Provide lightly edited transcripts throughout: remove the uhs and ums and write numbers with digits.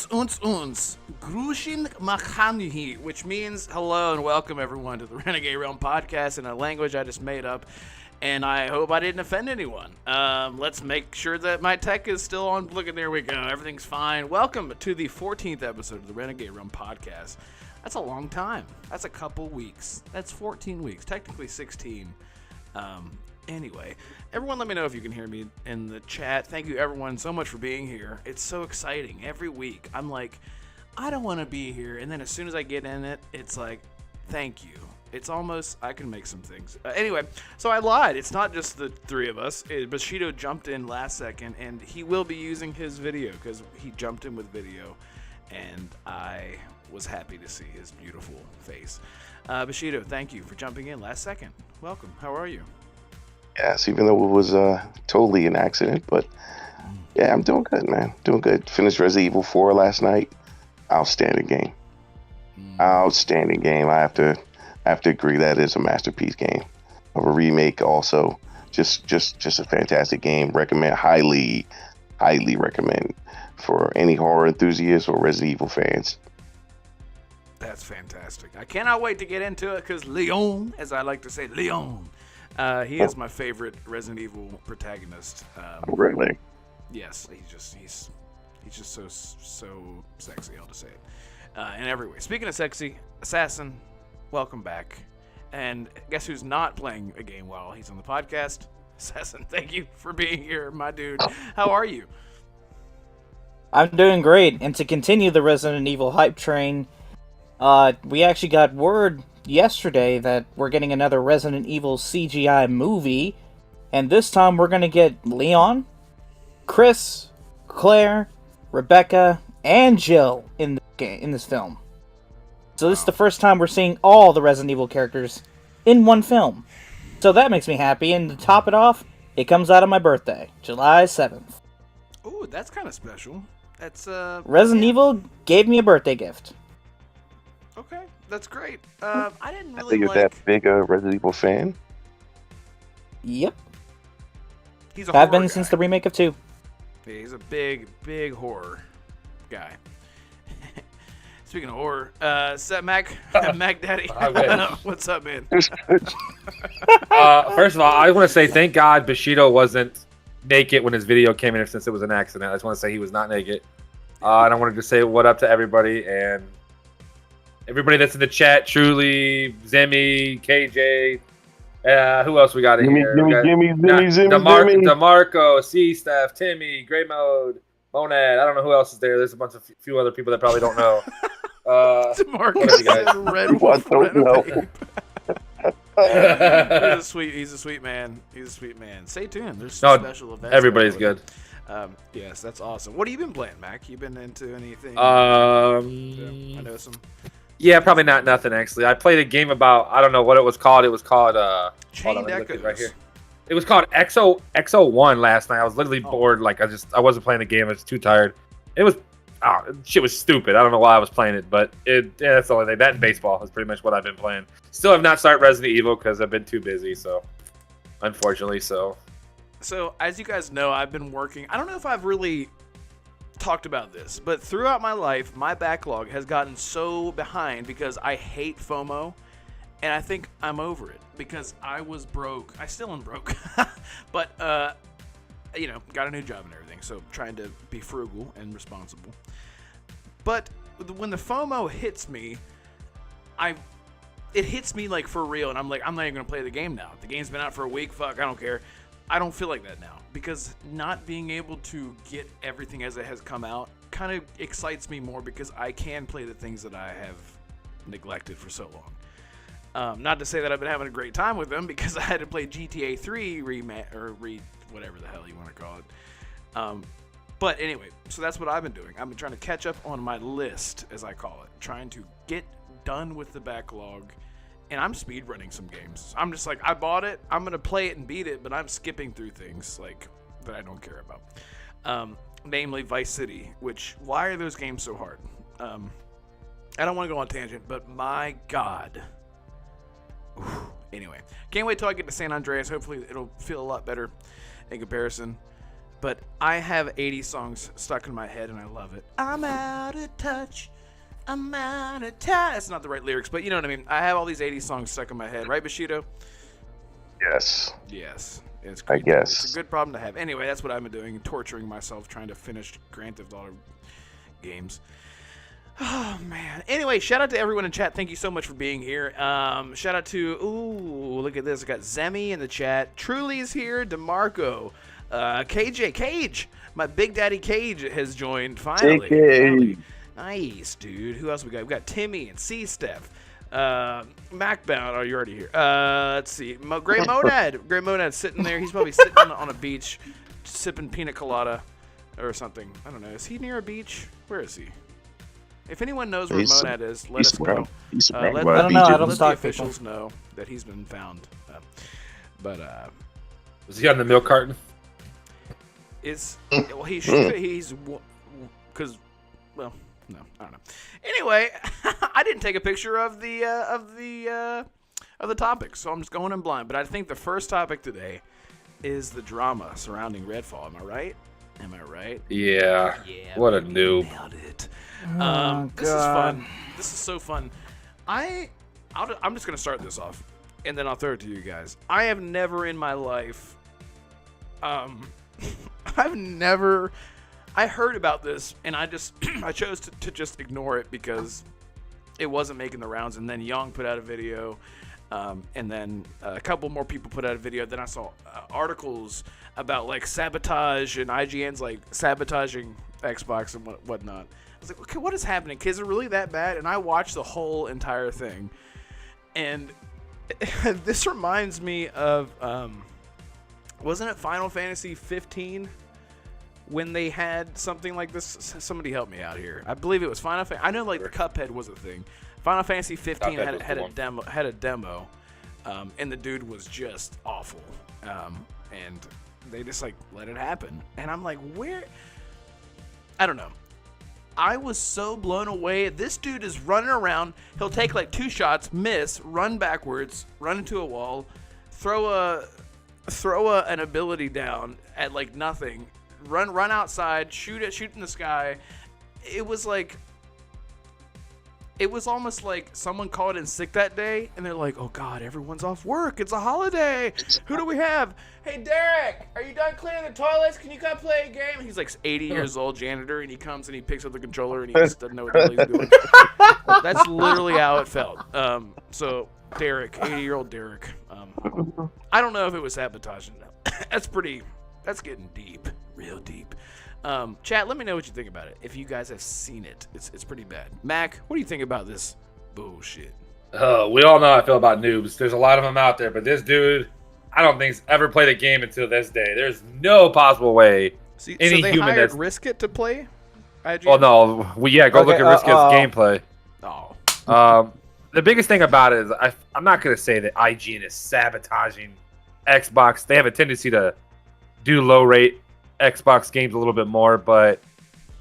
Grushin Makhanihi, which means hello and welcome everyone to the Renegade Realm Podcast in a language I just made up, and I hope I didn't offend anyone. Let's make sure that my tech is still on. Look, there we go. Everything's fine. Welcome to the 14th episode of the Renegade Realm Podcast. That's a long time. That's a couple weeks. That's 14 weeks. Technically 16. Anyway, everyone let me know if you can hear me in the chat. Thank you everyone so much for being here. It's so exciting. Every week, I'm like, I don't want to be here. And then as soon as I get in it, it's like, thank you. It's almost, I can make some things. Anyway, so I lied. It's not just the three of us. Bushido jumped in last second, and he will be using his video because he jumped in with video. And I was happy to see his beautiful face. Bushido, thank you for jumping in last second. Welcome. How are you? Yes, even though it was totally an accident, but yeah, I'm doing good, man. Doing good. Finished Resident Evil 4 last night. Outstanding game. Outstanding game. I have to agree that is a masterpiece game of a remake. Also, just a fantastic game. Highly recommend for any horror enthusiasts or Resident Evil fans. That's fantastic. I cannot wait to get into it because Leon, as I like to say, Leon. He is my favorite Resident Evil protagonist. Really? Yes, he's just so sexy. I'll just say it in every way. Speaking of sexy, Assassin, welcome back. And guess who's not playing a game while he's on the podcast? Assassin, thank you for being here, my dude. How are you? I'm doing great. And to continue the Resident Evil hype train, we actually got word yesterday that we're getting another Resident Evil CGI movie, and this time we're going to get Leon, Chris, Claire, Rebecca, and Jill in this film. So this is the first time we're seeing all the Resident Evil characters in one film. So that makes me happy, and to top it off, it comes out on my birthday, July 7th. Ooh, that's kind of special. That's Resident Evil gave me a birthday gift. Okay, that's great. I didn't really think you're that big a Resident Evil fan. Yep. He's a I've been horror since guy. the remake of 2. Yeah, he's a big horror guy. Speaking of horror, Mac Daddy, what's up, man? First of all, I want to say thank God Bushido wasn't naked when his video came in since it was an accident. I just want to say he was not naked. And I wanted to say what up to everybody and everybody that's in the chat, Truly, Zemi, KJ, who else we got in here? Gimme, DeMarco, C-Staff, Timmy, Grey Mode, Monad. I don't know who else is there. There's a bunch of few other people that probably don't know. DeMarco said He's a sweet man. Stay tuned. There's some special events. Everybody's good. Yes, that's awesome. What have you been playing, Mac? You been into anything? I know some. Yeah, probably nothing actually. I played a game about, I don't know what it was called. It was called Chained Echoes. Right here. It was called XO1 last night. I was literally bored. Like I wasn't playing the game. I was too tired. It was shit was stupid. I don't know why I was playing it, but that's the only thing. That and baseball is pretty much what I've been playing. Still have not started Resident Evil because I've been too busy. So, unfortunately, So as you guys know, I've been working. I don't know if I've really talked about this, but throughout my life, my backlog has gotten so behind because I hate FOMO, and I think I'm over it because I was broke. I still am broke, but got a new job and everything, so trying to be frugal and responsible. But when the FOMO hits me, it hits me like for real, and I'm like, I'm not even gonna play the game now. The game's been out for a week. Fuck, I don't care. I don't feel like that now because not being able to get everything as it has come out kind of excites me more because I can play the things that I have neglected for so long. Not to say that I've been having a great time with them because I had to play GTA 3 whatever the hell you want to call it. But anyway, so that's what I've been doing. I've been trying to catch up on my list, as I call it, trying to get done with the backlog. And I'm speedrunning some games. I'm just like, I bought it, I'm going to play it and beat it, but I'm skipping through things like that I don't care about. Namely Vice City, why are those games so hard? I don't want to go on tangent, but my God. Anyway, can't wait till I get to San Andreas. Hopefully it'll feel a lot better in comparison. but I have 80 songs stuck in my head, and I love it. I'm out of touch. I'm out of touch. That's not the right lyrics, but you know what I mean. I have all these 80 songs stuck in my head, right, Bushido? Yes. Yes. It's I great. guess. It's a good problem to have. Anyway, that's what I've been doing, torturing myself, trying to finish Grand Theft Auto games. Oh, man. Anyway, shout out to everyone in chat. Thank you so much for being here. Shout out to, ooh, look at this. I got Zemi in the chat. Truly's here. DeMarco. KJ. Cage. My Big Daddy Cage has joined finally. JK. Nice, dude. Who else we got? We got Timmy and C-Steph. Macbound. Oh, you're already here. Let's see. Gray Monad. Gray Monad sitting there. He's probably sitting on a beach sipping pina colada or something. I don't know. Is he near a beach? Where is he? If anyone knows where Monad is, let us know. I don't know. I don't let the stalk officials know that he's been found. Was he on the milk carton? Well, he should. He's because, well, no, I don't know. Anyway, I didn't take a picture of the topic, so I'm just going in blind. But I think the first topic today is the drama surrounding Redfall. Am I right? Yeah. What a noob. Nailed it. Oh, this is fun. This is so fun. I'm just gonna start this off, and then I'll throw it to you guys. I have never in my life, I heard about this, and I chose to just ignore it because it wasn't making the rounds. And then Young put out a video, and then a couple more people put out a video. Then I saw articles about like sabotage and IGN's like sabotaging Xbox and whatnot. I was like, okay, what is happening? Is it really that bad? And I watched the whole entire thing, and this reminds me of wasn't it Final Fantasy 15 when they had something like this? Somebody help me out here. I believe it was Final Fantasy. I know like the Cuphead was a thing. Final Fantasy 15 had a demo, and the dude was just awful, and they just like let it happen. And I'm like, where? I don't know. I was so blown away. This dude is running around. He'll take like 2 shots, miss, run backwards, run into a wall, throw an ability down at like nothing, run outside, shoot in the sky. It was almost like someone called in sick that day, and they're like, oh God, everyone's off work. It's a holiday. Who do we have? Hey, Derek, are you done cleaning the toilets? Can you come play a game? He's like 80 years old, janitor, and he comes and he picks up the controller, and he just doesn't know what the hell he's doing. That's literally how it felt. So, Derek, 80-year-old Derek. I don't know if it was sabotaging. That's getting deep, real deep. Chat, let me know what you think about it. If you guys have seen it, it's pretty bad. Mac, what do you think about this bullshit? We all know how I feel about noobs. There's a lot of them out there, but this dude, I don't think he's ever played a game until this day. There's no possible way any so they human hired that's Riskit to play IGN? Well, no, go look at Riskit's gameplay. Oh. The biggest thing about it is I'm not going to say that IGN is sabotaging Xbox. They have a tendency to do low-rate Xbox games a little bit more, but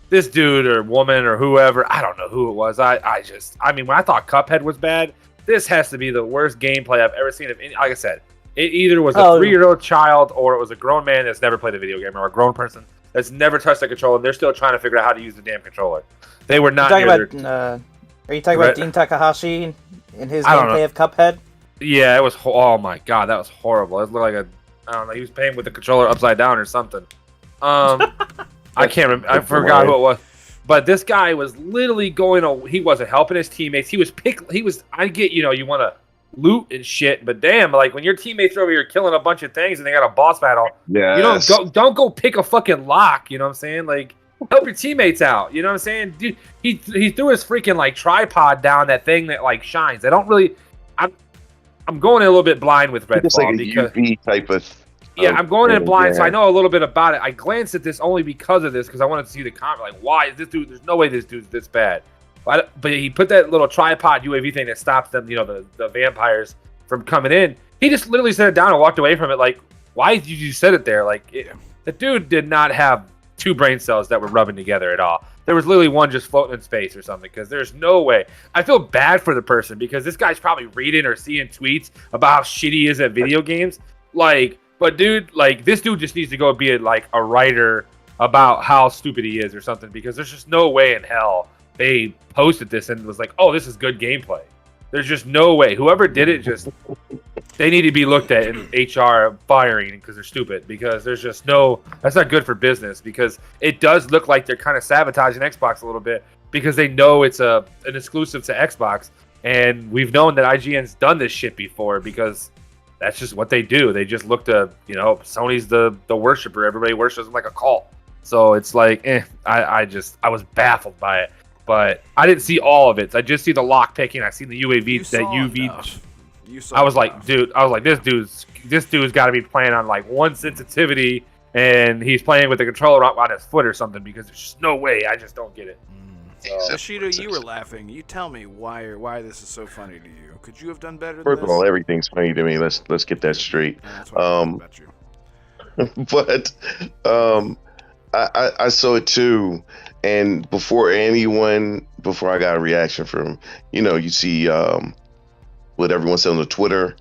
this dude or woman or whoever, I don't know who it was. I mean, when I thought Cuphead was bad, this has to be the worst gameplay I've ever seen of any. Like I said, it either was a 3-year-old child or it was a grown man that's never played a video game, or a grown person that's never touched a controller, and they're still trying to figure out how to use the damn controller. They were not. Are you talking about Dean Takahashi in his gameplay of Cuphead? Yeah, it was. Oh my god, that was horrible. It looked like I don't know. He was playing with the controller upside down or something. I can't remember. I forgot who it was. But this guy was literally he wasn't helping his teammates. I get, you want to loot and shit, but damn, like when your teammates are over here killing a bunch of things and they got a boss battle, don't go pick a fucking lock, you know what I'm saying? Like, help your teammates out, you know what I'm saying? Dude, he threw his freaking like tripod down that thing that like shines. I don't really, I'm going in a little bit blind with Redfall it's like a because UV type of. Yeah, I'm going in blind, so I know a little bit about it. I glanced at this only because of this, because I wanted to see the comment. Like, why is this dude? There's no way this dude's this bad. But he put that little tripod UAV thing that stops them, the vampires from coming in. He just literally set it down and walked away from it. Like, why did you set it there? Like, the dude did not have 2 brain cells that were rubbing together at all. There was literally one just floating in space or something, because there's no way. I feel bad for the person, because this guy's probably reading or seeing tweets about how shitty he is at video games. Like, But dude, like this dude just needs to go be like a writer about how stupid he is or something, because there's just no way in hell they posted this and was like, oh, this is good gameplay. There's just no way. Whoever did it, just they need to be looked at in HR firing because they're stupid. Because there's just no, that's not good for business. Because it does look like they're kind of sabotaging Xbox a little bit because they know it's an exclusive to Xbox, and we've known that IGN's done this shit before because that's just what they do. They just look to, Sony's the worshiper. Everybody worships them like a cult. So it's like, I was baffled by it. But I didn't see all of it. I just see the lock picking. I seen the UAV, that UV. I was like, dude, this dude's got to be playing on like one sensitivity, and he's playing with the controller on his foot or something, because there's just no way. I just don't get it. Bushido, you were laughing. You tell me why this is so funny to you. Could you have done better? First of all, everything's funny to me. Let's get that straight. Yeah, that's what I like about you. But I saw it too, and before I got a reaction from, you see what everyone says on the Twitter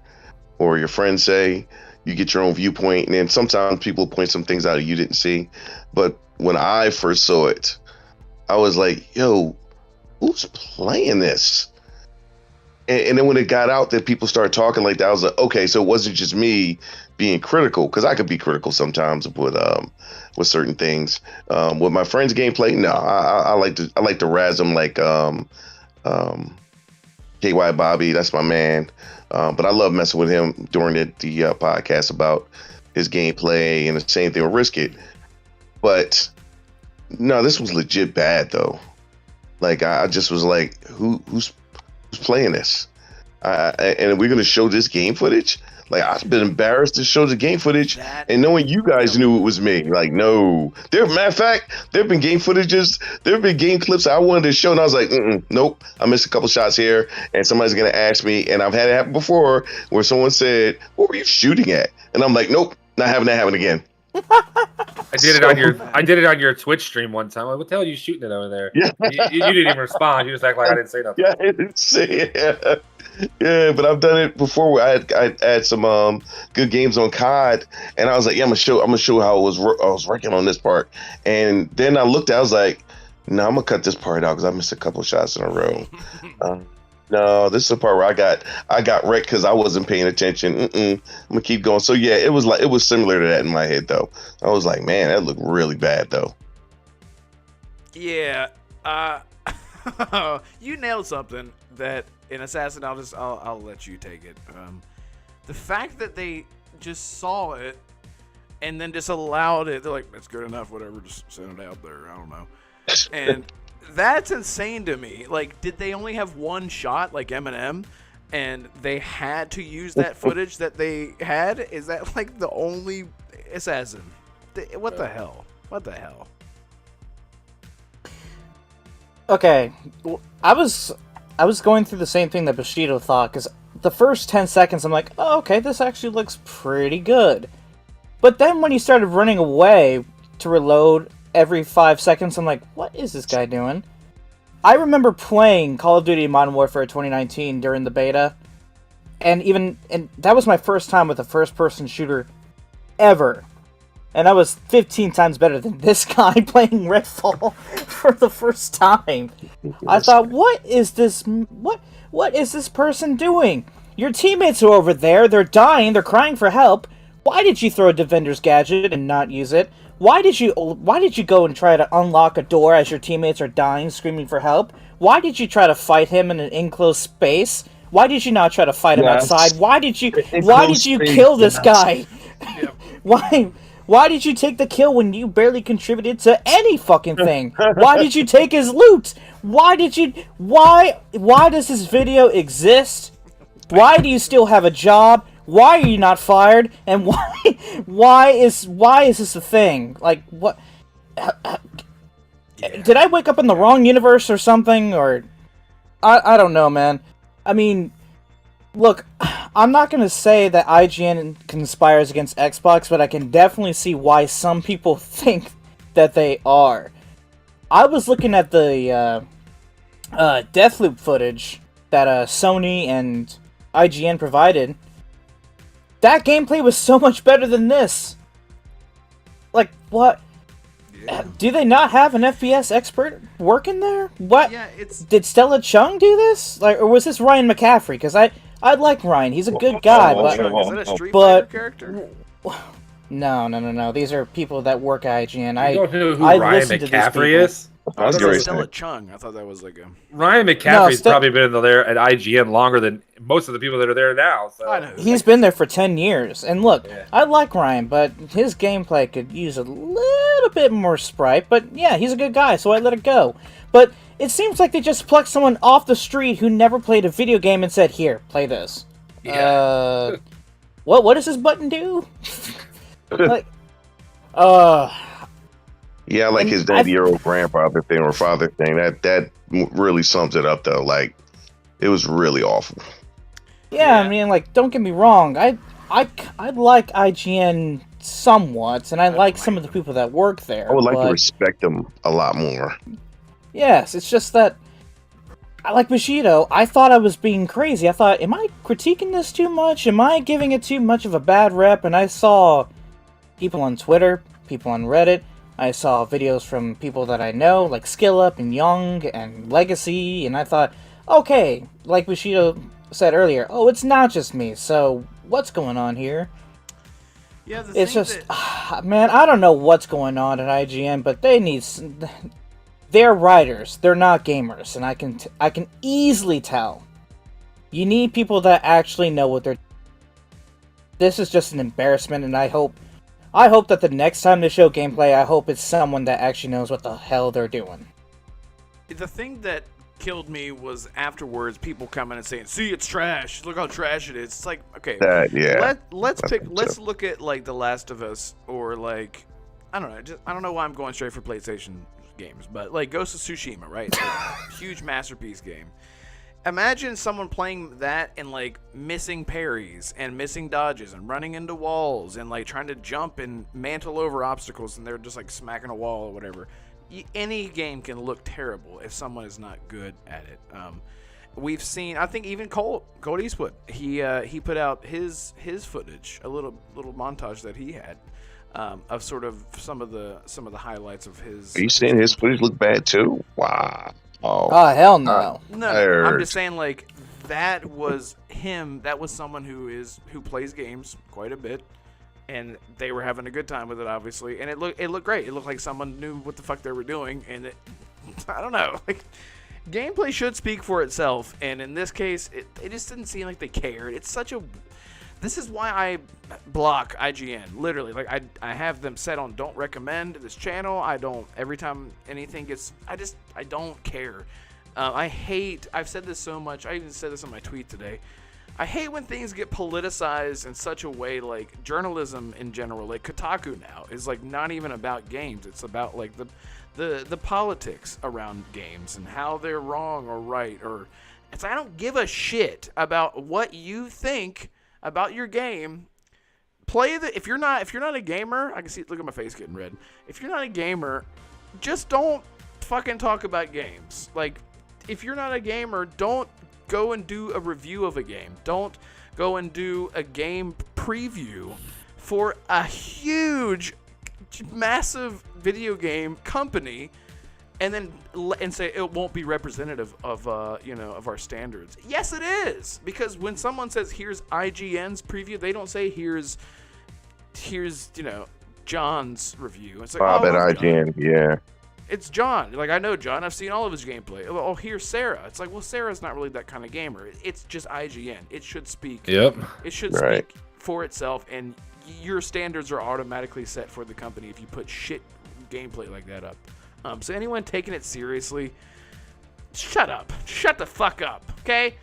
or your friends say, you get your own viewpoint, and then sometimes people point some things out that you didn't see. But when I first saw it, I was like, yo, who's playing this? And then when it got out that people started talking like that, I was like, okay, so it wasn't just me being critical, because I could be critical sometimes with certain things. With my friends' gameplay, no, I like to razz them like KY Bobby, that's my man. But I love messing with him during the podcast about his gameplay, and the same thing with Risk It. But no, this was legit bad though. Like I just was like, who's playing this? And we're gonna show this game footage? Like, I've been embarrassed to show the game footage, and knowing you guys knew it was me. Like, no. Matter of fact, there have been game footages, there have been game clips I wanted to show, and I was like, nope. I missed a couple shots here, and somebody's gonna ask me, and I've had it happen before, where someone said, "What were you shooting at?" And I'm like, nope, not having that happen again. I did it on your Twitch stream one time. Like, what the hell are you shooting at over there? Yeah. You didn't even respond. You just act like I didn't say nothing. Yeah, I didn't say it. Yeah, but I've done it before. Where I had some good games on COD, and I was like, yeah, I'm gonna show how I was working on this part. And then I looked, I was like, no, I'm gonna cut this part out because I missed a couple of shots in a row. No, this is the part where I got wrecked because I wasn't paying attention. I'm gonna keep going. So yeah, it was similar to that in my head though. I was like, man, that looked really bad though. Yeah, you nailed something that in Assassin. I'll let you take it. The fact that they just saw it and then just allowed it. They're like, that's good enough. Whatever, just send it out there. I don't know. And that's insane to me. Like, did they only have one shot like Eminem, and they had to use that footage that they had? Is that like the only Assassin? What the hell? What the hell? Okay, I was going through the same thing that Bushido thought, because the first 10 seconds I'm like, oh, okay, this actually looks pretty good. But then when he started running away to reload every 5 seconds, I'm like, what is this guy doing? I remember playing Call of Duty Modern Warfare 2019 during the beta, and that was my first time with a first-person shooter ever. And I was 15 times better than this guy playing Redfall for the first time. I thought, what is this person doing? Your teammates are over there, they're dying, they're crying for help. Why did you throw a Defender's Gadget and not use it? Why did you go and try to unlock a door as your teammates are dying, screaming for help? Why did you try to fight him in an enclosed space? Why did you not try to fight him outside? Why did you kill this guy? Why did you take the kill when you barely contributed to any fucking thing? Why did you take his loot? Why does this video exist? Why do you still have a job? Why are you not fired? And why is this a thing? Like, what? Did I wake up in the wrong universe or something? Or I don't know, man. I mean, look, I'm not gonna say that IGN conspires against Xbox, but I can definitely see why some people think that they are. I was looking at the Deathloop footage that Sony and IGN provided. that gameplay was so much better than this. Like, what? Yeah. Do they not have an FPS expert working there? What? Yeah, it's Did Stella Chung do this? Like, or was this Ryan McCaffrey? Because I like Ryan. He's a good guy, oh, but Chung. Is that a Street but- Fighter character? no. These are people that work at IGN. You don't know who I Ryan listen to these McCaffrey people. is? I was Great. Stella Chung. I thought that was like a. Ryan McCaffrey's Ste- probably been there at IGN longer than most of the people that are there now. So. I know. He's been there for 10 years. And look, Yeah. I like Ryan, but his gameplay could use a little bit more sprite. But yeah, he's a good guy, so I let it go. But it seems like they just plucked someone off the street who never played a video game and said, "Here, play this." Yeah. What does this button do? like, Yeah, I like And his 90-year-old grandfather thing or father thing. That really sums it up, though. Like, it was really awful. yeah, Yeah. I mean, like, don't get me wrong. I like IGN somewhat, and I like some of the people that work there. I would like to but- respect them a lot more. Yes, it's just that I like Bushido. I thought I was being crazy. I thought, am I critiquing this too much? Am I giving it too much of a bad rep? And I saw people on Twitter, people on Reddit. I saw videos from people that I know, like SkillUp and Young and Legacy, and I thought, okay, like Bushido said earlier, oh, it's not just me, so what's going on here? Yeah, the It's thing just, that, man, I don't know what's going on at IGN, but they need. They're writers. They're not gamers, and I can easily tell. You need people that actually know what they're. This is just an embarrassment, and I hope that the next time they show gameplay, I hope it's someone that actually knows what the hell they're doing. the thing that killed me was afterwards people coming and saying, "See, it's trash. Look how trash it is." It's like, okay, Yeah. let's That's pick. what I'm Let's saying. look at like The Last of Us or like I don't know. I don't know why I'm going straight for PlayStation games, but like Ghost of Tsushima, right? It's like a huge masterpiece game. Imagine someone playing that and like missing parries and missing dodges and running into walls and like trying to jump and mantle over obstacles and they're just like smacking a wall or whatever. Any game can look terrible if someone is not good at it. We've seen, I think even Colt Eastwood, he put out his footage, a little montage that he had of sort of some of the highlights of his. Are you saying his footage look bad, too? Wow. Oh hell no! No, I'm just saying like that was him. That was someone who plays games quite a bit, and they were having a good time with it, obviously. And it looked great. It looked like someone knew what the fuck they were doing, and I don't know, like gameplay should speak for itself. And in this case, it just didn't seem like they cared. It's such a. This is why I block IGN. Literally, like I have them set on don't recommend this channel. I don't. Every time anything gets, I don't care. I've said this so much. I even said this on my tweet today. I hate when things get politicized in such a way, like journalism in general. Like Kotaku now is like not even about games. It's about like the politics around games and how they're wrong or right. Or it's I don't give a shit about what you think about your game. If you're not a gamer, I can see, look at my face getting red. If you're not a gamer, just don't fucking talk about games. Like, if you're not a gamer, don't go and do a review of a game. Don't go and do a game preview for a huge, massive video game company and then say it won't be representative of of our standards. Yes, it is, because when someone says here's IGN's preview, they don't say here's John's review. It's like Bob at it's John. IGN, yeah. It's John. Like, I know John. I've seen all of his gameplay. Oh, here's Sarah. It's like, well, Sarah's not really that kind of gamer. It's just IGN. It should speak. Yep. It should Right. speak for itself, and your standards are automatically set for the company if you put shit gameplay like that up. So anyone taking it seriously, shut up. Shut the fuck up, okay?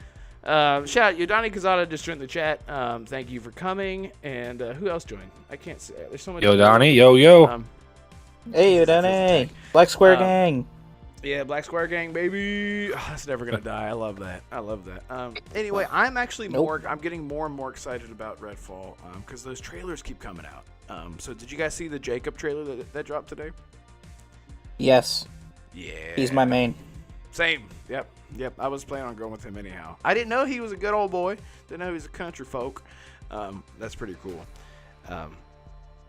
Shout out, Yodani Kazada just joined the chat. Thank you for coming. And who else joined? I can't say. There's so many. Yo, Donnie. Yo. Hey, Udane! Black Square Gang! Yeah, Black Square Gang, baby. Oh, that's never gonna die. I love that. Anyway, I'm actually I'm getting more and more excited about Redfall because those trailers keep coming out. So did you guys see the Jacob trailer that dropped today? Yes, Yeah. he's my main. Same. Yep. I was planning on going with him anyhow. I didn't know he was a good old boy. Didn't know he was a country folk. That's pretty cool.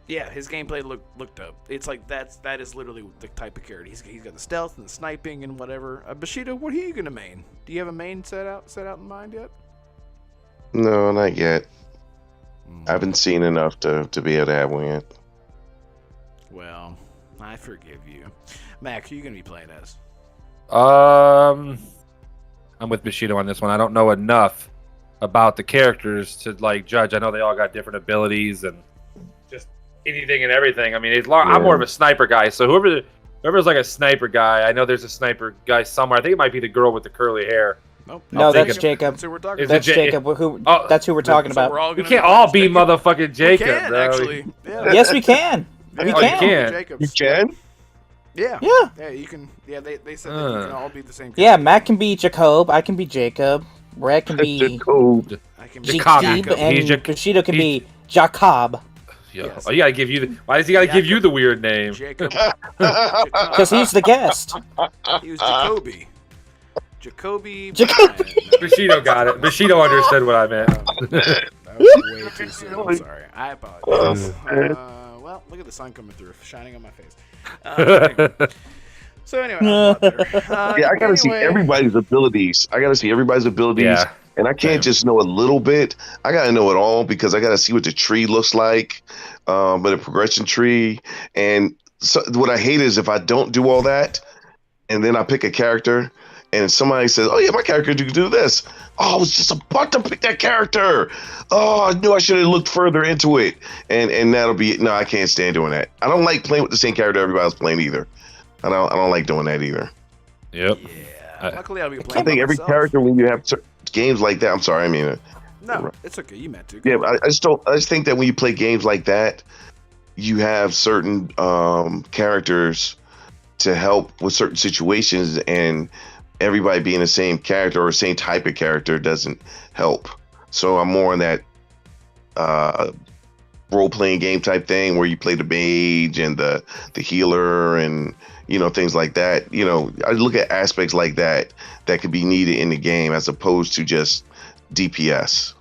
Yeah, his gameplay looked dope. It's like that is literally the type of character. He's got the stealth and the sniping and whatever. Bushido, what are you gonna main? Do you have a main set out in mind yet? No, not yet. I haven't seen enough to be able to have one yet. Well, I forgive you. Mac, who are you gonna be playing as? I'm with Bushido on this one. I don't know enough about the characters to like judge. I know they all got different abilities and just anything and everything. I mean, I'm more of a sniper guy. So whoever's like a sniper guy, I know there's a sniper guy somewhere. I think it might be the girl with the curly hair. Nope. No, that's Jacob. That's who we're talking That's Jacob. That's who we're talking about. We can't all be motherfucking Jacob. We can, bro. actually. Yeah. Yes, we can. We Oh, you can. can. You can? Yeah. Yeah. Yeah, you can. Yeah, they said that you can all be the same. Yeah, Matt can be Jacob. I can be Jacob. Red can be Code. I can be Jacob, and Bushido can be Jacob. Yeah. Yes. Oh, you gotta give you the. Why does he gotta give you the weird name? Jacob. Because he's the guest. He was Jacoby. Jacoby. Jacoby. Bryant. Bushido got it. Bushido understood what I meant. That was way too soon. I'm sorry. I apologize. Well, look at the sun coming through, shining on my face. Anyway. So anyway, I'm a lot better. Yeah, I gotta see everybody's abilities. Yeah. And I can't just know a little bit. I gotta know it all because I gotta see what the tree looks like, but a progression tree. And so what I hate is if I don't do all that, and then I pick a character, and somebody says, "Oh yeah, my character can do this." Oh, I was just about to pick that character. Oh, I knew I should have looked further into it. And that'll be no. I can't stand doing that. I don't like playing with the same character everybody's playing either. I don't like doing that either. Yep. Yeah. Luckily, I'll be playing. I think every character when you have games like that. I'm sorry. I mean, no, it's okay. You meant to. Yeah, but I just think that when you play games like that, you have certain characters to help with certain situations, and everybody being the same character or same type of character doesn't help. So I'm more in that role-playing game type thing where you play the mage and the healer and things like that. I look at aspects like that could be needed in the game as opposed to just DPS.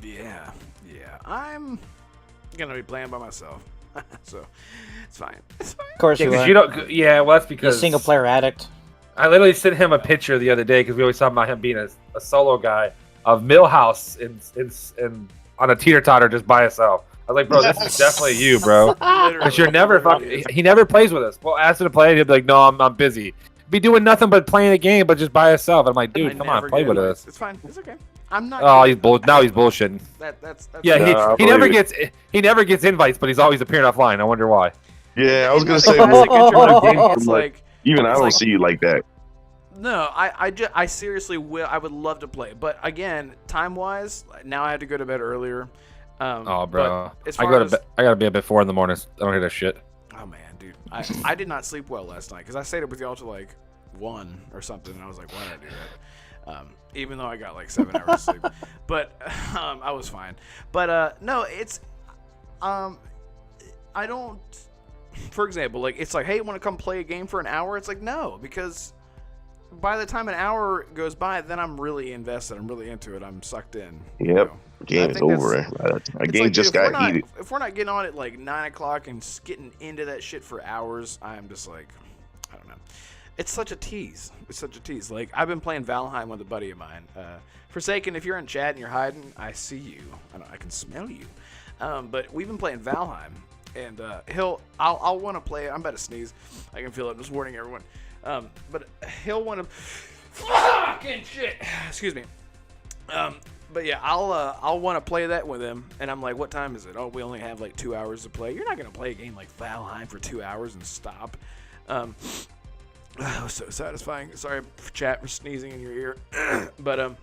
Yeah. I'm gonna be playing by myself, so it's fine. It's fine. Of course you are. You don't. Yeah, well, that's You're a because single player addict. I literally sent him a picture the other day because we always talk about him being a solo guy of Millhouse in on a teeter-totter just by himself. I was like, bro, this is definitely you, bro. Because you're never fucking. He never plays with us. Well, ask him to play, and he'll be like, no, I'm busy. Be doing nothing but playing a game, but just by himself. I'm like, dude, come on, play with us. It's fine. It's okay. I'm not. Oh, he's bullshitting. That's Yeah, he never gets invites, but he's always appearing offline. I wonder why. Yeah, I was gonna say, even I don't see you like that. No, I seriously will. I would love to play, but again, time wise, now I have to go to bed earlier. Oh, bro, I gotta be up at 4 in the morning. I don't hear that shit. Oh man, dude, I did not sleep well last night because I stayed up with y'all till like 1 or something, and I was like, why did I do that? Even though I got like 7 hours of sleep, but I was fine. But no, it's I don't. For example, like it's like, hey, want to come play a game for an hour? It's like no, because by the time an hour goes by, then I'm really invested. I'm really into it. I'm sucked in. Yep. Game is over. A game just got heated. If we're not getting on at like 9 o'clock and getting into that shit for hours, I'm just like, I don't know. It's such a tease. Like I've been playing Valheim with a buddy of mine. Forsaken, if you're in chat and you're hiding, I see you. I can smell you. But we've been playing Valheim, and I'll want to play it. I'm about to sneeze. I can feel it. I'm just warning everyone. But he'll want to fucking shit. Excuse me. But yeah, I'll want to play that with him, and I'm like, what time is it? Oh, we only have like 2 hours to play. You're not gonna play a game like Valheim for 2 hours and stop. That was so satisfying. Sorry, chat, for sneezing in your ear. But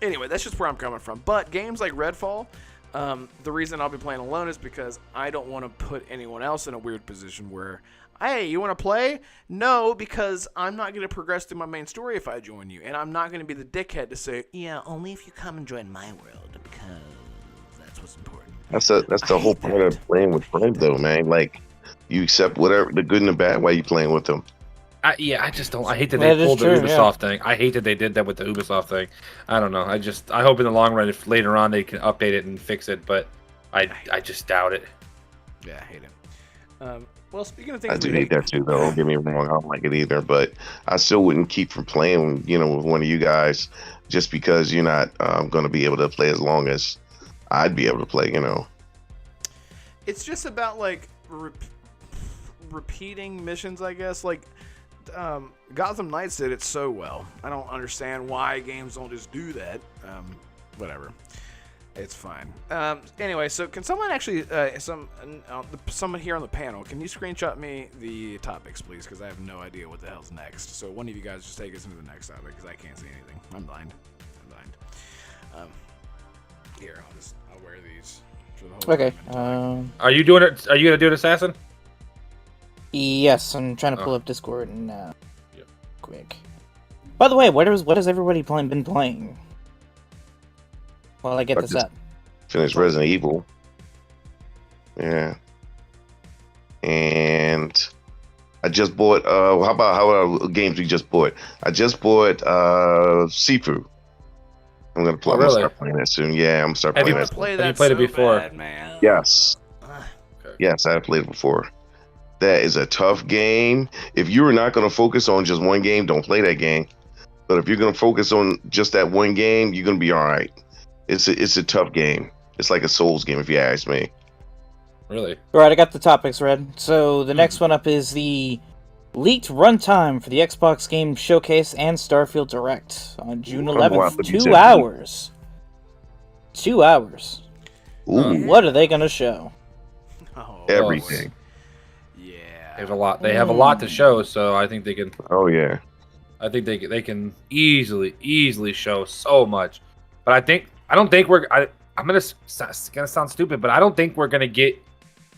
anyway, that's just where I'm coming from. But games like Redfall, the reason I'll be playing alone is because I don't want to put anyone else in a weird position where, hey, you want to play? No, because I'm not going to progress through my main story if I join you. And I'm not going to be the dickhead to say, yeah, only if you come and join my world, because that's what's important. That's the whole point of playing with friends, though, man. Like, you accept whatever, the good and the bad, while you playing with them. I just don't. I hate that That they is pulled the true, Ubisoft thing. I hate that they did that with the Ubisoft thing. I don't know. I hope in the long run, if later on they can update it and fix it, but I just doubt it. Yeah, I hate it. Well, speaking of things, I do hate that too, though. Don't get me wrong. I don't like it either, but I still wouldn't keep from playing, with one of you guys just because you're not going to be able to play as long as I'd be able to play, It's just about like repeating missions, I guess. Like Gotham Knights did it so well. I don't understand why games don't just do that. Whatever. It's fine. Anyway, so can someone actually, someone here on the panel, can you screenshot me the topics, please? Because I have no idea what the hell's next. So one of you guys just take us into the next topic, because I can't see anything. I'm blind. Here, I'll wear these for the whole Okay. time. Are you doing it? Are you gonna do it, Assassin? Yes, I'm trying to pull up Discord now. Yep. Quick. By the way, what has everybody been playing? While I get this up. Finished Resident Evil. Yeah. And I just bought, how about games we just bought? I just bought Sifu. I'm going to play. Really? Start playing that soon. Yeah, I'm going to start Have playing you that. Play Have that you played it so before? bad, man. Yes. Okay. Yes, I have played it before. That is a tough game. If you're not going to focus on just one game, don't play that game. But if you're going to focus on just that one game, you're going to be all right. It's a tough game. It's like a Souls game, if you ask me. Really? Alright, I got the topics read. So the next one up is the leaked runtime for the Xbox Game Showcase and Starfield Direct on June 11th. 2 hours. 2 hours. Ooh, What are they going to show? Oh, everything. Yeah. They have a lot. They have a lot to show, so I think they can. Oh yeah. I think they can easily show so much. But I don't think we're. I'm gonna. It's gonna sound stupid, but I don't think we're gonna get.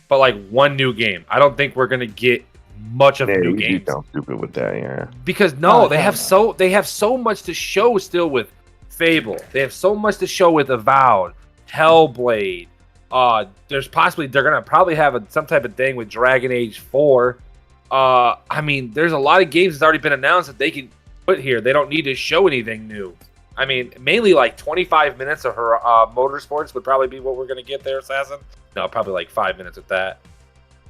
But like one new game. I don't think we're gonna get much of new you games. sound stupid with that, yeah. Because they have so much to show still with Fable. They have so much to show with Avowed, Hellblade. They're gonna probably have some type of thing with Dragon Age 4. I mean, there's a lot of games that's already been announced that they can put here. They don't need to show anything new. I mean, mainly like 25 minutes of her motorsports would probably be what we're gonna get there, Assassin. No, probably like 5 minutes of that.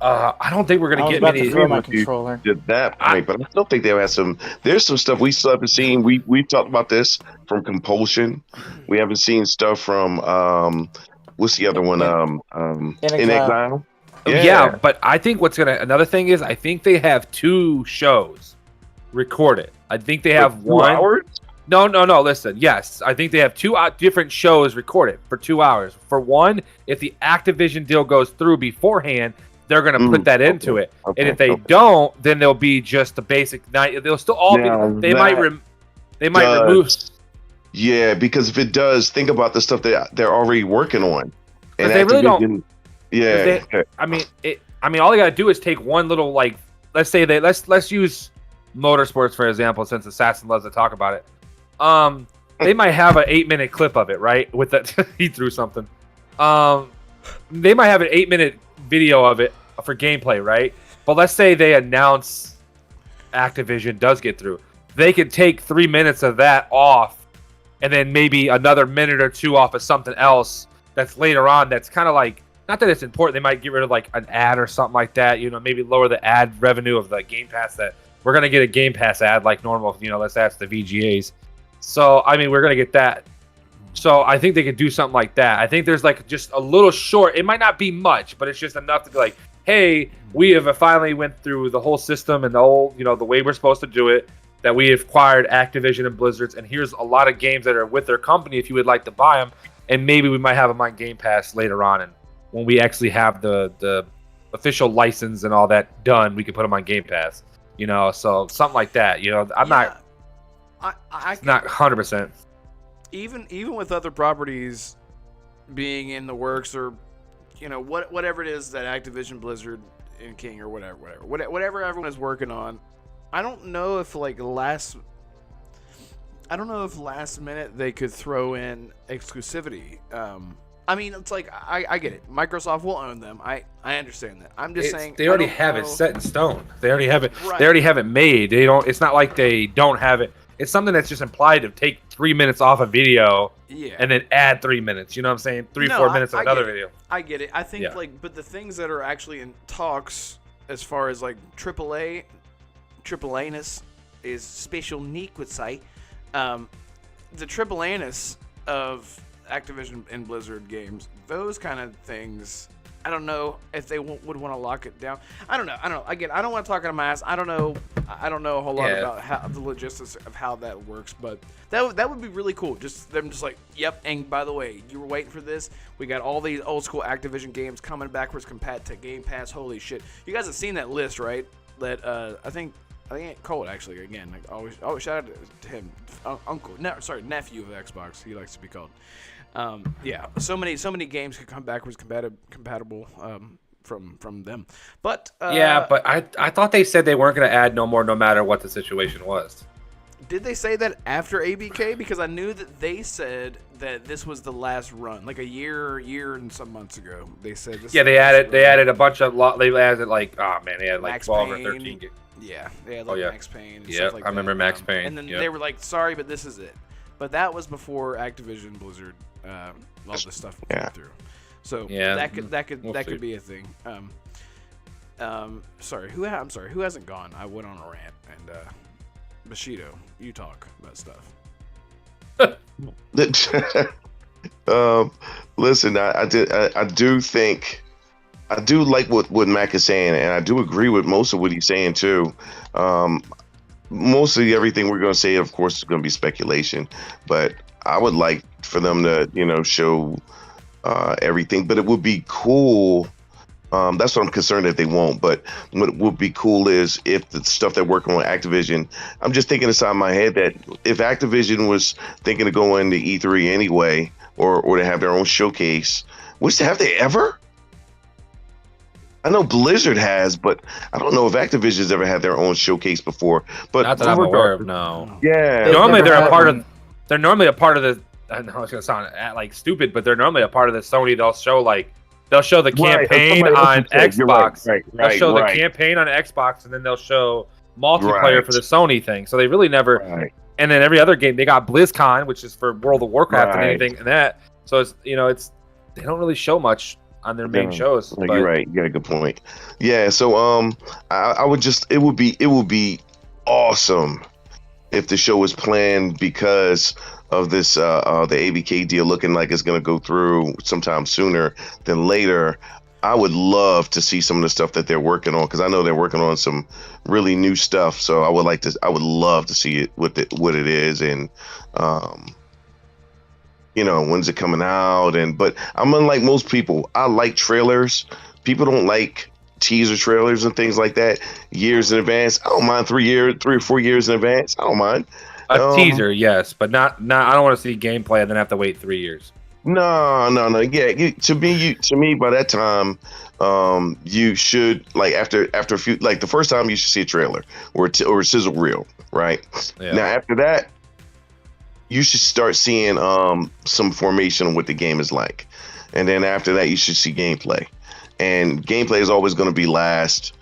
I don't think we're gonna get about many. to throw my controller. Did that point, but I still think they'll have some. There's some stuff we still haven't seen. We talked about this from Compulsion. We haven't seen stuff from what's the other one? In Exile. Yeah, but I think another thing is I think they have 2 shows recorded. I think they have 1 hour. No. Listen, yes, I think they have 2 different shows recorded for 2 hours. For one, if the Activision deal goes through beforehand, they're going to put that into it. And if they don't, then they'll be just the basic night. They'll still all be. They might remove. Yeah, because if it does, think about the stuff that they're already working on. And they really don't. Yeah. I mean, all they got to do is take one little let's say let's use motorsports for example, since Assassin loves to talk about it. They might have an 8-minute clip of it, right? With that, he threw something. They might have an 8-minute video of it for gameplay, right? But let's say they announce Activision does get through. They could take 3 minutes of that off, and then maybe another minute or 2 off of something else that's later on. That's kind of like, not that it's important. They might get rid of like an ad or something like that. Maybe lower the ad revenue of the Game Pass. That we're gonna get a Game Pass ad like normal. Let's ask the VGAs. So I mean, we're gonna get that. So I think they could do something like that. I think there's like just a little short. It might not be much, but it's just enough to be like, hey, we have finally went through the whole system and the whole, the way we're supposed to do it. That we have acquired Activision and Blizzard's, and here's a lot of games that are with their company if you would like to buy them, and maybe we might have them on Game Pass later on, and when we actually have the official license and all that done, we can put them on Game Pass. So something like that. I'm not 100%. Even with other properties being in the works, or whatever it is that Activision, Blizzard, and King, or whatever everyone is working on, I don't know if last minute they could throw in exclusivity I mean, it's like I get it. Microsoft will own them. I understand that. I'm just saying they already have it set in stone. They already have it. Right. They already have it made. They don't. It's not like they don't have it. It's something that's just implied to take 3 minutes off a video, and then add 3 minutes. You know what I'm saying? 4 minutes of another video. I get it. I think but the things that are actually in talks, as far as like AAA-ness is special neat would say, the AAA-ness of Activision and Blizzard games, those kind of things, I don't know if they would want to lock it down. I don't know. Again, I don't want to talk out of my ass. I don't know a whole lot about how the logistics of how that works, but that would be really cool. Just them just like, yep, and by the way, you were waiting for this. We got all these old school Activision games coming backwards compat to Gamepass. Holy shit. You guys have seen that list, right? That I think Colt actually, again, like always shout out to him, nephew of Xbox, he likes to be called. So many games could come backwards compatible from them. But but I thought they said they weren't going to add no more, no matter what the situation was. Did they say that after ABK? Because I knew that they said that this was the last run, like a year and some months ago. They said this. Yeah, they added a bunch of they added like they had like Max 12 Payne, or 13 games. Yeah, they had like Max Payne. Yeah, like I remember Max Payne. And then they were like, "Sorry, but this is it." But that was before Activision Blizzard all this stuff came through. So that could be a thing. Sorry, who hasn't gone? I went on a rant, and Bushido, you talk about stuff. Listen, I do like what Mac is saying, and I do agree with most of what he's saying too. Mostly everything we're going to say, of course, is going to be speculation, but I would like for them to, show everything. But it would be cool. That's what I'm concerned that they won't. But what would be cool is if the stuff they're working on Activision, I'm just thinking inside my head that if Activision was thinking of going to E3 anyway, or to have their own showcase, have they ever? I know Blizzard has, but I don't know if Activision's ever had their own showcase before. But not that I'm aware of, no. Yeah. Normally they're a part of. They're normally a part of the. I know it's gonna sound like stupid, but they're normally a part of the Sony. They'll show the campaign on Xbox. Right. They'll show the campaign on Xbox, and then they'll show multiplayer for the Sony thing. So they really never. Right. And then every other game, they got BlizzCon, which is for World of Warcraft and anything and that. So it's they don't really show much on their main shows. But... You're right. You got a good point. Yeah. So I would just it would be awesome if the show was planned because of this the ABK deal looking like it's going to go through sometime sooner than later. I would love to see some of the stuff that they're working on, because I know they're working on some really new stuff. So I would love to see it what it is, and when's it coming out? But I'm unlike most people. I like trailers. People don't like teaser trailers and things like that years in advance. I don't mind 3 or 4 years in advance. I don't mind. A teaser, yes, but not. I don't want to see gameplay and then have to wait 3 years. No. Yeah, to me, by that time, you should after a few, the first time you should see a trailer or a sizzle reel, right? Yeah. Now after that, you should start seeing some formation on what the game is like, and then after that, you should see gameplay, and gameplay is always going to be last.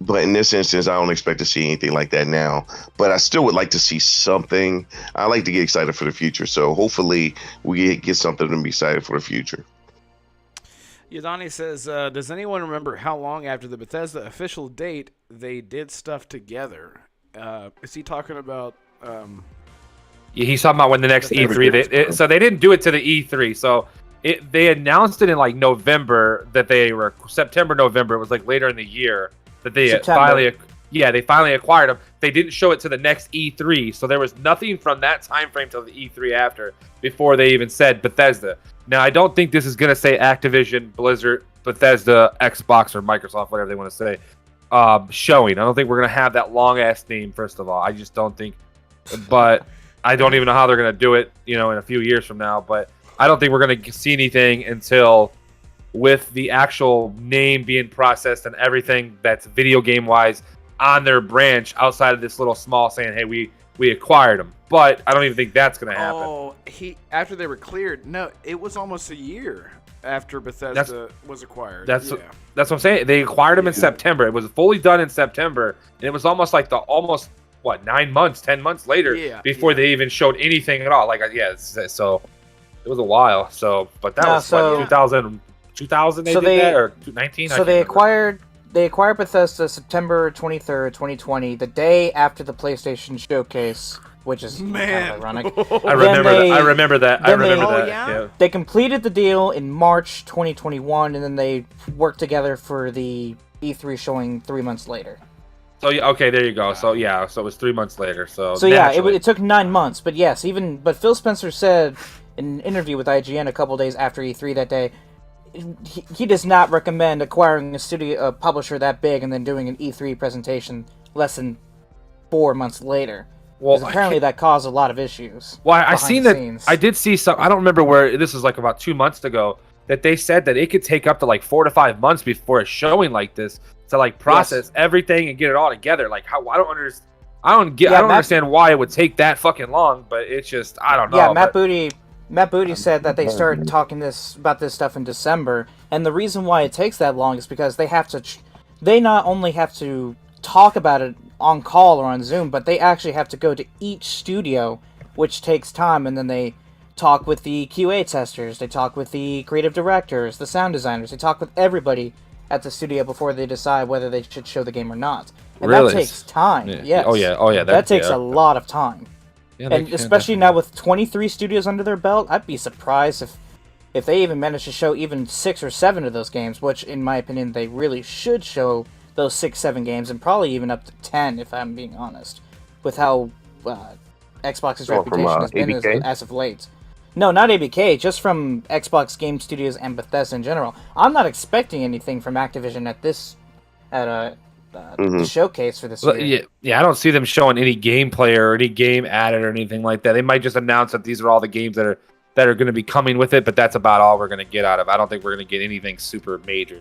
But in this instance, I don't expect to see anything like that now. But I still would like to see something. I like to get excited for the future. So hopefully we get something to be excited for the future. Yadani says, does anyone remember how long after the Bethesda official date they did stuff together? Is he talking about... He's talking about when the next E3... So they didn't do it to the E3. So they announced it in November that they were... September, November. It was later in the year. That they finally acquired them. They didn't show it to the next E3, so there was nothing from that time frame till the E3 after before they even said Bethesda. Now, I don't think this is going to say Activision, Blizzard, Bethesda, Xbox, or Microsoft, whatever they want to say, showing. I don't think we're going to have that long-ass theme, first of all. I just don't think. But I don't even know how they're going to do it, in a few years from now. But I don't think we're going to see anything until... with the actual name being processed and everything that's video game wise on their branch outside of this little small saying, hey, we we acquired them. But I don't even think that's going to happen. Oh, after they were cleared. No, it was almost a year after Bethesda was acquired. That's what I'm saying. They acquired them in September. It was fully done in September, and it was almost like 9 months, 10 months later before they even showed anything at all. So it was a while. So, but that was 2000 they did that, or 19. So they acquired Bethesda September 23rd, 2020, the day after the PlayStation Showcase, which is kind of ironic. I remember that. Yeah. They completed the deal in March 2021, and then they worked together for the E3 showing 3 months later. So okay, there you go. So it was 3 months later. So it took 9 months, but yes, but Phil Spencer said in an interview with IGN a couple days after E3 that day, he does not recommend acquiring a publisher that big and then doing an E3 presentation less than 4 months later. Well, apparently that caused a lot of issues. Well, I seen that. Scenes. I did see some. I don't remember where this was, like about 2 months ago, that they said that it could take up to like 4 to 5 months before a showing like this to like process everything and get it all together. Like how I don't understand. I don't understand why it would take that fucking long. But it's just I don't know. Yeah, Matt Booty said that they started talking about this stuff in December, and the reason why it takes that long is because they not only have to talk about it on call or on Zoom, but they actually have to go to each studio, which takes time, and then they talk with the QA testers, they talk with the creative directors, the sound designers, they talk with everybody at the studio before they decide whether they should show the game or not. And that takes time. Yeah. Yes. Oh yeah. That takes a lot of time. Yeah, and especially now with 23 studios under their belt, I'd be surprised if they even managed to show even 6 or 7 of those games, which in my opinion they really should show those 6-7 games, and probably even up to 10 if I'm being honest, with how Xbox's reputation has been as of late. No, not ABK, just from Xbox Game Studios and Bethesda in general. I'm not expecting anything from Activision at the showcase for this year. Yeah, I don't see them showing any gameplay or any game added or anything like that. They might just announce that these are all the games that are going to be coming with it, but that's about all we're going to get out of it. I don't think we're going to get anything super major.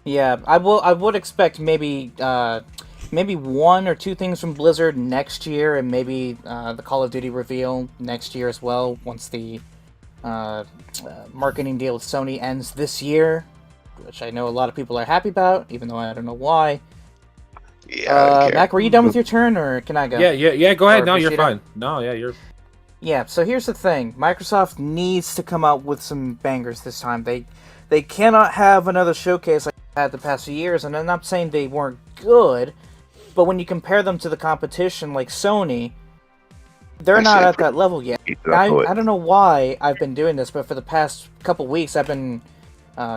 Yeah, I would expect maybe 1 or 2 things from Blizzard next year, and maybe the Call of Duty reveal next year as well, once the marketing deal with Sony ends this year, which I know a lot of people are happy about, even though I don't know why. Yeah. Mac, were you done with your turn, or can I go? Yeah. Go ahead. No, you're fine. No, yeah, you're. Yeah. So here's the thing: Microsoft needs to come out with some bangers this time. They cannot have another showcase like they've had the past few years, and I'm not saying they weren't good, but when you compare them to the competition like Sony, they're not at that level yet. I don't know why I've been doing this, but for the past couple weeks, I've been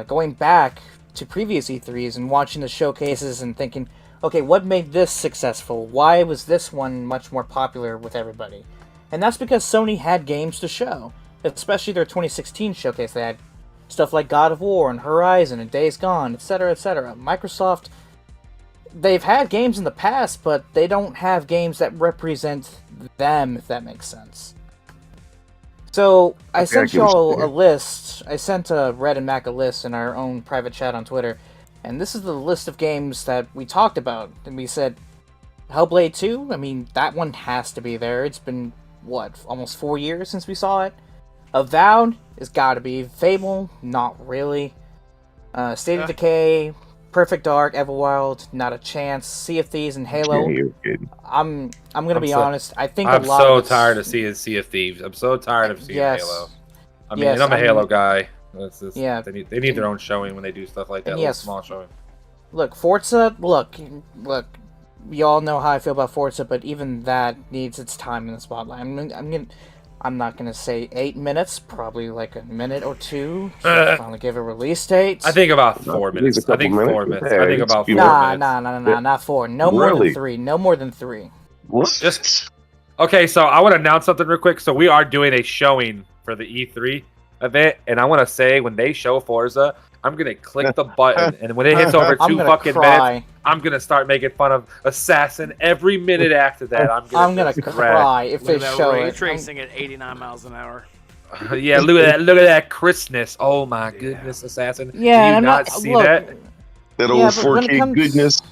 going back to previous E3s and watching the showcases and thinking, okay, what made this successful? Why was this one much more popular with everybody? And that's because Sony had games to show, especially their 2016 showcase. They had stuff like God of War and Horizon and Days Gone, etc., etc. Microsoft, they've had games in the past, but they don't have games that represent them, if that makes sense. So, I sent y'all a list. I sent Red and Mac a list in our own private chat on Twitter. And this is the list of games that we talked about. And we said, Hellblade 2? I mean, that one has to be there. It's been, almost 4 years since we saw it? Avowed has got to be. Fable? Not really. State of Decay, Perfect Dark, Everwild, not a chance. Sea of Thieves and Halo. I'm gonna be honest. I think I'm so tired of seeing Sea of Thieves. I'm so tired of seeing Halo. I mean, I'm a Halo guy. They need their own showing when they do stuff like that. A small showing. Look, Forza. Look. Y'all know how I feel about Forza, but even that needs its time in the spotlight. I'm not gonna say 8 minutes, probably like a minute or 2. Finally give a release date. I think about 4 minutes. I think 4 minutes. I think about 4 minutes. Nah, not 4. No more than 3. No more than 3. Just okay. So I want to announce something real quick. So we are doing a showing for the E3 event, and I want to say when they show Forza, I'm gonna click the button, and when it hits over 2 fucking minutes, I'm gonna start making fun of Assassin every minute after that. I'm gonna cry if they show it. Ray tracing at 89 miles an hour. Yeah, look at that crispness. Oh my goodness, Assassin. Yeah, do you not see that? That old 4K goodness.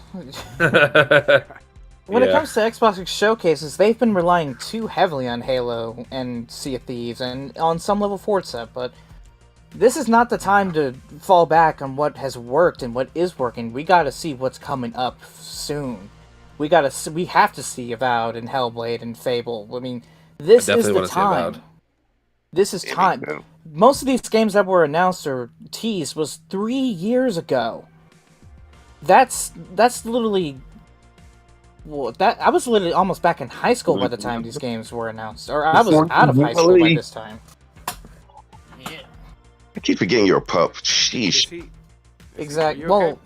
When it comes to Xbox showcases, they've been relying too heavily on Halo and Sea of Thieves, and on some level Forza, but this is not the time to fall back on what has worked and what is working. We gotta see what's coming up soon. We have to see Avowed and Hellblade and Fable. I mean, this is the time. This is time. Most of these games that were announced or teased was 3 years ago. That's literally... Well, I was literally almost back in high school by the time these games were announced. Or I was out of high school by this time. I keep forgetting you're a pup. Sheesh. Exactly. Okay? Well,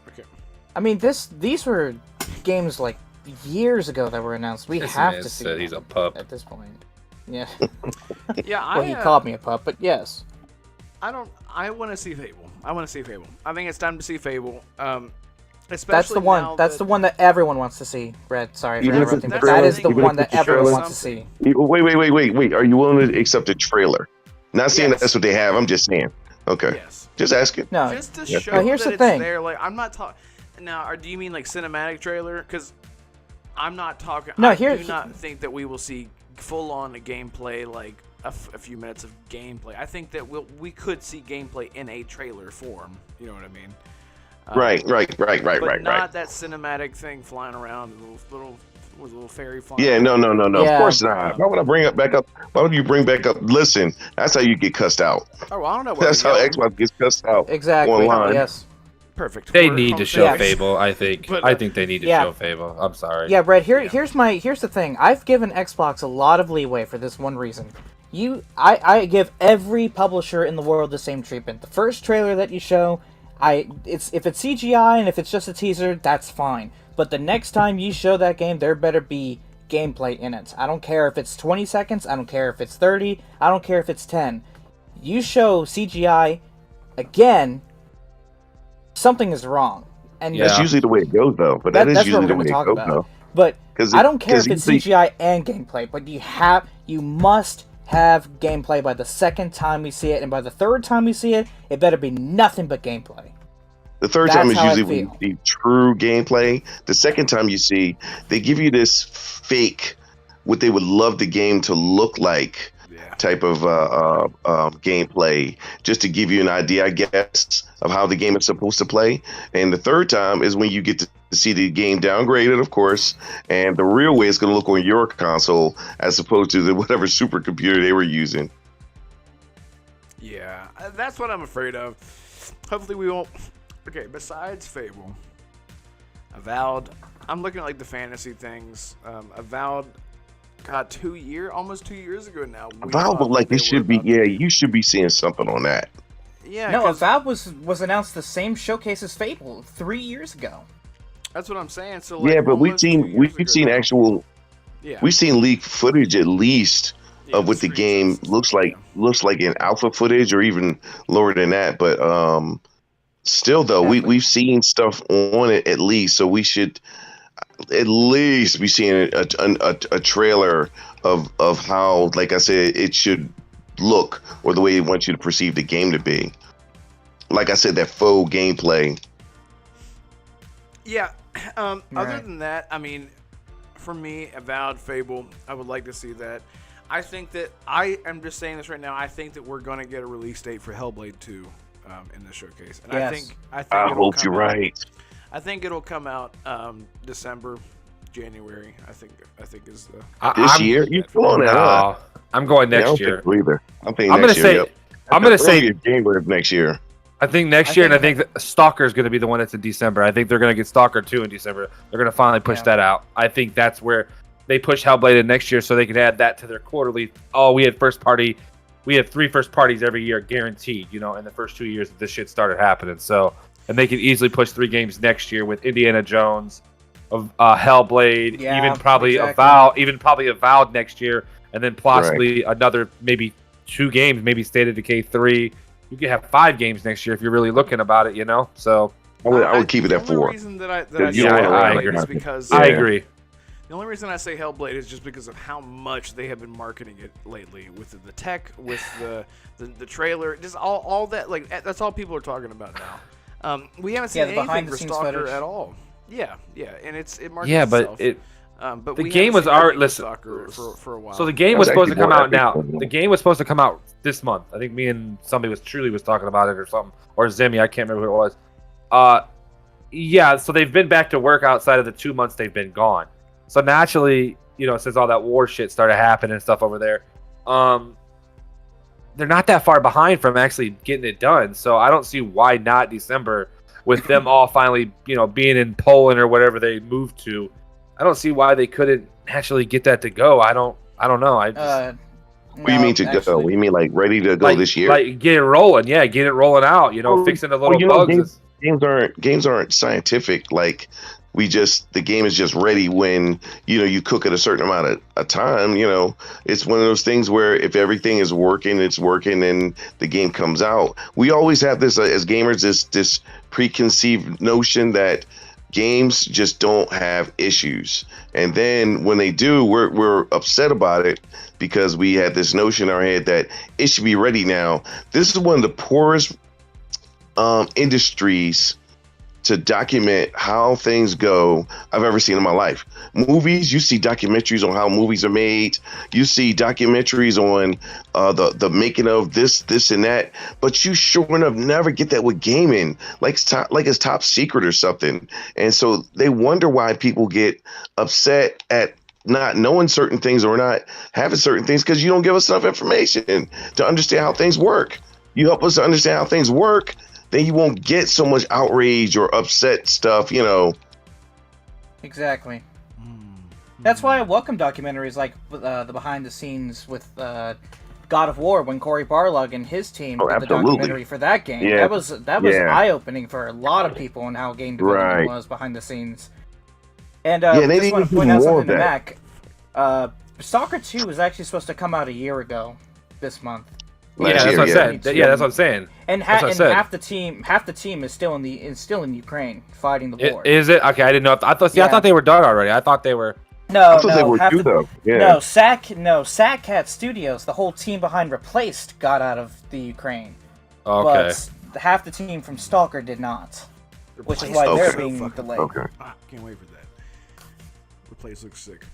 okay. I mean, these were games like years ago that were announced. We have to see. He's a pup at this point. Yeah. Yeah. Well, he called me a pup, but yes. I want to see Fable. I think it's time to see Fable. Especially That's the one. now That's the one that everyone wants to see. Red, sorry for Even if it's interrupting, but trailer, that is the even one if it's that everyone trailer. wants to see. Wait. Are you willing to accept a trailer? Not saying Yes. that's what they have. I'm just saying. Okay. Yes. Just asking. No, Just to Yeah. show Now, here's that the it's thing. there. Like, I'm not talking... Now, do you mean like cinematic trailer? Because I'm not talking... No, I here- do not think that we will see full-on gameplay, like a few minutes of gameplay. I think that we could see gameplay in a trailer form. You know what I mean? Right. But not that cinematic thing flying around, little fairy flying. Yeah, no. Yeah. Of course not. Why would I bring it back up? Why would you bring back up? Listen, that's how you get cussed out. Oh, well, I don't know. What That's how Xbox gets cussed out. Exactly. Online. Yes. Perfect. They We're need home to show Yeah. Fable. I think. But, I think they need to yeah. show Fable. I'm sorry. Yeah, Brett. Here's the thing. I've given Xbox a lot of leeway for this one reason. I give every publisher in the world the same treatment. The first trailer that you show, if it's CGI and if it's just a teaser, that's fine. But the next time you show that game, there better be gameplay in it. I don't care if it's 20 seconds. I don't care if it's 30. I don't care if it's 10. You show CGI again, something is wrong. And That's usually the way it goes, though. But that's what usually we're the going way to it talk goes, about. though. But 'Cause I don't care if because it's CGI and gameplay, but you must have gameplay by the second time we see it, and by the third time we see it, it better be nothing but gameplay. The third That's time is how I usually when you see true gameplay. The second time you see, they give you this fake, what they would love the game to look like, type of gameplay, just to give you an idea, I guess, of how the game is supposed to play. And the third time is when you get to see the game downgraded, of course, and the real way it's going to look on your console as opposed to the whatever supercomputer they were using. Yeah, that's what I'm afraid of. Hopefully we won't. Okay, besides Fable, Avowed, I'm looking at like the fantasy things. Avowed, God, almost 2 years ago now. Avowed, but like it should be, you should be seeing something on that. Yeah, No, Avowed was announced the same showcase as Fable 3 years ago. that's what I'm saying. So like, Yeah, but we've almost 2 seen years ago now. actual, Yeah. we've seen leaked footage at least of what the game looks like. Looks like in alpha footage or even lower than that. But still, though, we've seen stuff on it at least, so we should at least be seeing a trailer of how, like I said, it should look, or the way they want you to perceive the game to be. Like I said, that faux gameplay. Yeah. Other Right. than that, I mean, for me, Avowed, Fable, I would like to see that. I think that I am just saying this right now. I think that we're going to get a release date for Hellblade 2 in the showcase, and Yes. I think I it'll hope come you're out- right. I think it'll come out December, January. I think is the This year, you blowing that up. I'm going Yeah, I next don't year. think so either. I'm thinking I'm gonna next year. say. Yep. I'm gonna say. January of next year. I think next year, and I think that Stalker is going to be the one that's in December. I think they're going to get Stalker 2 in December. They're going to finally push that out. I think that's where they push Hellblade in next year, so they can add that to their quarterly. Oh, we had we have 3 first parties every year guaranteed. You know, in the first 2 years that this shit started happening. So, and they can easily push 3 games next year with Indiana Jones, of Hellblade, Yeah, even probably exactly. Avowed next year, and then possibly another maybe 2 games, maybe State of Decay 3. You could have 5 games next year if you're really looking about it, you know. So I would keep it at 4. The only reason that I You say don't wanna Hellblade run is out. because I agree. the only reason I say Hellblade is just because of how much they have been marketing it lately, with the tech, with the trailer, just all that. Like, that's all people are talking about now. We haven't seen Yeah, the anything for behind-the-scenes Stalker footage. at all. Yeah, and it markets Yeah, but itself. But the we game haven't was seen People listen. Soccer for a while. So the game was That's supposed to actually come more out epic now. than The game was supposed to come out this month. I think me and somebody was talking about it or something, or Zimmy. I can't remember who it was. Yeah. So they've been back to work outside of the 2 months they've been gone. So naturally, since all that war shit started happening and stuff over there, they're not that far behind from actually getting it done. So I don't see why not December with them all finally, being in Poland or whatever they moved to. I don't see why they couldn't actually get that to go. I don't know. I just What do you mean to go? What do you mean like ready to go this year? Like get it rolling. Yeah, get it rolling out. Fixing the little bugs. Games aren't scientific. Like the game is just ready when you cook it a certain amount of time. It's one of those things where if everything is working, it's working, and the game comes out. We always have this as gamers, this preconceived notion that games just don't have issues, and then when they do, we're upset about it because we had this notion in our head that it should be ready now. This is one of the poorest industries to document how things go I've ever seen in my life. Movies, you see documentaries on how movies are made. You see documentaries on the making of this and that. But you sure enough never get that with gaming, like it's top secret or something. And so they wonder why people get upset at not knowing certain things or not having certain things, because you don't give us enough information to understand how things work. You help us to understand how things work, then you won't get so much outrage or upset stuff, Exactly. That's why I welcome documentaries like the behind the scenes with God of War, when Cory Barlog and his team did the documentary for that game. Yeah. That was eye-opening for a lot of people on how game development was behind the scenes. And I just want to point out something to Mac. Stalker 2 was actually supposed to come out a year ago this month. That's what I said. Yeah, that's what I'm saying. And half the team is still in Ukraine fighting the war. Is it? Okay, I didn't know. I thought they were done already. I thought they were. No, they were too, though. Yeah. No, Sackcat Studios, the whole team behind Replaced, got out of the Ukraine. Okay. But half the team from Stalker did not, which is why they're being delayed. Okay. Can't wait for that. Replace looks sick.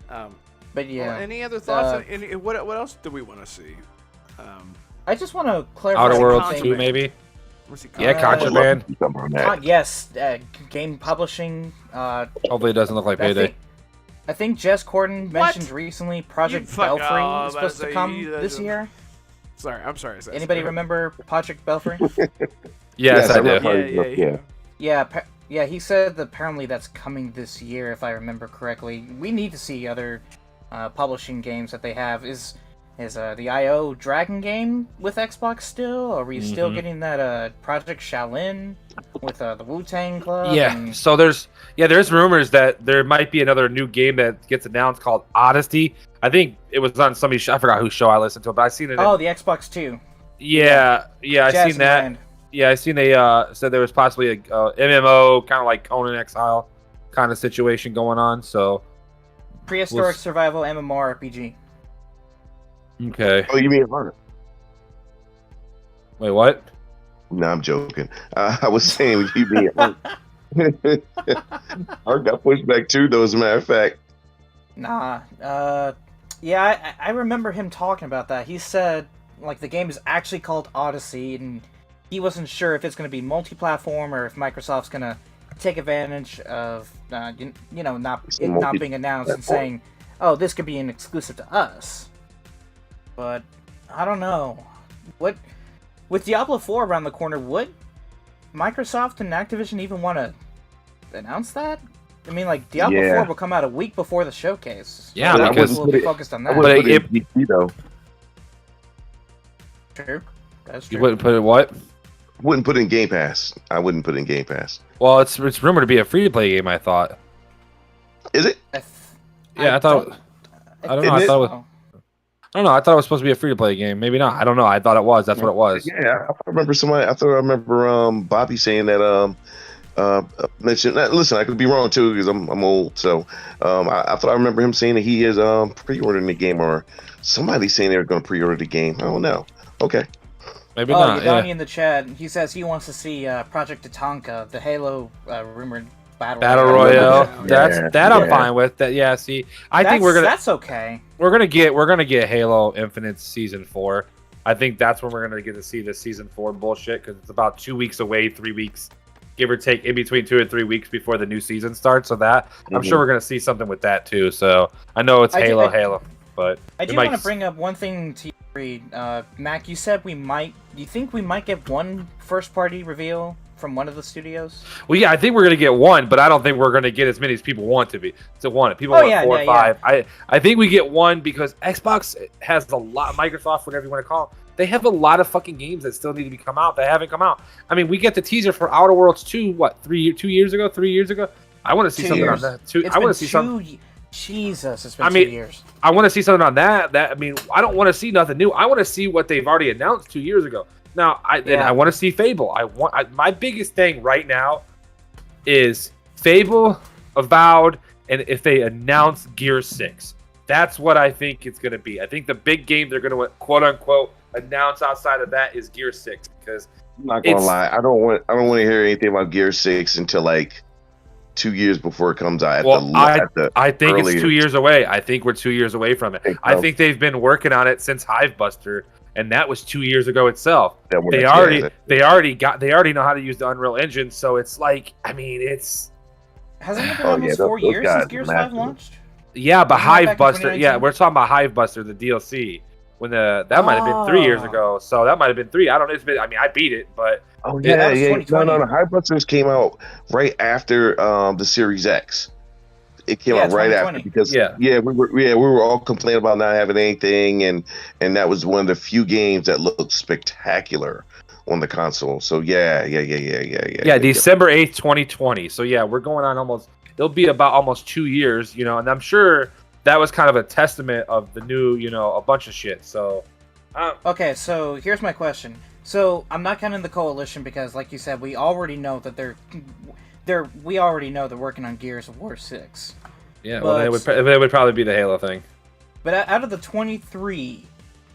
But yeah. Well, any other thoughts? What else do we want to see? I just want to clarify. Outer Worlds something. 2, maybe. Yeah, Contraband. Yes, game publishing. Hopefully, it doesn't look like Payday. I think Jess Corden mentioned recently Project Belfry is supposed to come this year. I'm sorry. Anybody remember Project Belfry? Yes, I do. Yeah. He said that apparently that's coming this year, if I remember correctly. We need to see other publishing games that they have. Is the IO Dragon game with Xbox still? Are we still getting that Project Shaolin with the Wu-Tang Club? Yeah. So there's rumors that there might be another new game that gets announced called Odyssey. I think it was on somebody's show. I forgot whose show I listened to, but I seen it. The Xbox 2. Yeah, I seen that. Land. Yeah, I seen they said there was possibly a MMO kind of like Conan Exile kind of situation going on. So prehistoric survival MMORPG. Okay. Oh, you mean Hunter? Wait, what? No, I'm joking. I was saying you mean Hunter. Art got pushed back too, though, as a matter of fact. Nah. Yeah, I remember him talking about that. He said, like, the game is actually called Odyssey, and he wasn't sure if it's going to be multi-platform or if Microsoft's going to take advantage of, not being announced and saying, oh, this could be an exclusive to us. But I don't know. With Diablo 4 around the corner, would Microsoft and Activision even want to announce that? I mean, like, Diablo 4 will come out a week before the showcase. Yeah, because we'll be focused on that. But PC, though. True. That's true. You wouldn't put it what? Wouldn't put in Game Pass. I wouldn't put in Game Pass. Well, it's rumored to be a free-to-play game, I thought. Is it? I thought it was supposed to be a free-to-play game. Maybe not. I don't know. I thought it was. That's what it was. Yeah, I remember Bobby saying that mentioned that. Listen, I could be wrong too because I'm old. So I thought I remember him saying that he is pre-ordering the game, or somebody saying they're going to pre-order the game. I don't know. Okay. Maybe not. Donnie in the chat, he says he wants to see Project Tatanka, the Halo rumored battle royale. Yeah, I'm yeah. fine with. That yeah. See, I think That's okay. we're gonna get Halo Infinite Season 4. I think that's when we're gonna get to see the Season 4 bullshit because it's about 2 weeks away, 3 weeks, give or take, in between 2 and 3 weeks before the new season starts. So that I'm sure we're gonna see something with that too. So I know it's Halo, but I do want to bring up one thing to you, Reed. Mac, you said you think we might get one first-party reveal from one of the studios? Well, yeah, I think we're gonna get one, but I don't think we're gonna get as many as people want to want it. People want 4 or 5. I think we get one because Xbox has a lot. Microsoft, whatever you want to call them, they have a lot of fucking games that still need to come out. That haven't come out. I mean, we get the teaser for Outer Worlds 2. What 3 years ago? 3 years ago? I want to see something on that. I want to see something. Jesus, it's been 2 years. I want to see something on that. I mean, I don't want to see nothing new. I want to see what they've already announced 2 years ago. Now, I want to see Fable. My biggest thing right now is Fable, Avowed, and if they announce Gear 6. That's what I think it's going to be. I think the big game they're going to quote unquote announce outside of that is Gear 6 because I'm not gonna lie. I don't want to hear anything about Gear 6 until like 2 years before it comes out. I think it's 2 years away. I think we're 2 years away from it. I think they've been working on it since Hivebuster, and that was 2 years ago itself. They already know how to use the Unreal Engine, so it's like, I mean, it's hasn't it been almost 4 years since Gears 5 launched? Yeah, but Hivebuster, yeah, we're talking about Hivebuster, the DLC. When that might have been 3 years ago, so that might have been 3. I don't know. It's been. I mean, I beat it, but no. Hivebusters came out right after the Series X. It came out right after because we were all complaining about not having anything, and that was one of the few games that looked spectacular on the console. So yeah. December 8th, 2020. So yeah, we're going on almost. It'll be about almost 2 years, and I'm sure that was kind of a testament of the new, a bunch of shit. So, okay, so here's my question. So I'm not counting the coalition because, like you said, we already know that we already know they're working on Gears of War 6. Yeah, well, they would probably be the Halo thing. But out of the 23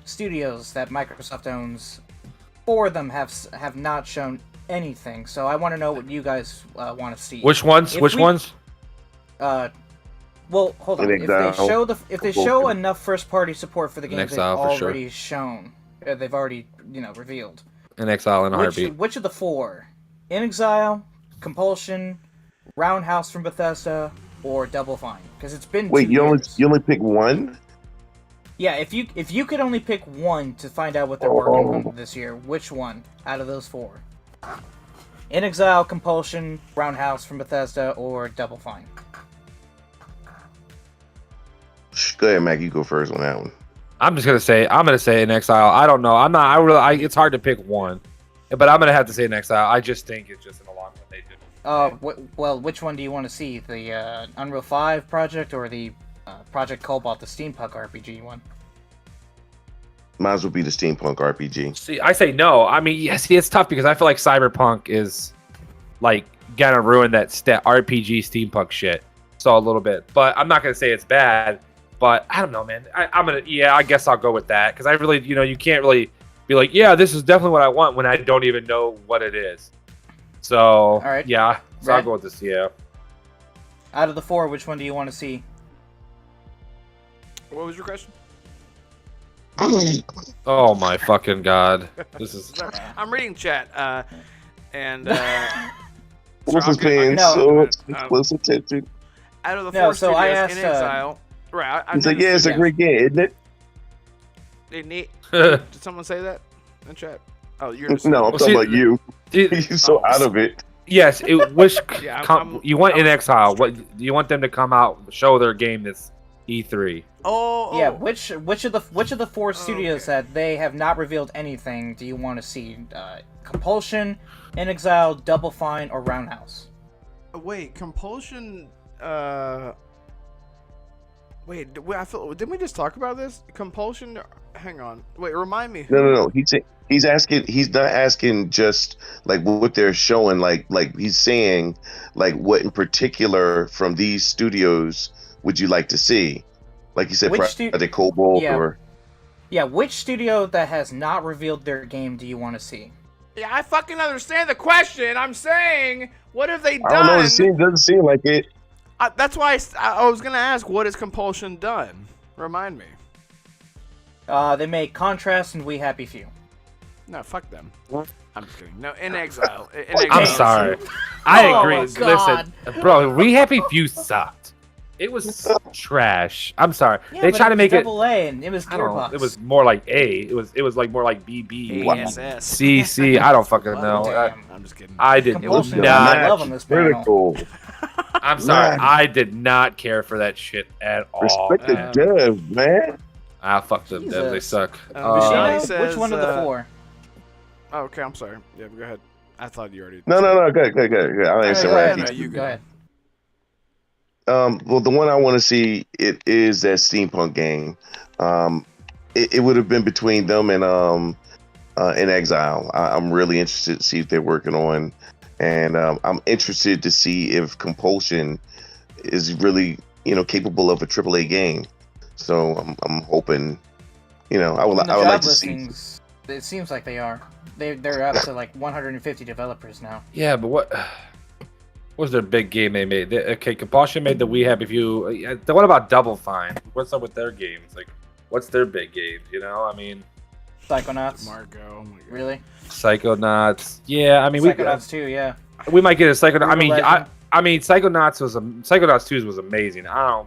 studios that Microsoft owns, 4 of them have not shown anything. So I want to know what you guys want to see. Which ones? Well, hold on. If they show enough first-party support for the games they've already shown, they've already revealed. In Exile and a Heartbeat. Which of the 4? In Exile, Compulsion, Roundhouse from Bethesda, or Double Fine? Because it's been 2 years. You only pick one? Yeah, if you could only pick one to find out what they're working on this year, which one out of those 4? In Exile, Compulsion, Roundhouse from Bethesda, or Double Fine? Go ahead, Mac. You go first on that one. I'm gonna say In Exile. I don't know. It's hard to pick one, but I'm gonna have to say In Exile. I just think it's just an along what they did. Well, which one do you want to see? The Unreal 5 project or the Project Cobalt, the steampunk RPG one? Might as well be the steampunk RPG. See, I say no. I mean, it's tough because I feel like Cyberpunk is like gonna ruin that RPG steampunk shit. So a little bit, but I'm not gonna say it's bad. But I don't know, man. I guess I'll go with that because I really, you can't really be like, yeah, this is definitely what I want when I don't even know what it is. So, all right. Yeah, so I'll go with this. Yeah. Out of the 4, which one do you want to see? What was your question? Oh my fucking god! This is. I'm reading chat, and What's his paying so close attention? Out of the 4 studios in Exile. Right, he's like, it's a great game, isn't it? Did someone say that in chat? Oh, you're just no, I'm talking about you. You're so out of it. Yes, you want In Exile. What you want them to come out, show their game this E3? Oh, yeah. Which of the 4 studios that they have not revealed anything do you want to see? Compulsion, In Exile, Double Fine, or Roundhouse? Wait, Compulsion. Wait, didn't we just talk about this? Compulsion? Hang on. Wait, remind me. No. He's asking. He's not asking just like what they're showing. Like he's saying, like what in particular from these studios would you like to see? Like you said, Project Cobalt or. Yeah, which studio that has not revealed their game do you want to see? Yeah, I fucking understand the question. I'm saying, what have they done? I don't know. It doesn't seem like it. That's why I was gonna ask, what has Compulsion done? Remind me. They make Contrast and We Happy Few. No, fuck them. I'm just kidding. No, In Exile. I'm sorry. I agree. God. Listen, bro, We Happy Few sucked. It was trash. I'm sorry. Yeah, they tried to make it double A, and it was I don't know. Gearbox. It was more like A. It was like more like BB. ASS. CC. I don't fucking know. Damn. I'm just kidding. I did Compulsion. not. I love on this panel. Critical. I'm sorry. Man. I did not care for that shit at all. Respect the dev, man. Ah, fuck them. Jesus. They suck. Shiny Bushido, says, which one of the four? Oh, okay, I'm sorry. Yeah, go ahead. I thought you already. No. Good. I'll answer Go ahead. right. No, you Go ahead. Well, the one I want to see it is that steampunk game. It would have been between them and In Exile. I'm really interested to see if they're working on, and I'm interested to see if Compulsion is really capable of a AAA game. So I'm hoping, I would like to see. It seems like they are. They're up to like 150 developers now. Yeah, but what was their big game they made? Okay, Compulsion made the We Happy Few. What about Double Fine? What's up with their games? Like, what's their big games? I mean, Psychonauts. Marco. Oh my God. Really? Psychonauts. Yeah, I mean, Psychonauts 2, yeah. we might get a Psychonauts. Legend. I mean, Psychonauts 2 was amazing. I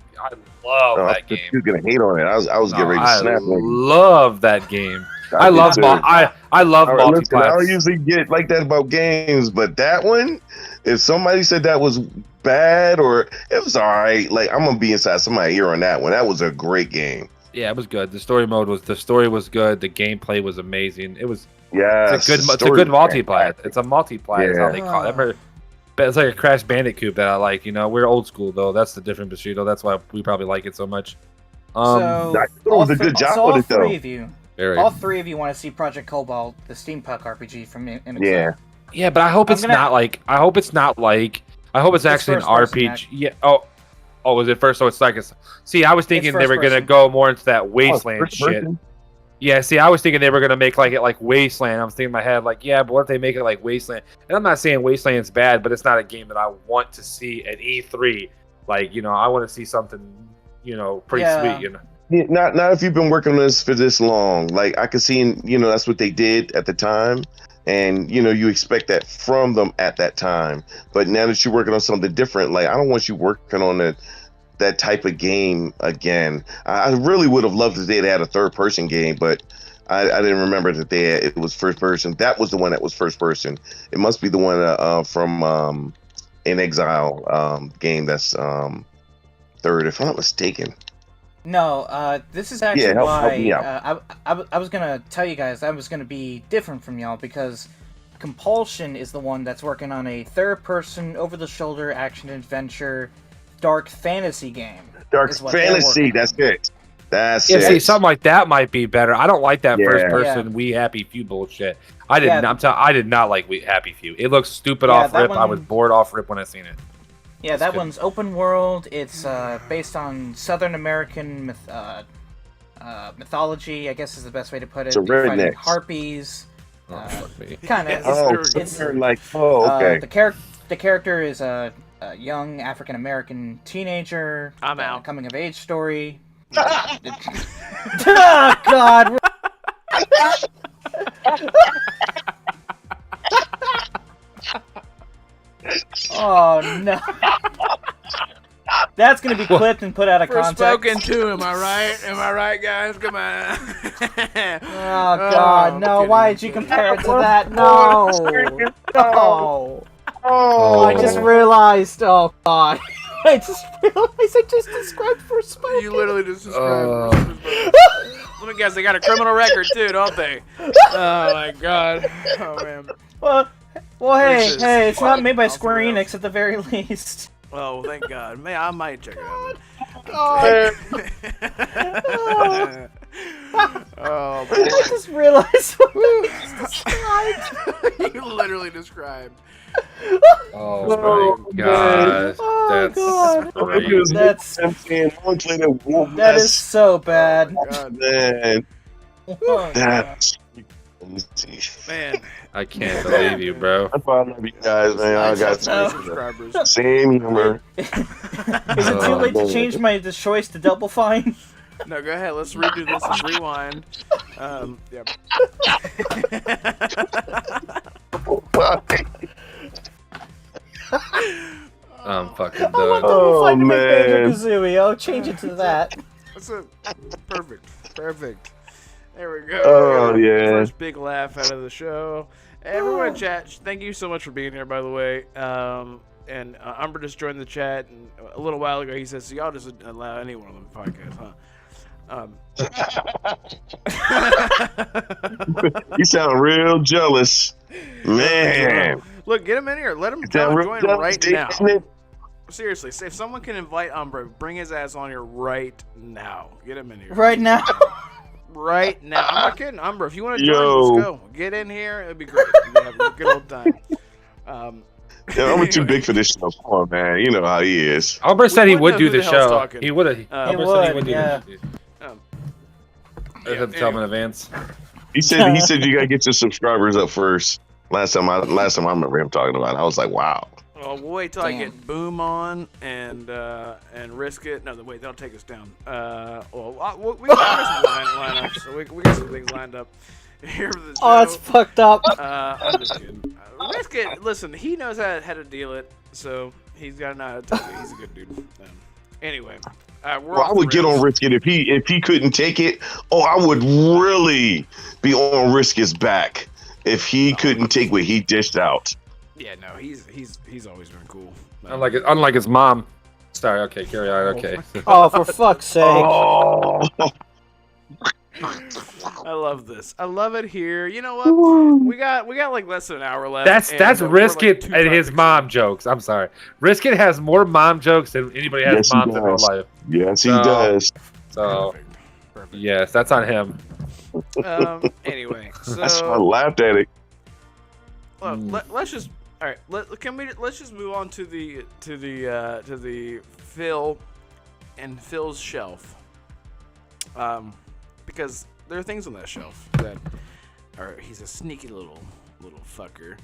love that game. You're gonna hate on it. I was getting ready to snap. I love that game. I love multiplayer. I don't usually get like that about games, but that one, if somebody said that was bad or it was all right, like I'm gonna be inside somebody's ear on that one. That was a great game. Yeah, it was good. The story was good. The gameplay was amazing. It's a good multiplayer. It's a multiplayer. Is how they call it. It's like a Crash Bandicoot that I like. We're old school though. That's the difference, Bushido. That's why we probably like it so much. That was a good job with it though. All three of you want to see Project Cobalt, the steampunk RPG from In Exile. Yeah. Yeah, but I hope it's not like. I hope it's actually an RPG. Yeah. Oh, was it first? So it's like See, I was thinking they were gonna go more into that Wasteland shit. Yeah. See, I was thinking they were gonna make it like Wasteland. I was thinking in my head like, yeah, but what if they make it like Wasteland? And I'm not saying Wasteland's bad, but it's not a game that I want to see at E3. Like, I want to see something, pretty sweet. Yeah, not if you've been working on this for this long. Like I could see, that's what they did at the time, and you expect that from them at that time. But now that you're working on something different, like I don't want you working on that type of game again. I really would have loved if they'd had a third-person game, but I didn't remember that it was first person. That was the one that was first person. It must be the one from In Exile game that's third, if I'm not mistaken. No, this is actually why I was gonna tell you guys I was gonna be different from y'all, because Compulsion is the one that's working on a third-person, over-the-shoulder action-adventure, dark fantasy game. Dark fantasy, that's it. That's it. See, something like that might be better. I don't like that first-person We Happy Few bullshit. I did not like We Happy Few. It looks stupid off rip. I was bored off rip when I seen it. Yeah, that one's open world. It's based on Southern American mythology, I guess is the best way to put it. It's a redneck. Harpies. Fuck me. Kind of. okay. The character is a young African American teenager. I'm out. Coming of age story. Oh God. Oh no. That's gonna be clipped and put out of context. Spoken to, am I right? Am I right, guys? Come on. Oh God, no! Why did you compare it to that? No, no. Oh, I just realized. Oh God, I just realized I just described Forspoken. You literally just described. Let me guess, they got a criminal record too, don't they? Oh my God. Oh man. Well, hey, it's not made by Square Enix at the very least. Oh, thank God. Man, I might check it out. Oh, boy. I just realized what I just described. You literally described. Oh my God. Oh God. Crazy. That is so bad. Oh, God. Man, Oh, that's Man, I can't believe you, bro. That's why I love you guys, man. I got subscribers. same humor. Is it too late to change my choice to Double Fine? No, go ahead. Let's redo this and rewind. Yeah. I'm fucking I want done. Double Fine to make man. Banjo-Kazooie. I'll change it to that. That's a perfect. There we go. Oh, yeah. First big laugh out of the show. Everyone in chat, thank you so much for being here, by the way. And Umber just joined the chat, and a little while ago he says, so y'all just allow anyone on the podcast, huh? You sound real jealous, man. Look, get him in here. Let him You sound real join jealous, right now. David. Seriously, if someone can invite Umbra, bring his ass on here right now. Get him in here. Right now. Right now. I'm not kidding. Umbra, if you want to join, Yo. let's go. Get in here. It'd be great. We'll have a good old time. Yeah, I'm too big for this show. Come on, man. You know how he is. Albert said he wouldn't would know do who the the hell's show. talking. He would have. He Albert would, said he would do yeah. the Um, I have to tell him in advance. He said you gotta get your subscribers up first. Last time I remember him talking about it, I was like, wow. Well, we'll wait till I Damn. get Boom on and risk it. No, wait, they'll take us down. We got some lineups, so we got some things lined up here for the show. Oh, that's fucked up. I'm just kidding. Risk it. Listen, he knows how to deal it, so he's got to know how to take it. He's a good dude. Anyway, we're Well, off I the would get rails. on Risk It if he couldn't take it. Oh, I would really be on Risk It's back if he couldn't take what he dished out. Yeah, no, he's always been cool. Unlike his mom. Sorry. Okay, carry on. Okay. Oh, for fuck's sake. Oh, I love this. I love it here. You know what? We got like less than an hour left. That's and, Risk we're like It two and his topics mom in. jokes. I'm sorry. Risk It has more mom jokes than anybody has Yes, he moms in real does. life. yes, he No. does. So Perfect. yes, that's on him. Anyway, That's why I so laughed at it. let's just all right. Let's just move on to the Phil and Phil's shelf. Because there are things on that shelf that are he's a sneaky little fucker.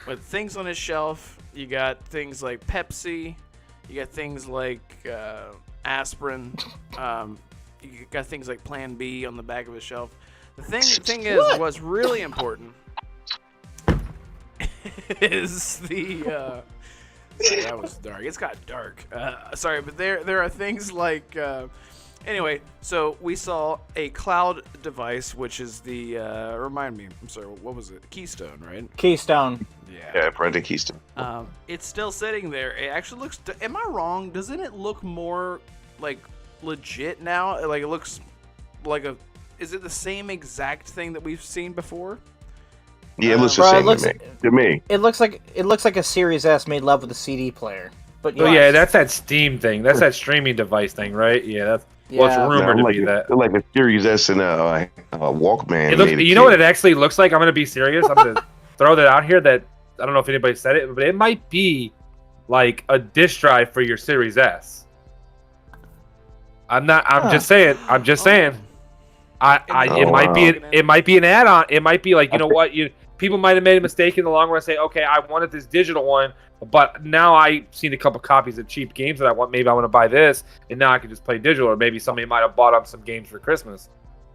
But things on his shelf, you got things like Pepsi, you got things like aspirin, you got things like Plan B on the back of his shelf. The thing is, what's really important is the. Sorry, that was dark. It's got dark. Sorry, but there are things like. Anyway, so we saw a cloud device, which is the remind me. I'm sorry, what was it? Keystone, right? Keystone. Yeah, Project Keystone. It's still sitting there. It actually looks. Am I wrong? Doesn't it look more like legit now? Like it looks like a. Is it the same exact thing that we've seen before? Yeah, it looks the Bro, it same looks- to me. It looks like a Series S made love with a CD player. But Oh yeah, that's that Steam thing. That's that streaming device thing, right? Yeah, that's what's Yeah. rumored No, to be that. like a Series S and a Walkman. It looks, made a you know what kid. it actually looks like? I'm gonna be serious. I'm gonna throw that out here. That I don't know if anybody said it, but it might be like a disk drive for your Series S. I'm just saying. I'm just saying. It might be an add-on. It might be like, you know what, people might have made a mistake in the long run and say, okay, I wanted this digital one, but now I've seen a couple copies of cheap games that I want. Maybe I want to buy this, and now I can just play digital. Or maybe somebody might have bought up some games for Christmas.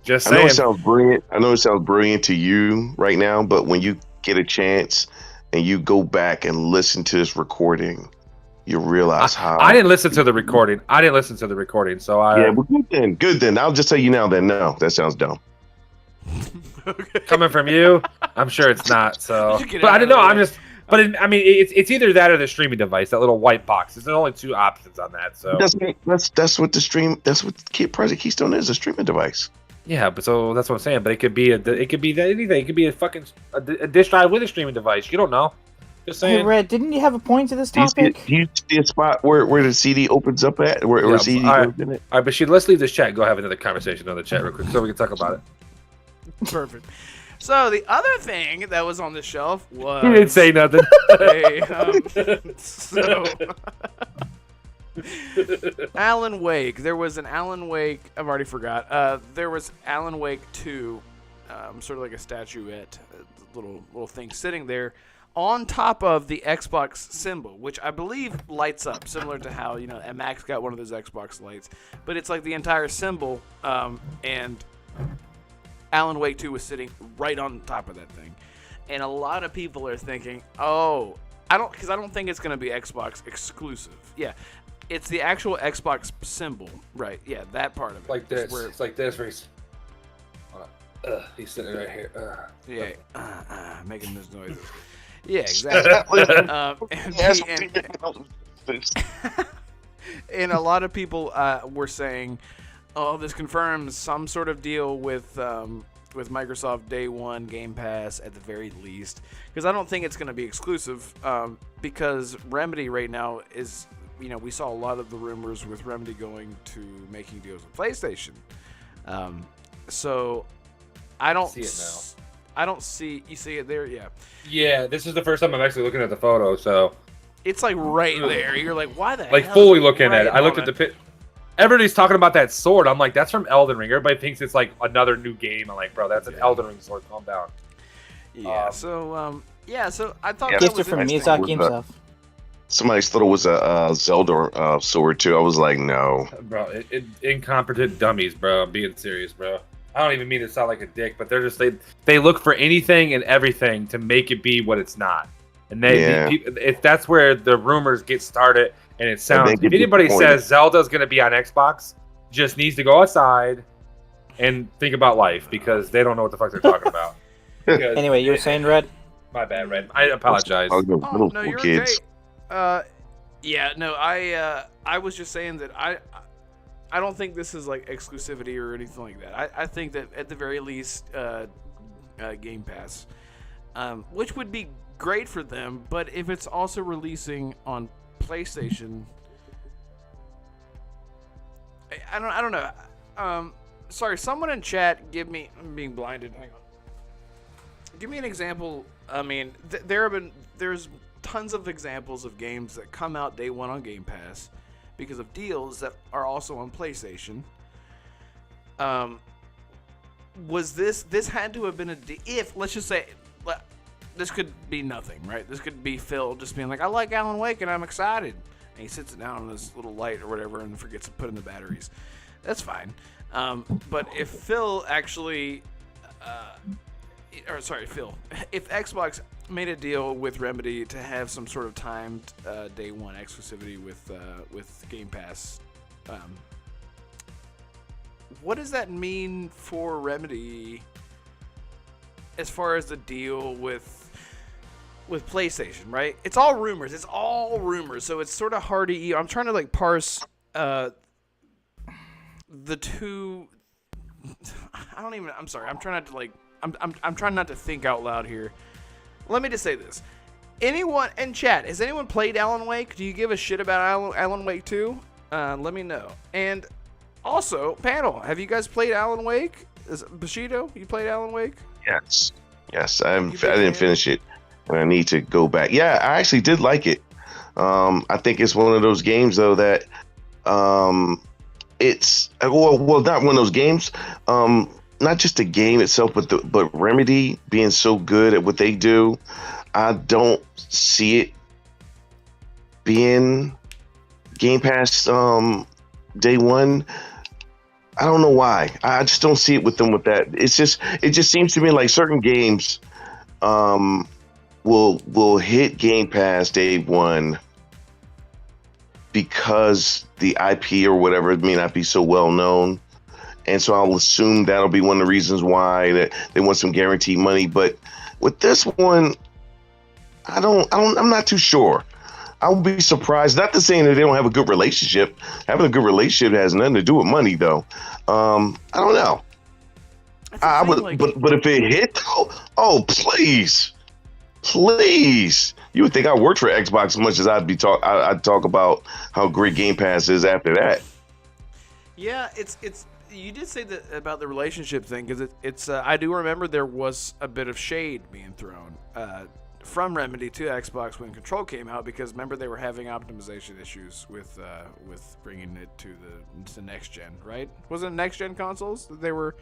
Just I know saying. it sounds brilliant. I know it sounds brilliant to you right now, but when you get a chance and you go back and listen to this recording, you realize how. I didn't listen to the recording. So Yeah, well, good then. Good then. I'll just tell you now. Then no, that sounds dumb. coming from you, I'm sure it's not. So, Just get it but I out don't of know. the I'm way. just. But it's either that or the streaming device, that little white box. There's only two options on that. So That's what the stream. That's what Project Keystone is, a streaming device. yeah, but so that's what I'm saying. But it could be anything. It could be a fucking a disk drive with a streaming device. You don't know. Just Hey, saying. Red, didn't you have a point to this Do you topic? see a spot where the CD opens up at? Where Yeah, CD all right. goes in it? All right, but let's leave this chat. And go have another conversation on the chat real quick, so we can talk about it. Perfect. So the other thing that was on the shelf was. He didn't say nothing. Alan Wake. There was an Alan Wake. I've already forgot. There was Alan Wake 2 sort of like a statuette, little thing sitting there on top of the Xbox symbol, which I believe lights up, similar to how Max got one of those Xbox lights, but it's like the entire symbol, and Alan Wake 2 was sitting right on top of that thing, and a lot of people are thinking, I don't think it's gonna be Xbox exclusive. Yeah. It's the actual Xbox symbol, right? Yeah, that part of it. Like this. It's like this. Where he's sitting right here. Yeah, making those noises. Yeah, exactly. And a lot of people were saying, "Oh, this confirms some sort of deal with Microsoft Day One Game Pass at the very least." Because I don't think it's going to be exclusive. Because Remedy right now is. We saw a lot of the rumors with Remedy going to making deals with PlayStation. So I don't see it now. I don't see you see it there, yeah. Yeah, this is the first time I'm actually looking at the photo, so it's like right there. You're like, why the hell? Like fully looking at it. I looked at the pit. Everybody's talking about that sword. I'm like, that's from Elden Ring. Everybody thinks it's like another new game. I'm like, bro, that's an Elden Ring sword. Calm down. Yeah. So I thought Yeah, that Gifted was from interesting. Miyazaki himself. Somebody thought it was a Zelda sword too. I was like, no. Bro, incompetent dummies, bro. I'm being serious, bro. I don't even mean to sound like a dick, but they're just they look for anything and everything to make it be what it's not. And if that's where the rumors get started, and it sounds. If anybody says Zelda's going to be on Xbox, just needs to go outside and think about life, because they don't know what the fuck they're talking about. Anyway, you were saying, Red? My bad, Red. I apologize. Oh, no, you're kids. I was just saying that I don't think this is like exclusivity or anything like that. I think that at the very least, Game Pass, which would be great for them, but if it's also releasing on PlayStation, I don't know. Sorry, someone in chat, I'm being blinded. Hang on. Give me an example. I mean, there's tons of examples of games that come out day one on Game Pass because of deals that are also on PlayStation. Was this had to have been let's just say, this could be nothing, right? This could be Phil just being like, I like Alan Wake and I'm excited. And he sits it down on this little light or whatever and forgets to put in the batteries. That's fine. But if Phil actually, if Xbox made a deal with Remedy to have some sort of timed day one exclusivity with Game Pass, what does that mean for Remedy as far as the deal with PlayStation, right? It's all rumors. So it's sort of hard to. I'm trying to like parse the two. I'm sorry. I'm trying not to like. I'm trying not to think out loud here. Let me just say this. Anyone in chat, has anyone played Alan Wake? Do you give a shit about Alan Wake 2? Let me know. And also, panel, have you guys played Alan Wake? Bushido, you played Alan Wake? Yes. I didn't finish it, and I need to go back. Yeah, I actually did like it. I think it's one of those games though that it's not one of those games. Not just the game itself, but Remedy being so good at what they do, I don't see it being Game Pass day one. I don't know why. I just don't see it with them with that. It just seems to me like certain games will hit Game Pass day one because the IP or whatever may not be so well known. And so I'll assume that'll be one of the reasons why that they want some guaranteed money. But with this one, I'm not too sure. I would be surprised. Not to say that they don't have a good relationship. Having a good relationship has nothing to do with money, though. I don't know. I would, but if it hit, please. You would think I worked for Xbox as much as I'd talk about how great Game Pass is after that. Yeah, it's. You did say that about the relationship thing, because it's. I do remember there was a bit of shade being thrown from Remedy to Xbox when Control came out, because remember they were having optimization issues with bringing it to the next gen, right? Was it next gen consoles that they were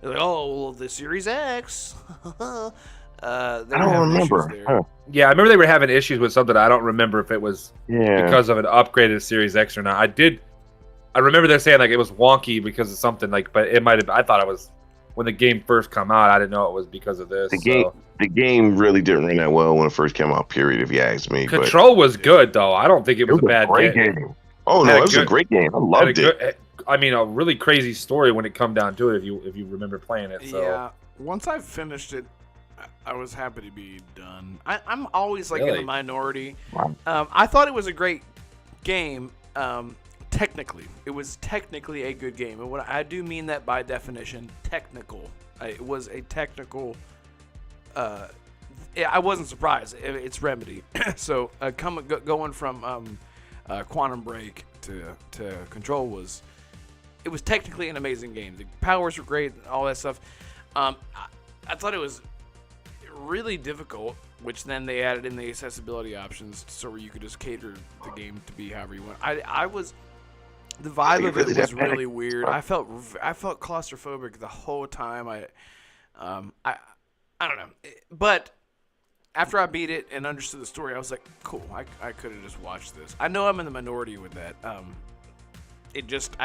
They're like, oh, well, the Series X. I don't remember. Huh. Yeah, I remember they were having issues with something. I don't remember if it was because of an upgraded Series X or not. I remember they're saying like it was wonky because of something like, but it might have. I thought it was when the game first come out. I didn't know it was because of this. The game really didn't run that well when it first came out. Period, if you ask me. Control was good though. I don't think it was a bad game. Oh no, it was a great game. I loved it. I mean, a really crazy story when it come down to it. If you remember playing it. So. Yeah. Once I finished it, I was happy to be done. I'm always like in the minority. Wow. I thought it was a great game. Technically, it was technically a good game, and what I do mean that by definition, technical. It was a technical. I wasn't surprised. It's Remedy, so going from Quantum Break to Control was technically an amazing game. The powers were great, all that stuff. I thought it was really difficult, which then they added in the accessibility options so you could just cater the game to be however you want. The vibe of it was really weird. I felt claustrophobic the whole time. I don't know, but after I beat it and understood the story, I was like, cool. I could have just watched this. I know I'm in the minority with that. I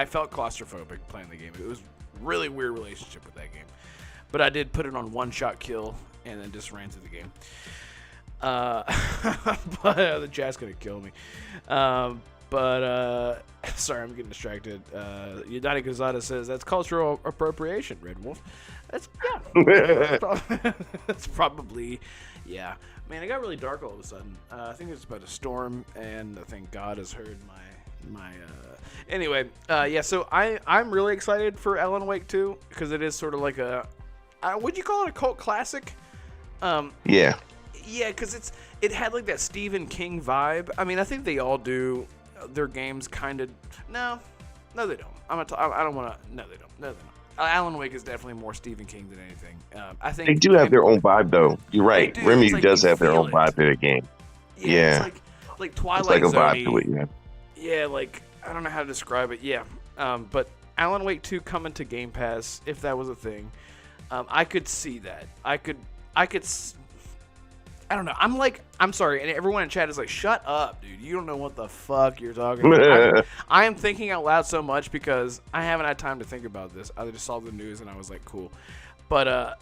felt claustrophobic playing the game. It was really weird relationship with that game, but I did put it on one-shot kill and then just ran through the game. But the chat's gonna kill me. Sorry, I'm getting distracted. United Gazada says that's cultural appropriation, Red Wolf. That's that's probably, yeah. Man, it got really dark all of a sudden. I think it's about a storm, and I think God has heard my. Anyway, yeah. So I'm really excited for Alan Wake 2 because it is sort of like a, would you call it a cult classic? Yeah. Yeah, because it had like that Stephen King vibe. I mean, I think they all do. Their games kind of no they don't. I don't want to. No, they don't. No, they don't. Alan Wake is definitely more Stephen King than anything. I think they do have their own vibe though. You're right. Remedy like does have their own vibe to the game. Yeah. It's like Twilight It's like a Zone-y. vibe to it. Yeah. Yeah, like I don't know how to describe it. Yeah, but Alan Wake 2 coming to Game Pass, if that was a thing, I could see that. I don't know. I'm sorry, and everyone in chat is like, "Shut up, dude! You don't know what the fuck you're talking about." I am thinking out loud so much because I haven't had time to think about this. I just saw the news and I was like, "Cool," but I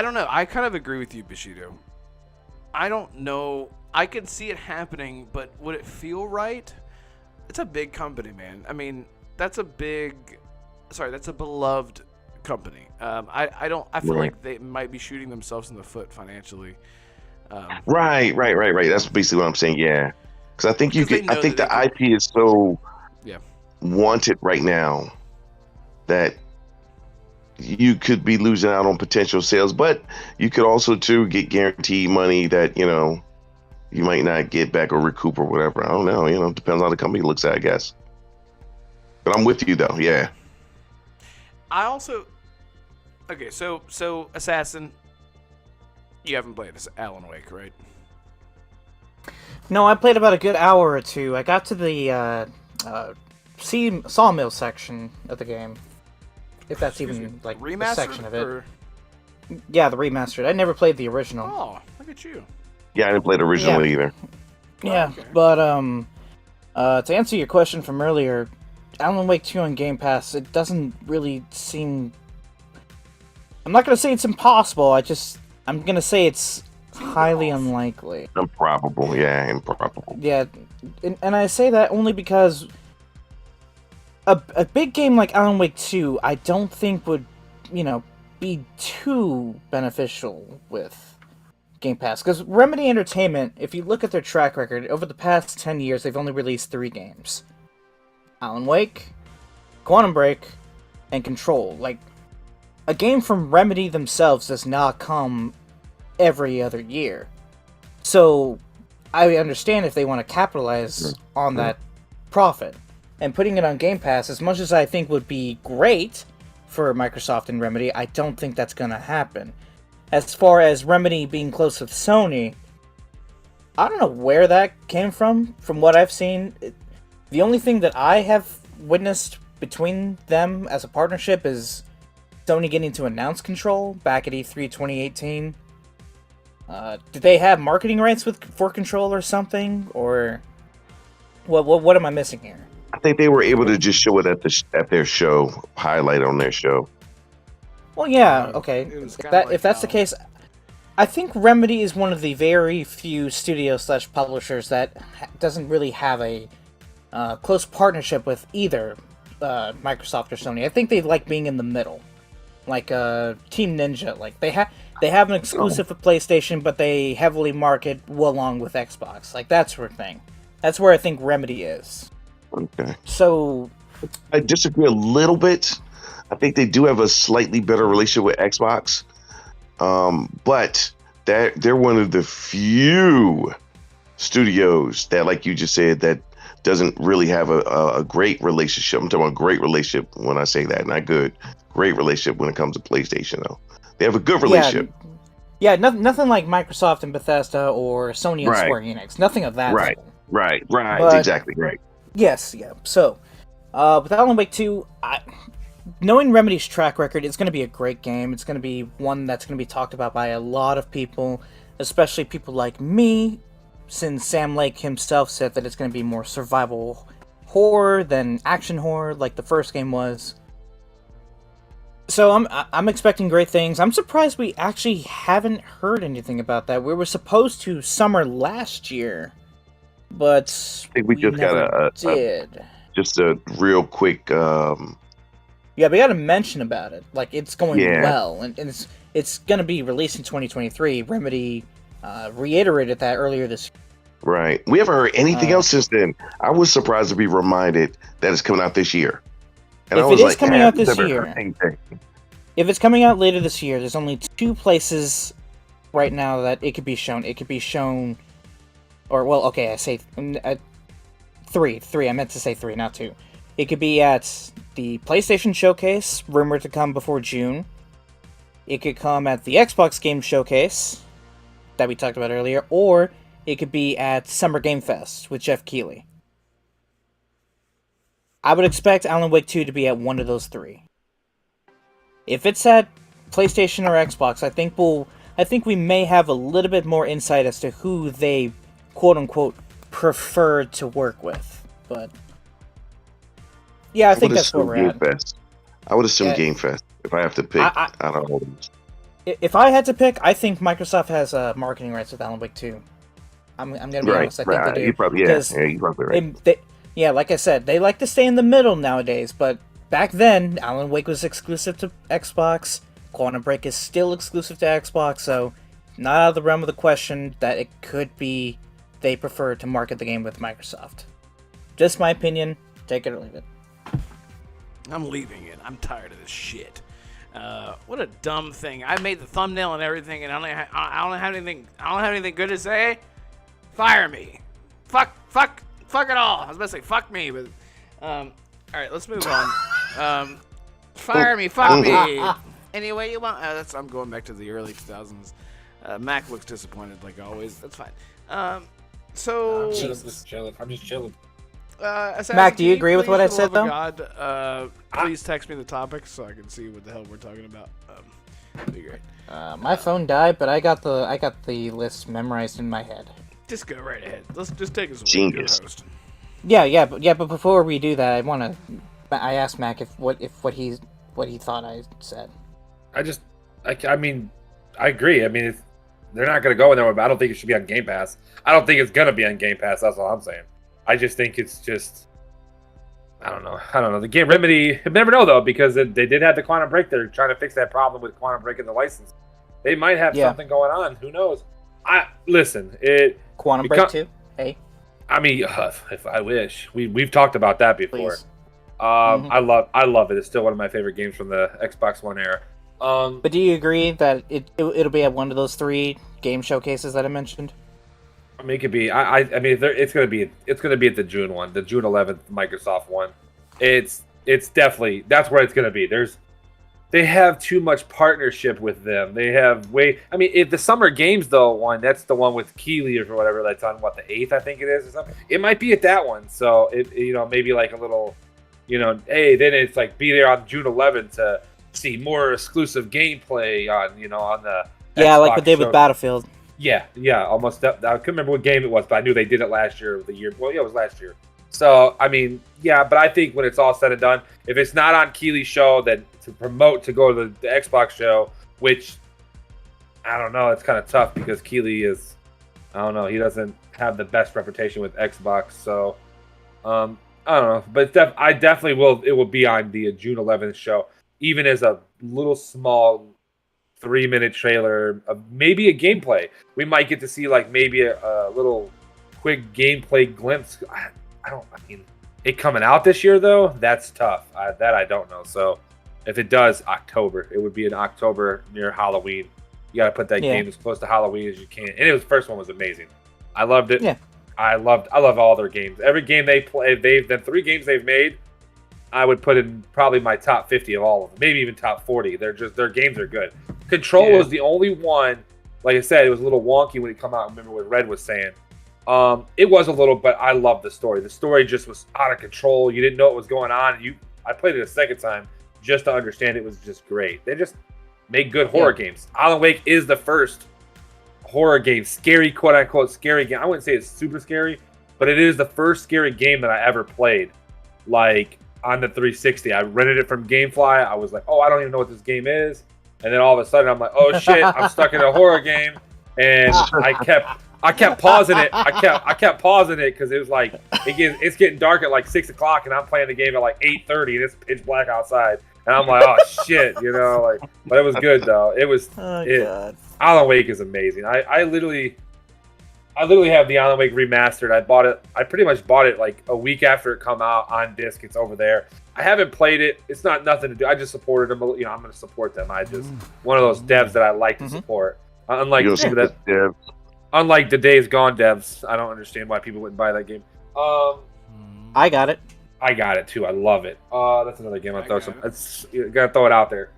don't know. I kind of agree with you, Bushido. I don't know. I could see it happening, but would it feel right? It's a big company, man. I mean, that's a beloved company. I feel like they might be shooting themselves in the foot financially. Right. That's basically what I'm saying. Yeah, because I think the IP is so wanted right now that you could be losing out on potential sales, but you could also too get guaranteed money that you might not get back or recoup or whatever. I don't know. Depends on how the company looks at, I guess. But I'm with you though. Yeah. I also so Assassin. You haven't played this Alan Wake, right? No, I played about a good hour or two. I got to the sawmill section of the game, if that's even like a section of it. Or? Yeah, the remastered. I never played the original. Oh, look at you. Yeah, I didn't play the original either. Yeah, okay. But to answer your question from earlier, Alan Wake 2 on Game Pass, it doesn't really seem. I'm not gonna say it's impossible. I'm gonna say it's highly unlikely. Improbable. Yeah, and I say that only because a big game like Alan Wake 2, I don't think would, be too beneficial with Game Pass. Because Remedy Entertainment, if you look at their track record, over the past 10 years, they've only released 3 games. Alan Wake, Quantum Break, and Control. Like, a game from Remedy themselves does not come every other year. So, I understand if they want to capitalize on that profit. And putting it on Game Pass, as much as I think would be great for Microsoft and Remedy, I don't think that's going to happen. As far as Remedy being close with Sony, I don't know where that came from. From what I've seen, the only thing that I have witnessed between them as a partnership is Sony getting to announce Control back at E3 2018. Did they have marketing rights for Control or something? Or what am I missing here? I think they were able to just show it at their show, highlight on their show. Well, yeah, okay. If that's the case, I think Remedy is one of the very few studios/publishers that doesn't really have a close partnership with either Microsoft or Sony. I think they like being in the middle, like Team Ninja. Like they have an exclusive with PlayStation, but they heavily market along with Xbox. Like that sort of thing. That's where I think Remedy is. Okay. So I disagree a little bit. I think they do have a slightly better relationship with Xbox, but they're one of the few studios that, like you just said, that doesn't really have a great relationship. I'm talking about great relationship when I say that, not good. Great relationship when it comes to PlayStation, though. They have a good relationship. Yeah, nothing like Microsoft and Bethesda or Sony and Square Enix. Nothing of that level. Right. But, exactly, right. Yes, yeah. So, with Alan Wake 2, knowing Remedy's track record, it's going to be a great game. It's going to be one that's going to be talked about by a lot of people, especially people like me, since Sam Lake himself said that it's going to be more survival horror than action horror, like the first game was. So I'm expecting great things. I'm surprised we actually haven't heard anything about that. We were supposed to summer last year, but I think we just got a real quick. Yeah, we got to mention about it. Like it's going well, and it's going to be released in 2023. Remedy reiterated that earlier this year. Right. We haven't heard anything else since then. I was surprised to be reminded that it's coming out this year. And if it's coming out later this year, there's only 2 places right now that it could be shown. It could be shown, or well, okay, I say 3. I meant to say 3, not 2. It could be at the PlayStation Showcase, rumored to come before June. It could come at the Xbox Game Showcase that we talked about earlier, or it could be at Summer Game Fest with Jeff Keighley. I would expect Alan Wake 2 to be at one of those 3. If it's at PlayStation or Xbox, I think we may have a little bit more insight as to who they quote unquote prefer to work with. But yeah, I think that's where we're at. I would assume Game Fest if I have to pick. I don't know. If I had to pick, I think Microsoft has marketing rights with Alan Wake 2. I'm going to be honest. I think they do. You're probably right. Yeah, like I said, they like to stay in the middle nowadays, but back then, Alan Wake was exclusive to Xbox, Quantum Break is still exclusive to Xbox, so not out of the realm of the question that it could be they prefer to market the game with Microsoft. Just my opinion, take it or leave it. I'm leaving it. I'm tired of this shit. What a dumb thing. I made the thumbnail and everything, and I don't have anything good to say. Fire me. Fuck it all. I was about to say fuck me, but all right, let's move on. Fire me, fuck me. Any way you want. I'm going back to the early 2000s. Mac looks disappointed like always. That's fine. I'm just chilling. Mac, do you agree with what I said, though? God, please text me the topics so I can see what the hell we're talking about. That'd be great. My phone died, but I got the list memorized in my head. Just go right ahead. Let's just take us away. Genius. Host. Yeah, but before we do that, I asked Mac what he thought I said. I mean, I agree. I mean, they're not going to go in there, but I don't think it should be on Game Pass. I don't think it's going to be on Game Pass. That's all I'm saying. I just think it's just, I don't know. The game Remedy, you never know though, because they did have the Quantum Break. They're trying to fix that problem with Quantum Break and the license. They might have something going on. Who knows? Quantum Break 2? Hey. I mean, if I wish. We've talked about that before. Please. I love it. It's still one of my favorite games from the Xbox One era. But do you agree that it'll be at one of those 3 game showcases that I mentioned? I mean, it could be. I mean, it's gonna be at the June one, the June 11th Microsoft one. It's definitely that's where it's gonna be. They have too much partnership with them. They have I mean, if the Summer Games though one, that's the one with Keighley or whatever. That's on the 8th, I think it is, or something. It might be at that one. So maybe like a little, hey, then it's like be there on June 11th to see more exclusive gameplay on the Yeah, Xbox like what they did with show. Battlefield. Yeah, almost. I couldn't remember what game it was, but I knew they did it last year or the year. Well, yeah, it was last year. So, I mean, yeah, but I think when it's all said and done, if it's not on Keely's show, then to promote to go to the Xbox show, which, I don't know, it's kind of tough because Keely is, I don't know, he doesn't have the best reputation with Xbox. So, I don't know. But I definitely will, it will be on the June 11th show, even as a little small 3-minute trailer of maybe a gameplay. We might get to see like maybe a little quick gameplay glimpse. I mean, it coming out this year though, that's tough. That I don't know. So if it does, October, it would be in October near Halloween. You got to put that game as close to Halloween as you can. And the first one was amazing. I loved it. Yeah. I love all their games. Every game they play, the 3 games they've made, I would put in probably my top 50 of all of them, maybe even top 40. Their games are good. Control was the only one. Like I said, it was a little wonky when it come out. I remember what Red was saying. It was a little, but I loved the story. The story just was out of control. You didn't know what was going on. I played it a second time just to understand it was just great. They just make good horror games. Alan Wake is the first horror game, scary, quote unquote scary game. I wouldn't say it's super scary, but it is the first scary game that I ever played. Like on the 360, I rented it from GameFly. I was like, oh, I don't even know what this game is. And then all of a sudden, I'm like, oh shit, I'm stuck in a horror game. And I kept pausing it. I kept pausing it because it was like it's getting dark at like 6 o'clock, and I'm playing the game at like 8:30, and it's pitch black outside. And I'm like, oh shit, but it was good though. It was. God. Alan Wake is amazing. I literally have the Alan Wake remastered. I bought it. I pretty much bought it like a week after it come out on disc. It's over there. I haven't played it. It's not nothing to do. I just supported them. I'm going to support them. I just one of those devs that I like to support. Unlike the Days Gone devs, I don't understand why people wouldn't buy that game. I got it. I got it too. I love it. That's another game I throw some. You gotta throw it out there.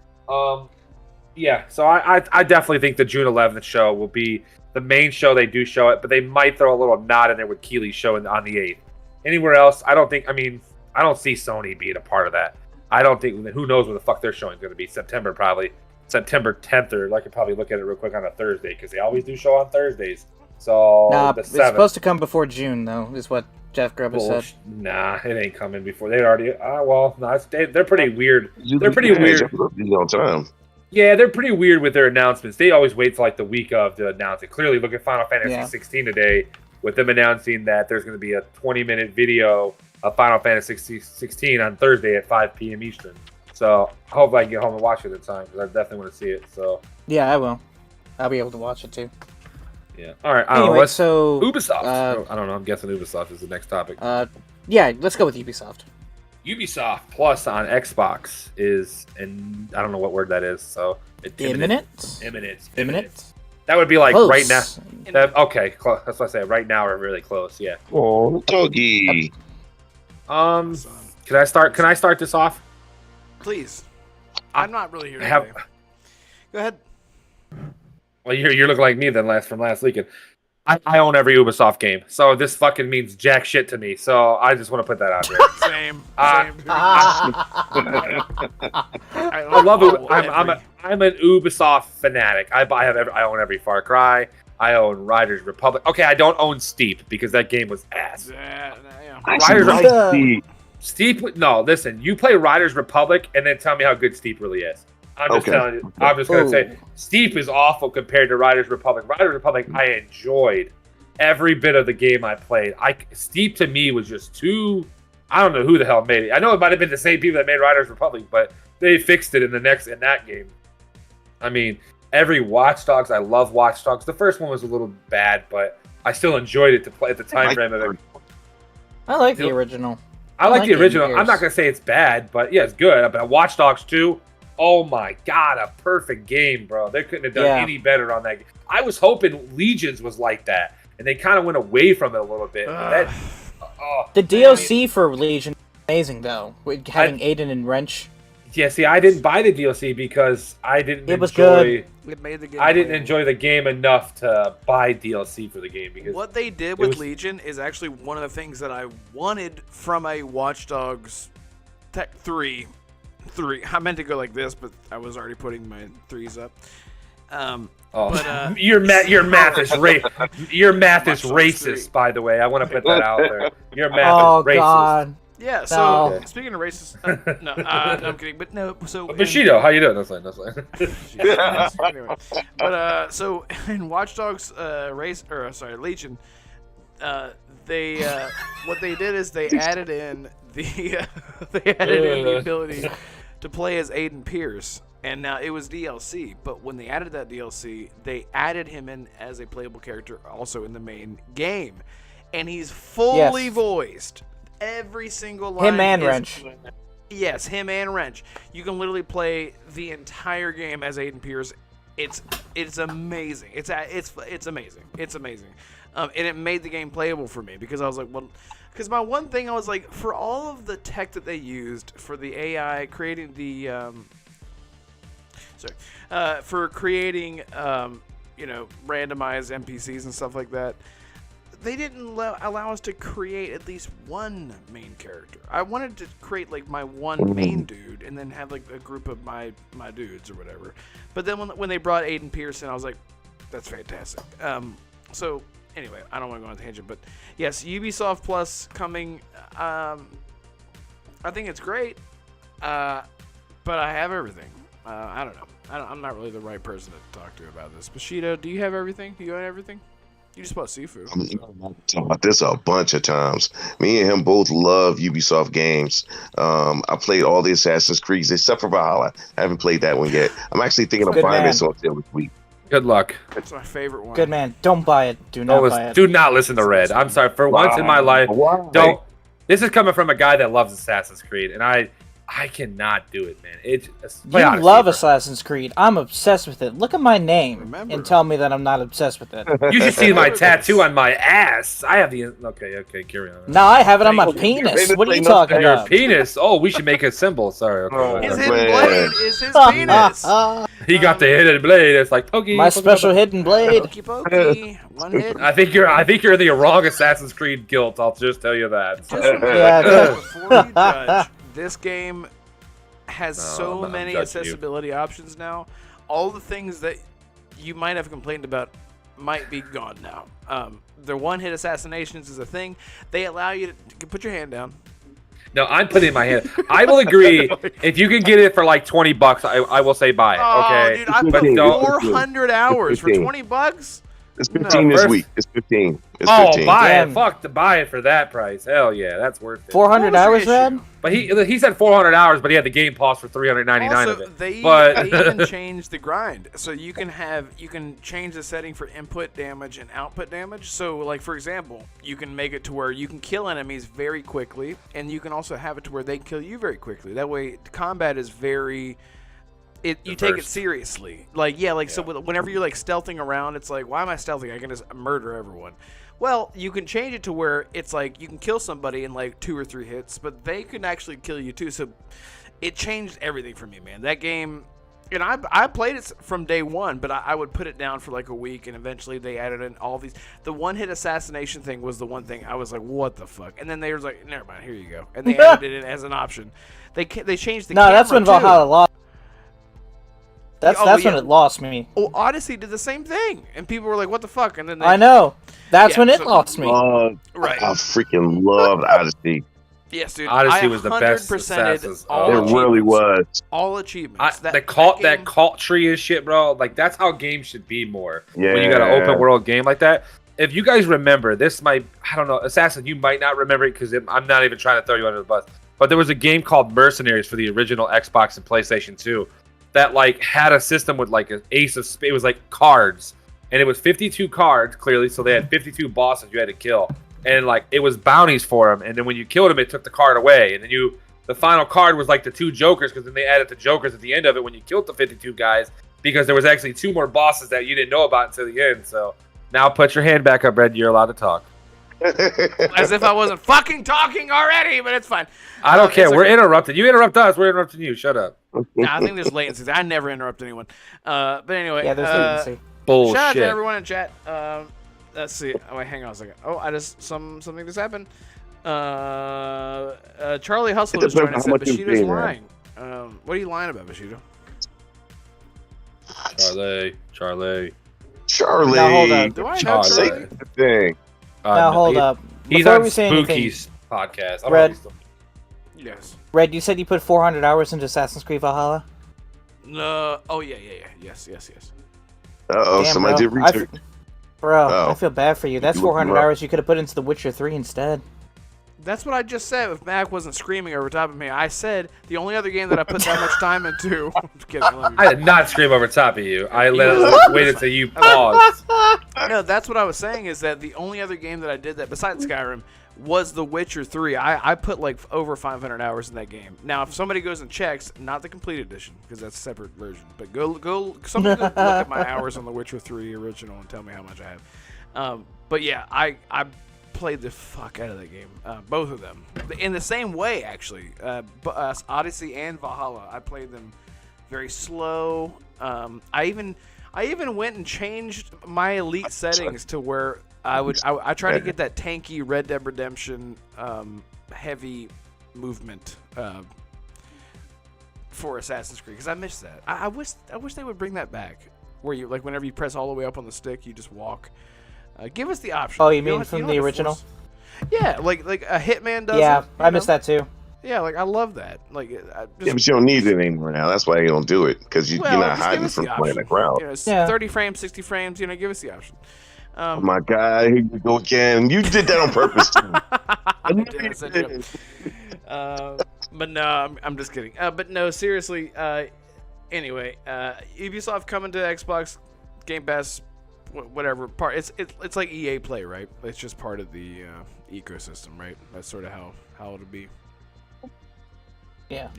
Yeah. So I definitely think the June 11th show will be the main show. They do show it, but they might throw a little nod in there with Keely's show on the 8th. Anywhere else, I don't think. I mean, I don't see Sony being a part of that. I don't think. Who knows what the fuck their showing is going to be? September probably. September 10th, or I could probably look at it real quick on a Thursday because they always do show on Thursdays. So the 7th. It's supposed to come before June though, is what Jeff Grubb has said. Nah, it ain't coming before. They already. They're pretty weird. They're pretty weird. All time. Yeah, they're pretty weird with their announcements. They always wait till like the week of to announce it. Clearly, look at Final Fantasy 16 today with them announcing that there's going to be a 20-minute video of Final Fantasy 16 on Thursday at 5 p.m. Eastern. So I hope I can get home and watch it at the time because I definitely want to see it. So yeah, I will. I'll be able to watch it too. Yeah. All right. Anyway, so Ubisoft. I don't know. I'm guessing Ubisoft is the next topic. Yeah, let's go with Ubisoft. Ubisoft Plus on Xbox is, and I don't know what word that is. So imminent. That would be like close. Right now. Okay, close. That's what I say. Right now, we're really close. Yeah. Oh, doggy. Can I start this off? Please. I'm not really here. Go ahead. Well, you're looking like me then from last weekend. I own every Ubisoft game, so this fucking means jack shit to me. So I just want to put that out there. Same. I love it. I'm an Ubisoft fanatic. I own every Far Cry. I own Riders Republic. Okay, I don't own Steep because that game was ass. Steep. No, listen. You play Riders Republic and then tell me how good Steep really is. I'm just telling you. I'm just gonna say Steep is awful compared to Riders Republic. Riders Republic, I enjoyed every bit of the game I played. Steep to me was just too. I don't know who the hell made it. I know it might have been the same people that made Riders Republic, but they fixed it in that game. I mean, every Watch Dogs. I love Watch Dogs. The first one was a little bad, but I still enjoyed it to play at the time frame of it. I like the original. I like the original. I'm not gonna say it's bad, but yeah, it's good. But Watch Dogs 2. Oh my god, a perfect game, bro. They couldn't have done any better on that game. I was hoping Legions was like that, and they kind of went away from it a little bit. The DLC for Legion is amazing, though, with having Aiden and Wrench. Yeah, see, I didn't buy the DLC because I didn't It was good. It made the game. I didn't enjoy the game enough to buy DLC for the game. Because what they did with Legion is actually one of the things that I wanted from a Watch Dogs Tech 3. 3. I meant to go like this, but I was already putting my 3s up. Your math is racist, by the way. I want to put that out there. Your math is racist. God. Yeah, so No. speaking of racist, no, I'm kidding, but no, so... Bushido, how you doing? That's fine. Anyway, but, so, in Watch Dogs, Legion, they, what they did is they added in the ability to play as Aiden Pierce, and now it was DLC, but when they added that DLC, they added him in as a playable character also in the main game, and he's fully voiced. Every single line. Him and Wrench. Yes, him and Wrench. You can literally play the entire game as Aiden Pierce. It's amazing. It's amazing. It's amazing. And it made the game playable for me because I was like, well, because my one thing I was like, for all of the tech that they used for the AI creating the for creating randomized NPCs and stuff like that. They didn't allow us to create at least one main character. I wanted to create like my one main dude and then have like a group of my dudes or whatever. But then when they brought Aiden Pearson, I was like, that's fantastic. So anyway, I don't want to go on a tangent, but yes, Ubisoft Plus coming. I think it's great, but I have everything. I don't know. I'm not really the right person to talk to about this. Bushido, do you have everything? You got everything? You just bought Sifu. I'm talking about this a bunch of times. Me and him both love Ubisoft games. I played all the Assassin's Creeds except for Valhalla. I haven't played that one yet. I'm actually thinking of buying this on sale this week. Good luck. It's my favorite one. Good man. Don't buy it. Do not buy it. Do not listen to Red. I'm sorry. For once in my life, don't. This is coming from a guy that loves Assassin's Creed, and I cannot do it, man. You love Assassin's Creed. I'm obsessed with it. Look at my name and tell me that I'm not obsessed with it. You should see my tattoo on my ass. I have the... Okay, carry on. No, I have it on my penis. What are you talking about? Your penis? Oh, we should make a symbol. Sorry. Okay. His hidden blade is his penis. He got the hidden blade. It's like, pokey. My special hidden blade. Pokey. One hit. I think you're in the wrong Assassin's Creed guild. I'll just tell you that. Before you judge, this game has so many accessibility options now. All the things that you might have complained about might be gone now. The one-hit assassinations is a thing. They allow you to put your hand down. No, I'm putting my hand. I will agree. If you can get it for like $20, I will say buy it. Okay, dude, I put 400 hours for $20. It's 15 this week. It's 15. It's 15. Buy it. Fuck to buy it for that price. Hell yeah, that's worth it. 400 hours, man? But he said 400 hours, but he had the game pass for 399 also, of it. They even changed the grind, so you can change the setting for input damage and output damage. So, like for example, you can make it to where you can kill enemies very quickly, and you can also have it to where they can kill you very quickly. That way, combat is very. You take it seriously. So whenever you're like stealthing around, it's like, why am I stealthing? I can just murder everyone. Well, you can change it to where it's like you can kill somebody in like 2 or 3 hits, but they can actually kill you too. So it changed everything for me, man. That game, and I played it from day one, but I would put it down for like a week, and eventually they added in all these. The one-hit assassination thing was the one thing I was like, what the fuck? And then they was like, never mind, here you go. And they added it in as an option. They changed the camera that's when Valhalla lost. That's when it lost me. Oh, Odyssey did the same thing, and people were like, "What the fuck?" And then I know. That's when it lost me. Right. I freaking loved Odyssey. Yes, dude. Odyssey was the best Assassin's. It really was. All achievements. That cult tree and shit, bro. Like that's how games should be more. Yeah. When you got an open world game like that. If you guys remember, I don't know, Assassin, you might not remember it because I'm not even trying to throw you under the bus. But there was a game called Mercenaries for the original Xbox and PlayStation 2. That like had a system with like an ace of it was like cards, and it was 52 cards clearly, so they had 52 bosses you had to kill, and like it was bounties for them, and then when you killed them, it took the card away, and then the final card was like the 2 jokers, because then they added the jokers at the end of it when you killed the 52 guys, because there was actually 2 more bosses that you didn't know about until the end. So now put your hand back up, Red. You're allowed to talk. As if I wasn't fucking talking already, but it's fine. I don't care. We're interrupted. You interrupt us. We're interrupting you. Shut up. Nah, I think there's latency. I never interrupt anyone. But anyway. Yeah, there's latency. Bullshit. Shout out to everyone in chat. Let's see. Oh, wait, hang on a second. Oh, something just happened. Charlie Hustle is trying to say Bushido's lying. What are you lying about, Bushido? Charlie. Now, hold up. Do I know Charlie. Charlie? The thing. Now hold up. He's Before on we say anything, Spooky's podcast. I don't know Red. if he's still- Yes. Red, you said you put 400 hours into Assassin's Creed Valhalla? No. Oh yeah. Yes. Uh-oh, Damn, somebody bro. did research. I Oh. feel bad for you. That's You looked 400 him up. hours you could have put into The Witcher 3 instead. That's what I just said. If Mac wasn't screaming over top of me, I said the only other game that I put that much time into. I'm just kidding. I love you. I did not scream over top of you. I waited till you Oh. paused. No, that's what I was saying is that the only other game that I did that besides Skyrim was The Witcher 3. I put like over 500 hours in that game. Now, if somebody goes and checks, not the complete edition because that's a separate version, but somebody go look at my hours on The Witcher 3 original and tell me how much I have. But yeah, I played the fuck out of that game, both of them, in the same way actually. Odyssey and Valhalla, I played them very slow. I even went and changed my elite settings to where I try to get that tanky Red Dead Redemption heavy movement for Assassin's Creed because I miss that. I wish they would bring that back, where you like whenever you press all the way up on the stick, you just walk. Give us the option. Oh, you mean from don't the have to original? force- Yeah, like a Hitman does. Yeah, it, I missed that too. Yeah, like I love that. Like, Yeah, but you don't need it anymore now. That's why you don't do it, because you're not just give hiding us the from playing option. the crowd. You know, it's Yeah. 30 frames, 60 frames. Give us the option. Oh my God, here you go again. You did that on purpose too. I did, I set you up. But no, I'm just kidding. But no, seriously. Anyway, Ubisoft coming to Xbox, Game Pass, whatever part. It's like EA Play, right? It's just part of the ecosystem, right? That's sort of how it'll be. Yeah.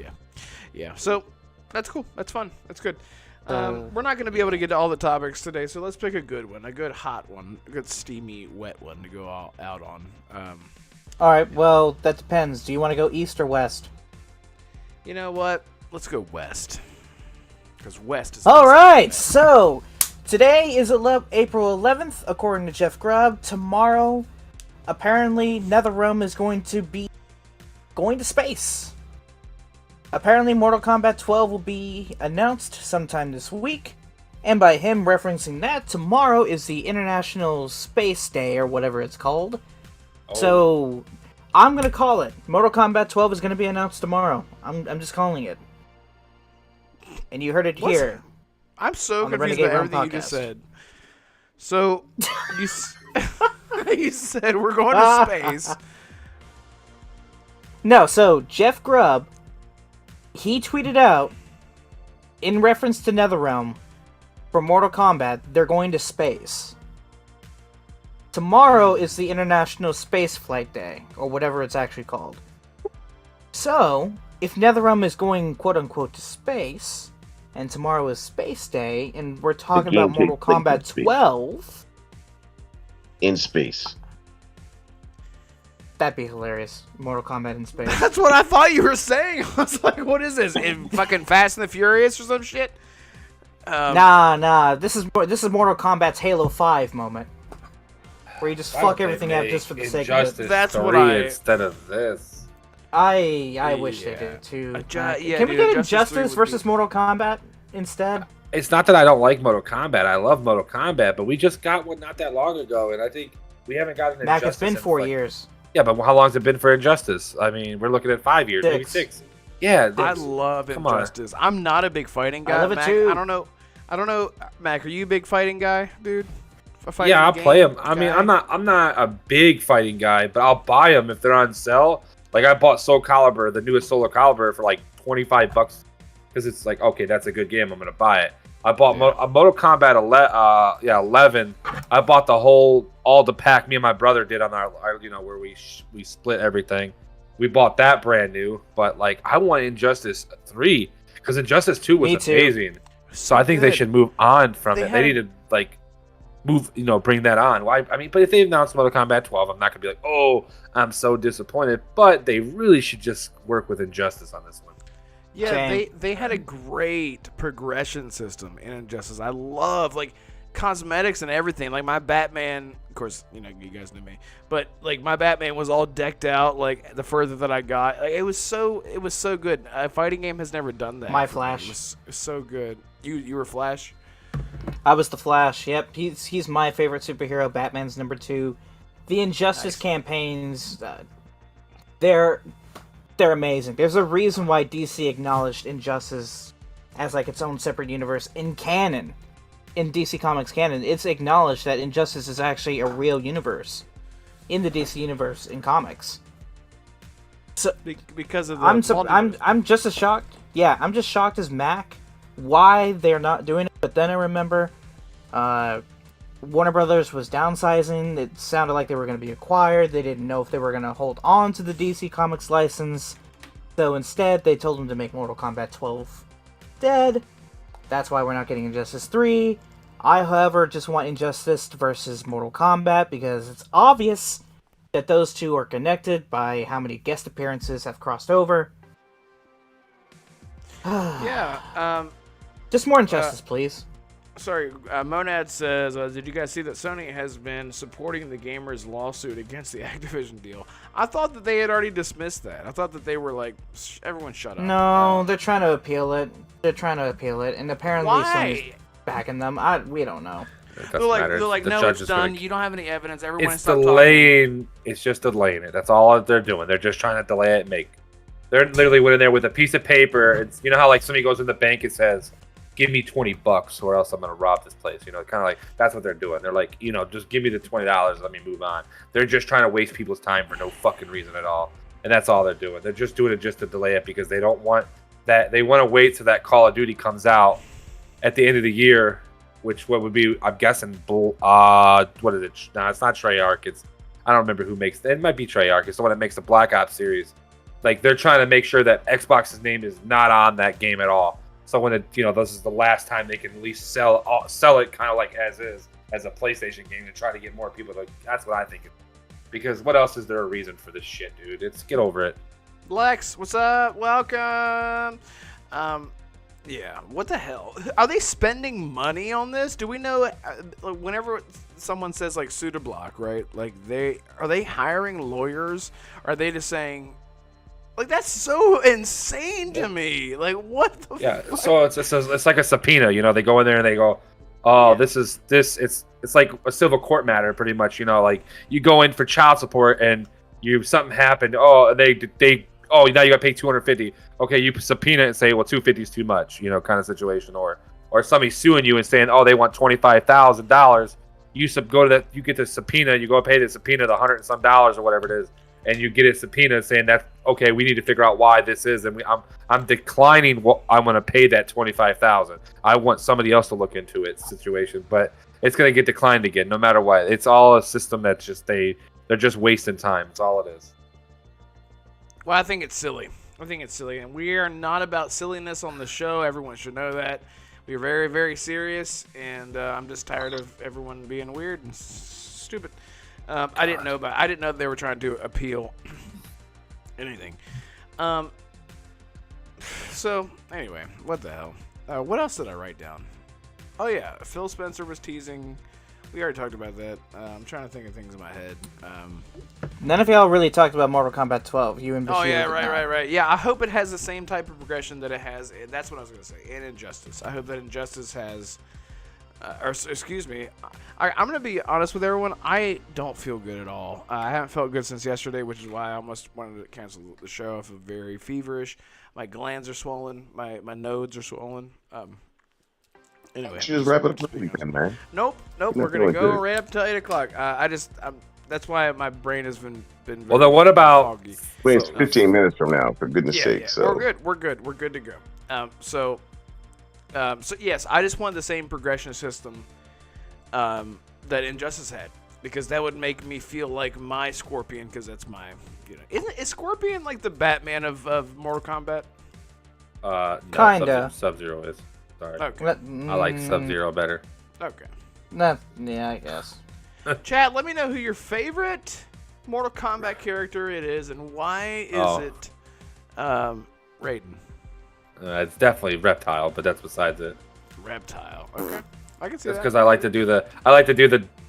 So that's cool. That's fun. That's good. We're not going to be able to get to all the topics today, so let's pick a good one, a good hot one, a good steamy, wet one to go out on. All right, well, that depends. Do you want to go east or west? You know what? Let's go west. Because west is... All right, so today is April 11th, according to Jeff Grubb. Tomorrow, apparently, NetherRealm is going to be going to space. Apparently, Mortal Kombat 12 will be announced sometime this week. And by him referencing that, tomorrow is the International Space Day, or whatever it's called. Oh. So, I'm going to call it. Mortal Kombat 12 is going to be announced tomorrow. I'm just calling it. And you heard it here. I'm so on the confused Renegade by Realm everything you just Podcast. said. So, you said we're going to space. No, so Jeff Grubb, he tweeted out, in reference to NetherRealm, for Mortal Kombat, they're going to space. Tomorrow is the International Space Flight Day, or whatever it's actually called. So, if NetherRealm is going quote-unquote to space, and tomorrow is Space Day, and we're talking about Mortal Kombat 12... In space. That'd be hilarious. Mortal Kombat in space. That's what I thought you were saying. I was like, what is this? In fucking Fast and the Furious or some shit? Nah. This is Mortal Kombat's Halo 5 moment, where you just fuck everything up just for the sake of it. That's what 3 instead of this. I wish they Yeah. did too. yeah, Can we dude, get Injustice 3 Injustice would versus be- Mortal Kombat instead? It's not that I don't like Mortal Kombat. I love Mortal Kombat, but we just got one not that long ago, and I think we haven't gotten Mac, Injustice. it's been in, 4 like- years. Yeah, but how long has it been for Injustice? I mean, we're looking at 5 years, maybe 6. Yeah, I love Come on. Injustice. I'm not a big fighting guy. I love it Mac. too. I don't know, Mac. Are you a big fighting guy, dude? A fighting yeah, I'll game play them. I mean, guy? I'm not a big fighting guy, but I'll buy them if they're on sale. Like I bought Soul Calibur, the newest Soul Calibur, for like $25 because it's like, okay, that's a good game. I'm gonna buy it. I bought Mortal Kombat 11. I bought all the pack me and my brother did on our where we split everything. We bought that brand new, but like I want Injustice 3 because Injustice 2 was Me too. amazing. So I think they good. should move on from They it. had- They need to like move, bring that on. Why? I mean, but if they announce Mortal Kombat 12, I'm not gonna be like, oh, I'm so disappointed. But they really should just work with Injustice on this one. Yeah, Same. they had a great progression system in Injustice. I love, like, cosmetics and everything. Like my Batman, of course, you guys know me, but like my Batman was all decked out. Like the further that I got, like, it was so good. A fighting game has never done that. My for me. Flash. It was so good. You were Flash. I was the Flash. Yep, he's my favorite superhero. Batman's number 2. The Injustice campaigns, they're amazing. There's a reason why DC acknowledged Injustice as like its own separate universe in canon. In DC Comics canon, it's acknowledged that Injustice is actually a real universe in the DC universe in comics. So because of the I'm just as shocked. Yeah, I'm just shocked as Mac why they're not doing it. But then I remember Warner Brothers was downsizing. It sounded like they were going to be acquired. They didn't know if they were going to hold on to the DC Comics license. So instead, they told them to make Mortal Kombat 12 dead. That's why we're not getting Injustice 3. I, however, just want Injustice versus Mortal Kombat because it's obvious that those two are connected by how many guest appearances have crossed over. Yeah. Just more Injustice, please. Sorry, Monad says, did you guys see that Sony has been supporting the gamers' lawsuit against the Activision deal? I thought that they had already dismissed that. I thought that they were like, everyone shut up. No, they're trying to appeal it. And apparently Why? Sony's backing them. We don't know. They're like, no, it's done. You don't have any evidence. Everyone It's stop delaying. It's just delaying it. That's all they're doing. They're just trying to delay it and make. They're literally went in there with a piece of paper. It's, you know how like somebody goes in the bank and says, give me $20 or else I'm gonna rob this place. You know, kind of like that's what they're doing. They're like, just give me the $20, let me move on. They're just trying to waste people's time for no fucking reason at all, and that's all they're doing. They're just doing it just to delay it because they don't want that. They want to wait till that Call of Duty comes out at the end of the year, which what would be, I'm guessing, what is it? No, it's not Treyarch. I don't remember who makes it. It might be Treyarch. It's the one that makes the Black Ops series. Like they're trying to make sure that Xbox's name is not on that game at all. So when this is the last time they can at least sell it kind of like as is, as a PlayStation game, to try to get more people. That's what I think. Because what else is there a reason for this shit, dude? Get over it. Lex, what's up? Welcome. Yeah, what the hell? Are they spending money on this? Do we know? Whenever someone says like Pseudoblock, right? Like are they hiring lawyers? Or are they just saying? Like that's so insane to me. Like what the fuck? So it's like a subpoena, They go in there and they go, "Oh, this. It's like a civil court matter, pretty much. Like you go in for child support and something happened. Oh, now you got to pay $250. Okay, you subpoena and say, well, $250 is too much, kind of situation. Or somebody suing you and saying, oh, they want $25,000. You go to that, you get the subpoena, you go pay the subpoena the $100 and some or whatever it is. And you get a subpoena saying that, okay, we need to figure out why this is, and I'm declining what I'm going to pay that $25,000. I want somebody else to look into it situation, but it's going to get declined again, no matter what. It's all a system that's just they're just wasting time. That's all it is. Well, I think it's silly. And we are not about silliness on the show. Everyone should know that. We are very, very serious, and I'm just tired of everyone being weird and stupid. I didn't know that they were trying to appeal anything. So anyway, what the hell? What else did I write down? Oh yeah, Phil Spencer was teasing. We already talked about that. I'm trying to think of things in my head. None of y'all really talked about Mortal Kombat 12. You and Bashir. Oh yeah, right. Yeah, I hope it has the same type of progression that it has. That's what I was gonna say. In Injustice, I hope that Injustice has. Excuse me. I'm going to be honest with everyone. I don't feel good at all. I haven't felt good since yesterday, which is why I almost wanted to cancel the show. I feel very feverish. My glands are swollen. My nodes are swollen. Anyway. You just wrap it up early then, man. Nope. We're going to go right up till 8 o'clock. That's why my brain has been well, then what about... foggy. Wait, it's 15 minutes from now, for goodness sake. Yeah. So. We're good to go. So yes, I just want the same progression system that Injustice had, because that would make me feel like my Scorpion, because that's my, is Scorpion like the Batman of Mortal Kombat? No, Kinda. Sub-Zero is. Sorry. Okay. I like Sub-Zero better. Okay. Yeah, I guess. Chat, let me know who your favorite Mortal Kombat character it is, and why is it Raiden? It's definitely Reptile, but that's besides it. Reptile. Okay. I can see That's that. because I like to do the.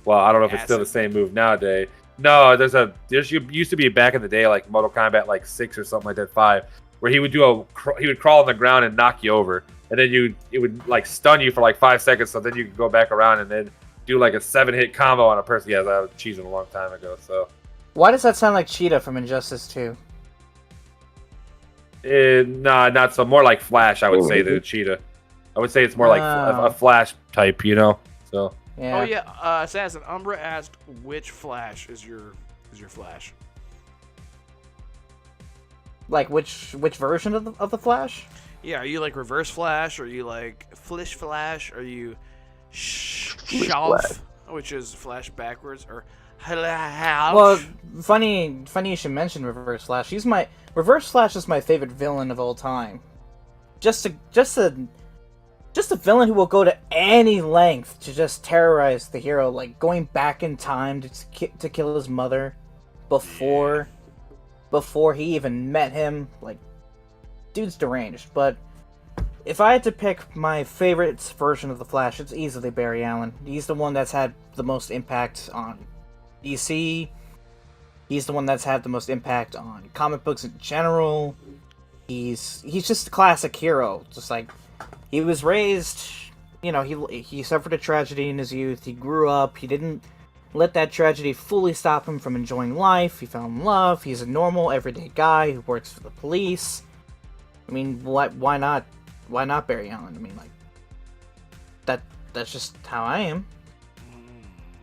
Well, I don't know if it's still the same move nowadays. No, there used to be back in the day like Mortal Kombat like 6 or something like that 5, where he would crawl on the ground and knock you over, and then it would like stun you for like 5 seconds, so then you could go back around and then do like a 7-hit combo on a person. Yeah, that was cheesing a long time ago. So Why does that sound like Cheetah from Injustice 2? nah, not so. More like Flash, I would say, than Cheetah. I would say it's more like a Flash type, you know. So. Yeah. Oh yeah, Assassin Umbra asked which Flash is your Flash. Like which version of the Flash? Yeah, are you like Reverse Flash? Are you like Flish Flash? Are you Shalf, which is Flash backwards, or Well, funny you should mention Reverse Flash. Reverse Flash is my favorite villain of all time. Just a villain who will go to any length to just terrorize the hero, like going back in time to kill his mother before he even met him. Like, dude's deranged. But if I had to pick my favorite version of the Flash, it's easily Barry Allen. He's the one that's had the most impact on DC. He's the one that's had the most impact on comic books in general. He's just a classic hero. Just like, he was raised, you know, he suffered a tragedy in his youth. He grew up. He didn't let that tragedy fully stop him from enjoying life. He fell in love. He's a normal, everyday guy who works for the police. I mean, why not Barry Allen? I mean, like, that's just how I am.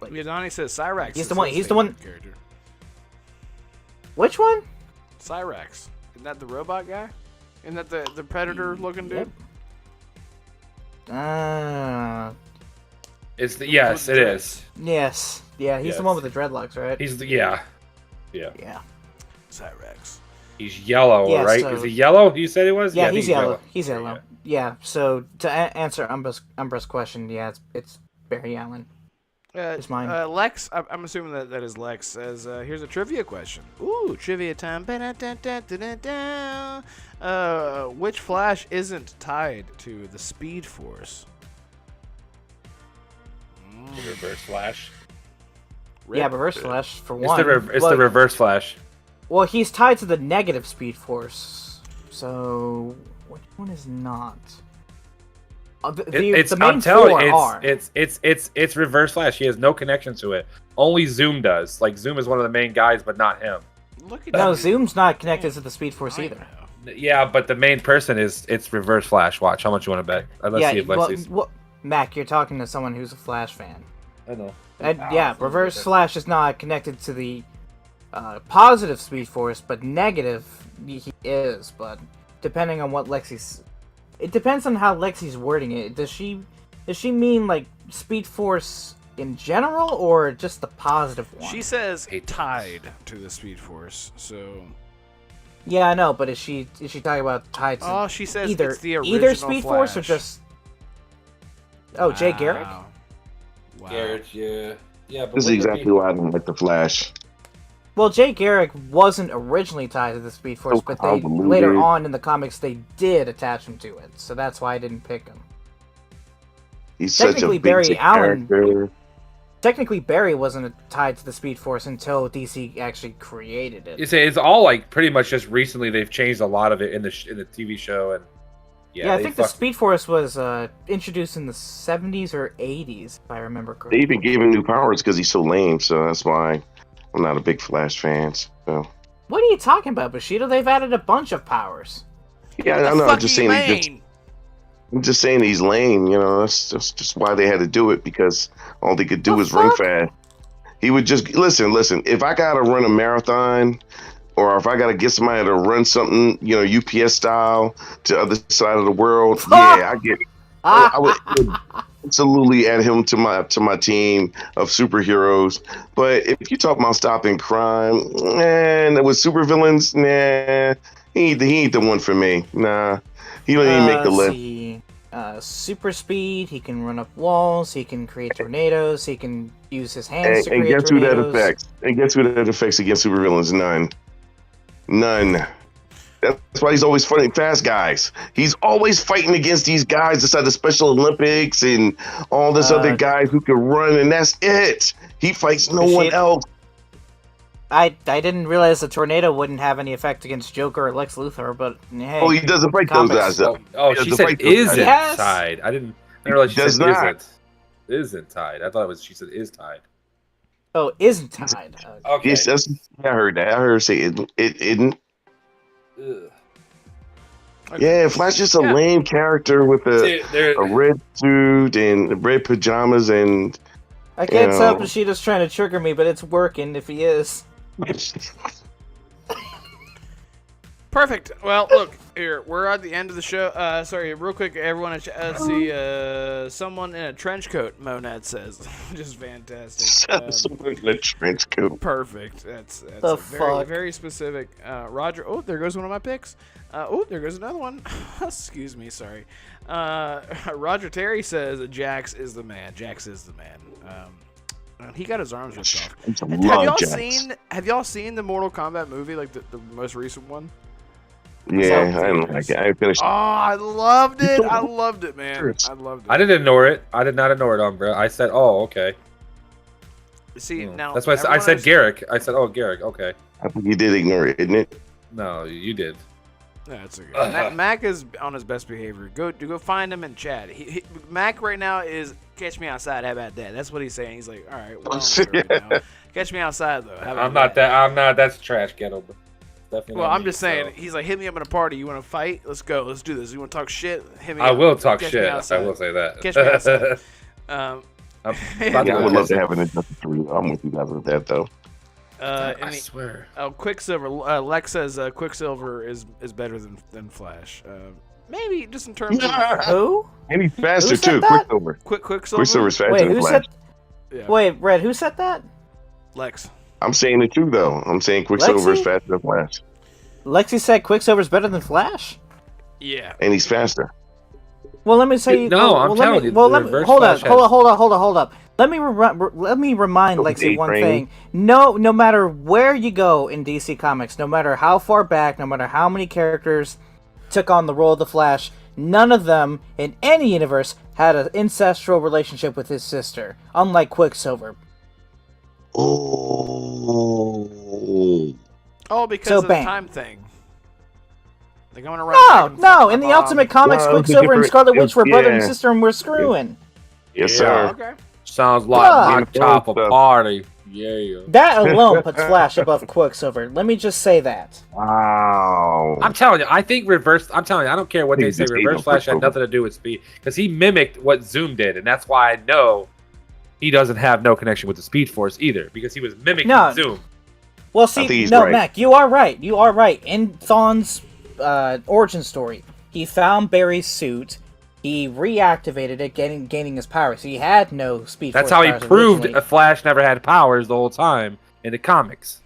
Like, Donnie says Cyrax. He's the one. Character. Which one? Cyrax. Isn't that the robot guy? Isn't that the predator looking dude? Yep. Yes, it is. Yes. Yeah, he's the one with the dreadlocks, right? Yeah. Cyrax. He's yellow, Yeah, right? so- Is he yellow? You said he was? Yeah, I think he's yellow. He's yellow. Yeah. So to answer Umbra's question, yeah, it's Barry Allen. It's mine. Lex, I'm assuming that is Lex, says, here's a trivia question. Ooh, trivia time. Which Flash isn't tied to the Speed Force? Reverse Flash. Yeah, Reverse Flash for It's one. the Reverse Flash. Well, he's tied to the negative Speed Force. So which one is not? The main four are. It's Reverse Flash. He has no connection to it. Only Zoom does. Like, Zoom is one of the main guys, but not him. No, Zoom's not connected to the Speed Force either. Yeah, but the main person it's Reverse Flash. Watch how much you want to bet. Let's see if Lexi's. Well, Mac, you're talking to someone who's a Flash fan. I know. Reverse Flash is not connected to the positive Speed Force, but negative he is. But depending on what Lexi's, it depends on how Lexi's wording it. Does she mean like Speed Force in general, or just the positive one? She says tied to the Speed Force, so. Yeah, I know, but is she talking about tied to? Oh, she says either it's the original either Speed Flash. Force or just. Oh, Jay Garrick. Wow. Garrett, yeah. But This is exactly why I don't like the Flash. Well, Jay Garrick wasn't originally tied to the Speed Force, but they later on in the comics they did attach him to it, so that's why I didn't pick him. He's such a basic character. Technically, Barry wasn't tied to the Speed Force until DC actually created it. It's all like pretty much just recently they've changed a lot of it in the TV show, and yeah, I think the Speed Force was introduced in the 70s or 80s, if I remember correctly. They even gave him new powers because he's so lame, so that's why I'm not a big Flash fan. So. What are you talking about, Bushido? They've added a bunch of powers. Yeah, I know. I'm just saying he's lame. You know, that's just why they had to do it, because all they could do was run fast. He would just listen. If I gotta run a marathon, or if I gotta get somebody to run something, you know, UPS style to the other side of the world, yeah, I get it. I would absolutely add him to my team of superheroes. But if you talk about stopping crime, and with supervillains, nah, he ain't the one for me. Nah, he don't even make the list. Super speed. He can run up walls. He can create tornadoes. He can use his hands to create tornadoes. Who that affects? And guess who that affects against supervillains? None. That's why he's always fighting fast guys. He's always fighting against these guys inside the Special Olympics and all this other guys who can run, and that's it. He fights no one else. I didn't realize the tornado wouldn't have any effect against Joker or Lex Luthor, but hey. Oh, he doesn't fight those guys though. Oh, she said isn't tied. I didn't realize she said isn't tied. I thought she said is tied. Oh, isn't tied. Okay. Yes, I heard that. I heard her say it isn't. Ugh. Yeah, Flash is just a lame character with a red suit and red pajamas and. I can't tell if Bushido's trying to trigger me, but it's working if he is. Perfect. Well, look, here, we're at the end of the show. Sorry, real quick, everyone, let's see, someone in a trench coat, Monad says. Just fantastic. Someone in a trench coat. Perfect. That's the very, very specific. Roger, oh, there goes one of my picks. Oh, there goes another one. Excuse me, sorry. Roger Terry says Jax is the man. Jax is the man. He got his arms ripped off. Have y'all seen the Mortal Kombat movie, like the most recent one? Yeah, I like it. I finished. Oh, I loved it. I loved it, man. I loved it. I didn't ignore it. I did not ignore it, Umbra. I said, oh, okay. See, now that's why I said Garrick. I said, oh, Garrick. Okay. I think you did ignore it, didn't it? No, you did. That's okay. Mac is on his best behavior. Go find him in chat. Mac right now is catch me outside. How about that? That's what he's saying. He's like, all right, well, right catch me outside though. I'm not. That's trash ghetto. Bro. Definitely. Well, I'm just saying. He's like, hit me up in a party. You want to fight? Let's go. Let's do this. You want to talk shit? Hit me. I up. will talk catch shit. I will say that. Catch me outside. I would love to have an Injustice 3. I'm with you guys with that though. I swear. Quicksilver. Lex says Quicksilver is better than Flash. Maybe just in terms of who? And he's faster too. That? Quicksilver. Quicksilver. Quicksilver's faster than Flash. Wait, Red. Who said that? Lex. I'm saying it too though. I'm saying Quicksilver's faster than Flash. Lexi said Quicksilver's better than Flash. Yeah. And he's faster. Well, let me say. I'm telling you. Well, hold up. Let me remind Lexi one thing. No matter where you go in DC Comics, no matter how far back, no matter how many characters took on the role of the Flash, none of them in any universe had an incestual relationship with his sister, unlike Quicksilver. Oh, because of the time thing. Like I'm gonna write no. In the Ultimate Comics, Quicksilver and Scarlet Witch were brother and sister and were screwing. Yes, sir. Okay. Sounds like my top of party. Yeah. That alone puts Flash above Quicksilver. Let me just say that. Wow. I'm telling you, I think reverse. I'm telling you, I don't care what they say. Reverse Flash had nothing to do with speed because he mimicked what Zoom did, and that's why I know he doesn't have no connection with the Speed Force either because he was mimicking Zoom. Well, see, right. Mac, you are right. You are right. In Thawne's origin story, he found Barry's suit. He reactivated it, gaining his powers. He had no Speed Force. That's how he proved a Flash never had powers the whole time in the comics.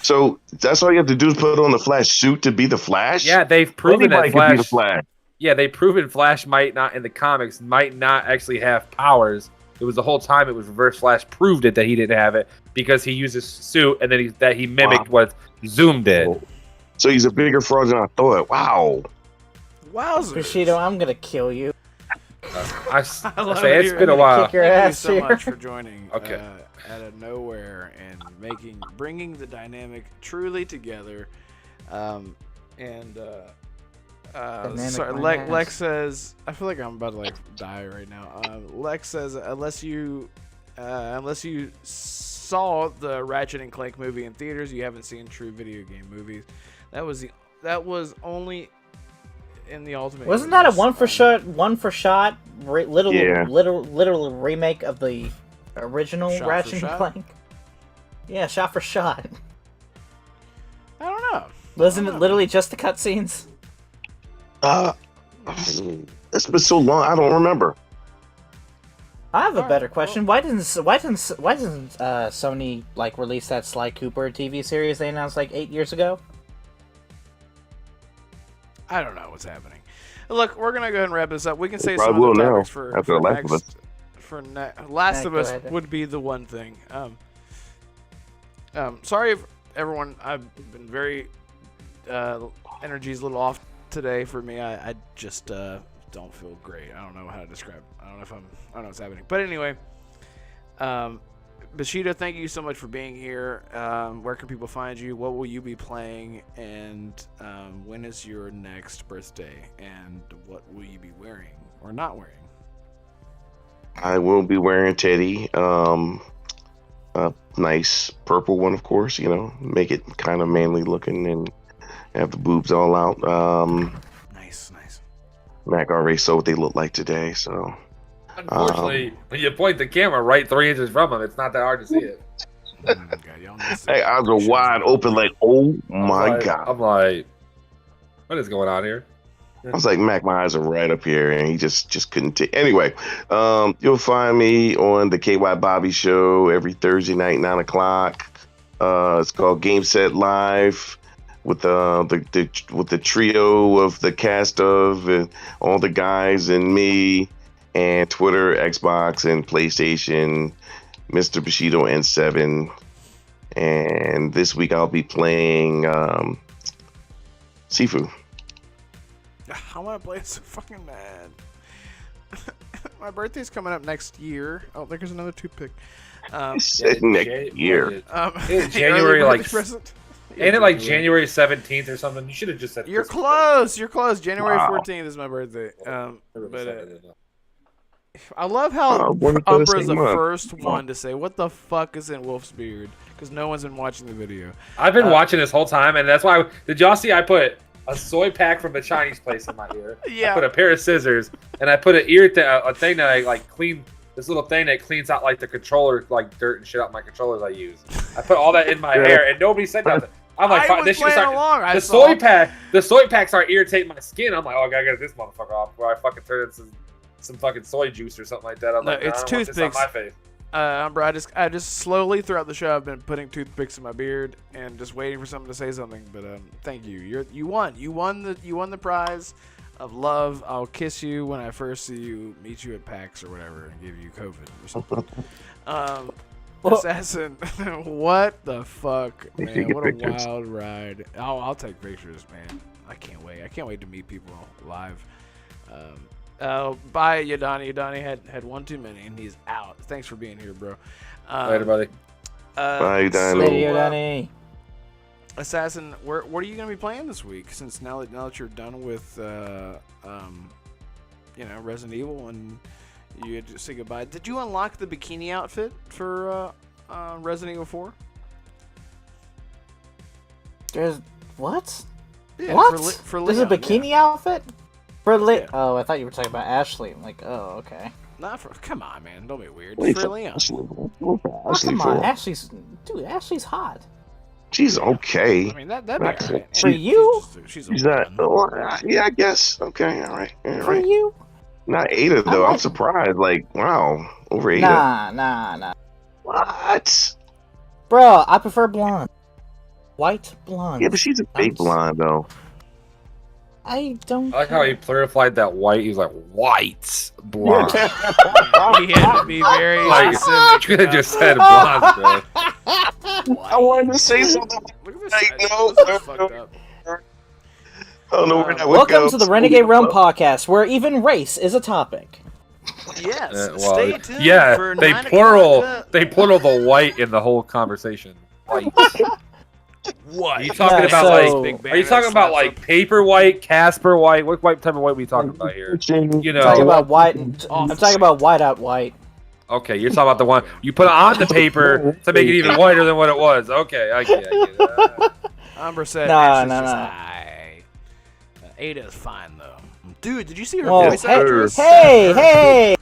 So that's all you have to do is put on the Flash suit to be the Flash? Yeah, they've proven that Flash. Be the Flash. Yeah, they've proven Flash might not in the comics might not actually have powers. It was the whole time it was Reverse Flash proved it that he didn't have it because he used his suit and then he mimicked what Zoom did. So he's a bigger fraud than I thought. Wow. Wowzers. Bushido, I'm gonna kill you. I say it's been a while. Kick your Thank ass you so here. much for joining. Okay. Out of nowhere and bringing the dynamic truly together. Sorry, Lex says. I feel like I'm about to die right now. Lex says unless you saw the Ratchet and Clank movie in theaters, you haven't seen true video game movies. That was only in the Ultimate. Wasn't that a one for shot, literal remake of the original Ratchet and Clank? Yeah, shot for shot. I don't know. Wasn't it literally just the cutscenes? It's been so long, I don't remember. I have a better question. Why doesn't Sony release that Sly Cooper TV series they announced 8 years ago? I don't know what's happening. Look, we're gonna go ahead and wrap this up. We can say some other now, topics for Last of Us. Last of Us would be the one thing. Sorry if everyone. I've been very energy's a little off today for me. I just don't feel great. I don't know how to describe. I don't know what's happening. But anyway, Bushido, thank you so much for being here. Where can people find you? What will you be playing? And when is your next birthday? And what will you be wearing or not wearing? I will be wearing Teddy. A nice purple one, of course. Make it kind of manly looking and have the boobs all out. Nice. Mac already saw what they look like today, so. Unfortunately, when you point the camera right 3 inches from him, it's not that hard to see it. Hey, eyes are wide open, like, oh my God. I'm like, what is going on here? I was like, Mac, my eyes are right up here, and he just couldn't take. Anyway, you'll find me on the KY Bobby Show every Thursday night, 9:00. It's called Game Set Live with the trio of the cast of all the guys and me, and Twitter, Xbox, and PlayStation, Mr. Bushido N7. And this week I'll be playing Sifu. I want to play it so fucking bad. My birthday's coming up next year. Oh, there's another toothpick. Next year. January, like, present. ain't it like January 17th or something? You should have just said. You're Christmas. close. January 14th is my birthday. I love how Umbra's the first one to say, "What the fuck is in Wolf's beard?" Because no one's been watching the video. I've been watching this whole time, and that's why. Did y'all see? I put a soy pack from the Chinese place in my ear. Yeah. I put a pair of scissors, and I put an ear a thing that I like clean. This little thing that cleans out like the controller, like dirt and shit out my controllers I use. I put all that in my hair, and nobody said nothing. I'm like, this shit the soy packs start irritating my skin. I'm like, oh, I gotta get this motherfucker off before I fucking turn it into some fucking soy juice or something like that. I'm like, it's toothpicks. On my face. Bro, I just slowly throughout the show I've been putting toothpicks in my beard and just waiting for someone to say something. But thank you. You won the prize of love. I'll kiss you when I first meet you at PAX or whatever, and give you COVID or something. Assassin, what the fuck, man? What a wild ride. I'll take pictures, man. I can't wait. I can't wait to meet people live. Bye, Yadani. Yadani had one too many, and he's out. Thanks for being here, bro. Later, buddy. Bye, Yadani. Later, Yadani. Assassin, what are you gonna be playing this week? Since now that you're done with Resident Evil and you had to say goodbye, did you unlock the bikini outfit for Resident Evil 4? There's what? Yeah, what? For There's Leon, a bikini outfit for Leon. Oh, I thought you were talking about Ashley. I'm like, oh, okay. Come on, man, don't be weird. For Leon. Oh, come on, Ashley's hot. She's okay. I mean, that'd be all right. For you? She's yeah, I guess. Okay, all right. For you? Not Ada, though. I'm surprised. Like, wow. Over Ada. Nah. What? Bro, I prefer blonde. White blonde. Yeah, but she's a fake blonde, though. I don't. I like how he clarified that white. He was like, white blonde. He had to be very specific. You could have just said blonde, bro. I wanted to say something. Look at this. No. This is fucked up. I don't know where that would Welcome go. to the Renegade Realm Podcast, where even race is a topic. Yes. Stay tuned. Yeah, for they 9 plural o'clock. the white in the whole conversation. White. What? Are you talking about Big Are you talking about like paper white, Casper white? What type of white are we talking about here? You know, Talking about white. I'm talking about whiteout white. Okay, you're talking about the one you put on the paper to make it even whiter than what it was. Okay, I get it. Umber said, No. Ada's fine though. Dude, did you see her Well, voice actress? Hey,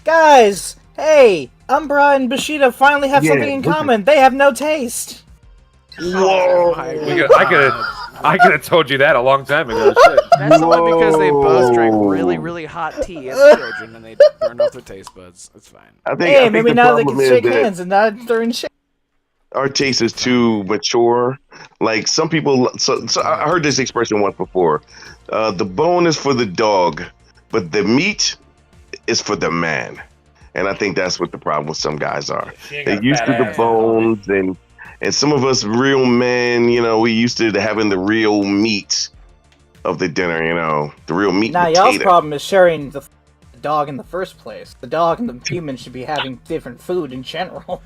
guys, hey, Umbra and Bushido finally have something in common. They have no taste. Whoa! I could have told you that a long time ago. Shit. That's only because they both drank really, really hot tea as children and they burned off their taste buds. It's fine. I think Maybe the now they can problem is shake that hands and not during shit. our taste is too mature. Like some people, so I heard this expression once before. The bone is for the dog, but the meat is for the man. And I think that's what the problem with some guys are. They're used to the bones, and some of us real men, we used to having the real meat. of the dinner. You know, the real meat. Now, and y'all's potato. problem is sharing the dog in the first place. The dog and the human should be having different food in general.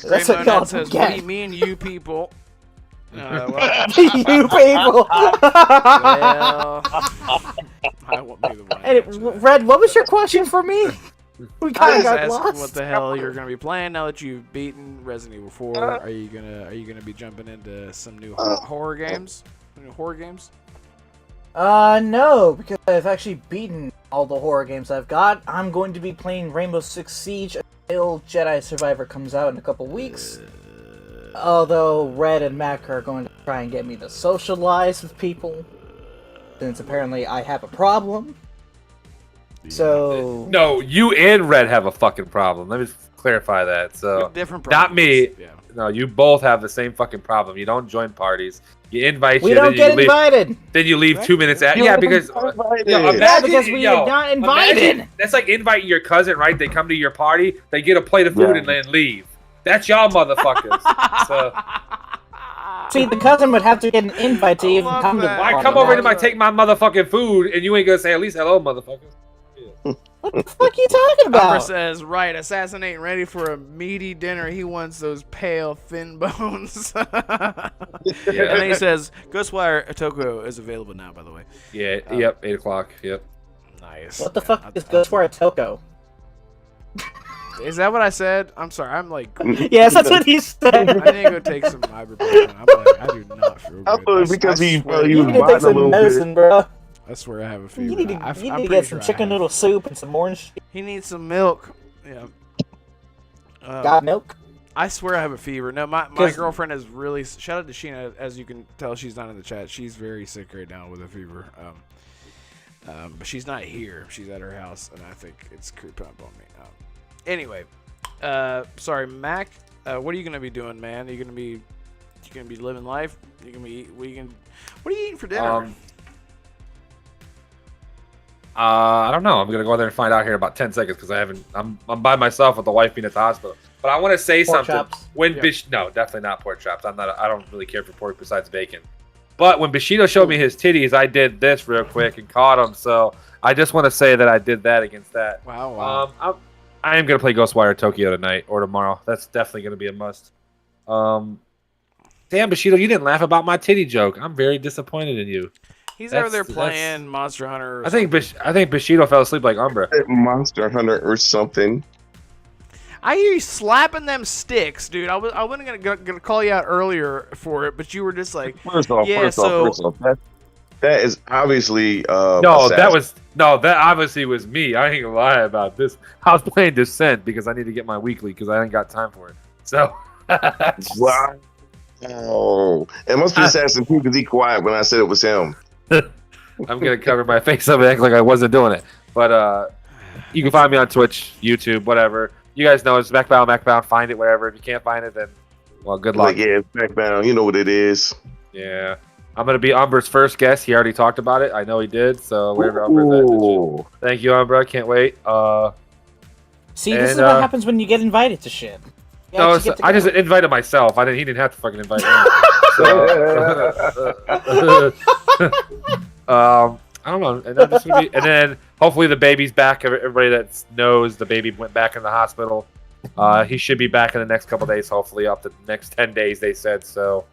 That's what y'all says, get. "What do you mean, you people?" Well, You people. well, I won't be the one. Hey, Red, what was your question for me? We I kind of was got asking lost. what the hell you're gonna be playing now that you've beaten Resident Evil 4. Are you gonna be jumping into some new horror games? New horror games? No, because I've actually beaten all the horror games I've got. I'm going to be playing Rainbow Six Siege until Jedi Survivor comes out in a couple weeks. Although Red and Mac are going to try and get me to socialize with people, since apparently I have a problem. So No, you and Red have a fucking problem. Let me clarify that. So Different not me. problems. Yeah. No, you both have the same fucking problem. You don't join parties. You invite we you, don't then you get leave. invited. Then you leave 2 minutes after. You Yeah, weren't because invited. Yeah, because we are not invited. imagine- that's like inviting your cousin, right? They come to your party, they get a plate of food, Yeah. and then leave. That's y'all motherfuckers. So See, the cousin would have to get an invite to even love come to the that. why party. come over to Mac. take my motherfucking food, and you ain't gonna say at least hello, motherfuckers? What the fuck are you talking Umber about? says, right, assassin ain't ready for a meaty dinner. He wants those pale, thin bones. And then he says, Ghostwire Otoko is available now, by the way. Yeah. Yep. 8 o'clock. Yep. Nice. What the fuck is Ghostwire Toko? Is that what I said? I'm sorry. I'm like, Yes, that's what he I said. need to go take some ibuprofen. I'm like, I do not feel I good. thought it was because he swear felt he You was need to take biting a some little bit. medicine, bro. I swear I have a fever. You need to, I'm you need pretty to get sure some I chicken have. noodle soup and some orange. He needs some milk. Yeah. Got milk? I swear I have a fever. No, my 'Cause- girlfriend is really. Shout out to Sheena. As you can tell, she's not in the chat. She's very sick right now with a fever. But she's not here. She's at her house, and I think it's creeping up on me. Anyway, sorry, Mac. What are you gonna be doing, man? You gonna be living life? You gonna be? What are you eating for dinner? I don't know. I'm gonna go there and find out here in about 10 seconds because I'm by myself with the wife being at the hospital. But I want to say Pork something. chops? When Yeah. no, definitely not pork chops. I don't really care for pork besides bacon. But when Bushido showed me his titties, I did this real quick and caught him. So I just want to say that I did that against that. Wow. I am gonna play Ghostwire Tokyo tonight or tomorrow. That's definitely gonna be a must. Damn, Bushido, you didn't laugh about my titty joke. I'm very disappointed in you. He's over there that's- playing Monster Hunter. Or I think something. Bushido fell asleep like Umbra. Monster Hunter or something. I hear you slapping them sticks, dude. I wasn't gonna call you out earlier for it, but you were just like, First off, Yeah, so- that is obviously No, assassin. that obviously was me. I ain't gonna lie about this. I was playing Descent because I need to get my weekly because I ain't got time for it. So Wow. Oh, it must be Assassin too because he quiet when I said it was him. I'm gonna cover my face up and act like I wasn't doing it. But you can find me on Twitch, YouTube, whatever. You guys know it's MacBound. Find it wherever. If you can't find it, then well, good luck. Like, yeah, it's backbound. You know what it is. Yeah. I'm gonna be Umber's first guest. He already talked about it. I know he did. So wherever Umber's at. Ooh. Thank you, Umbra. Can't wait. See, this is And, what happens when you get invited to shit. You No, actually get to I go. just invited myself. He didn't have to fucking invite me. I don't know. And, I'm just gonna be, and then hopefully the baby's back. Everybody that knows the baby went back in the hospital. He should be back in the next couple days. Hopefully, up to the next 10 days. They said so.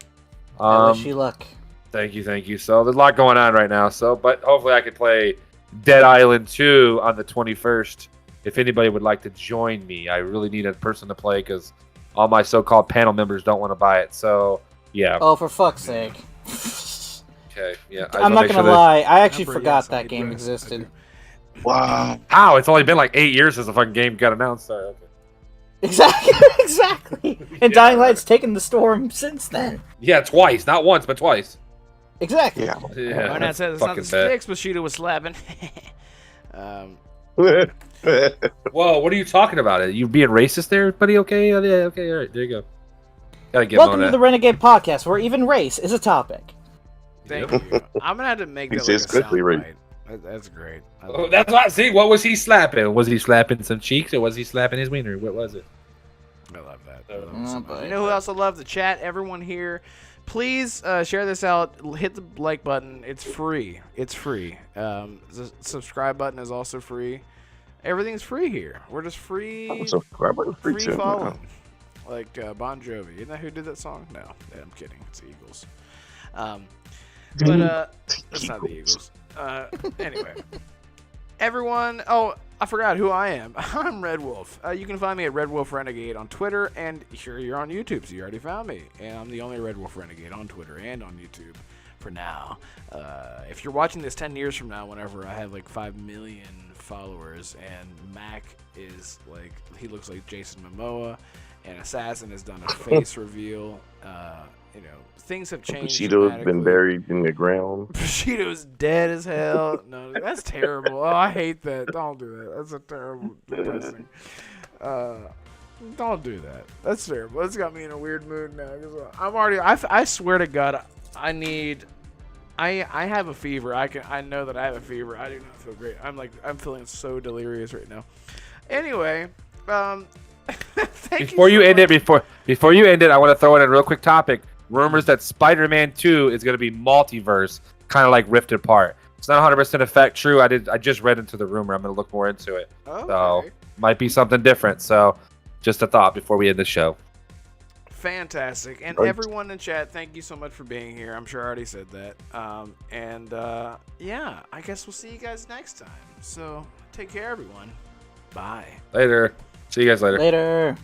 I wish you luck. Thank you. So there's a lot going on right now. So, but hopefully I can play Dead Island 2 on the 21st. If anybody would like to join me, I really need a person to play because all my so-called panel members don't want to buy it. So yeah. Oh, for fuck's sake. Okay. Yeah. I'm not gonna lie, I actually Number, forgot yes, I that do. game I existed. do. Wow. How? It's only been like 8 years since the fucking game got announced. Sorry. Okay. Exactly. And Dying Light's taken the storm since then. Yeah, twice, not once, but twice. Exactly. Yeah. Yeah. Why not say it's not the fucking bad. sticks, but Sheeta was slapping. Whoa, what are you talking about? Are you being racist there, buddy? Okay, yeah, okay, all right, there you go. Gotta get Welcome on to that. the Renegade Podcast, where even race is a topic. Thank you. I'm gonna have to make that It's like a just quickly, sound right? bite. That's great. I Oh, love that's what I see. What was he slapping? Was he slapping some cheeks or was he slapping his wiener? What was it? I love that. but- You know who else I love? The chat. Everyone here. Please share this out. Hit the like button. It's free. It's free. The subscribe button is also free. Everything's free here. We're just free. Free falling. Like Bon Jovi. Isn't that who did that song? No. Yeah, I'm kidding. It's the Eagles. But it's not the Eagles. Anyway. Everyone. Oh, I forgot who I am. I'm Red Wolf. You can find me at Red Wolf Renegade on Twitter, and sure, you're on YouTube, so you already found me. And I'm the only Red Wolf Renegade on Twitter and on YouTube for now. If you're watching this 10 years from now, whenever I have like 5 million followers, and Mac is like, he looks like Jason Momoa, and Assassin has done a face reveal. You know, things have changed. Bushido's been buried in the ground. Bushido's dead as hell. No, that's terrible. Oh, I hate that. Don't do that. That's a terrible depressing. Don't do that. That's terrible. That's got me in a weird mood now. Cause I'm already. I swear to God, I have a fever. I know that I have a fever. I do not feel great. I'm feeling so delirious right now. Anyway, Before you end it, I want to throw in a real quick topic. Rumors that Spider-Man 2 is going to be multiverse, kind of like Rift Apart. It's not 100% effect true. I just read into the rumor. I'm going to look more into it. Okay. So might be something different. So just a thought before we end the show. Fantastic. And Right. everyone in chat, thank you so much for being here. I'm sure I already said that. Yeah, I guess we'll see you guys next time. So take care, everyone. Bye. Later. See you guys later. Later.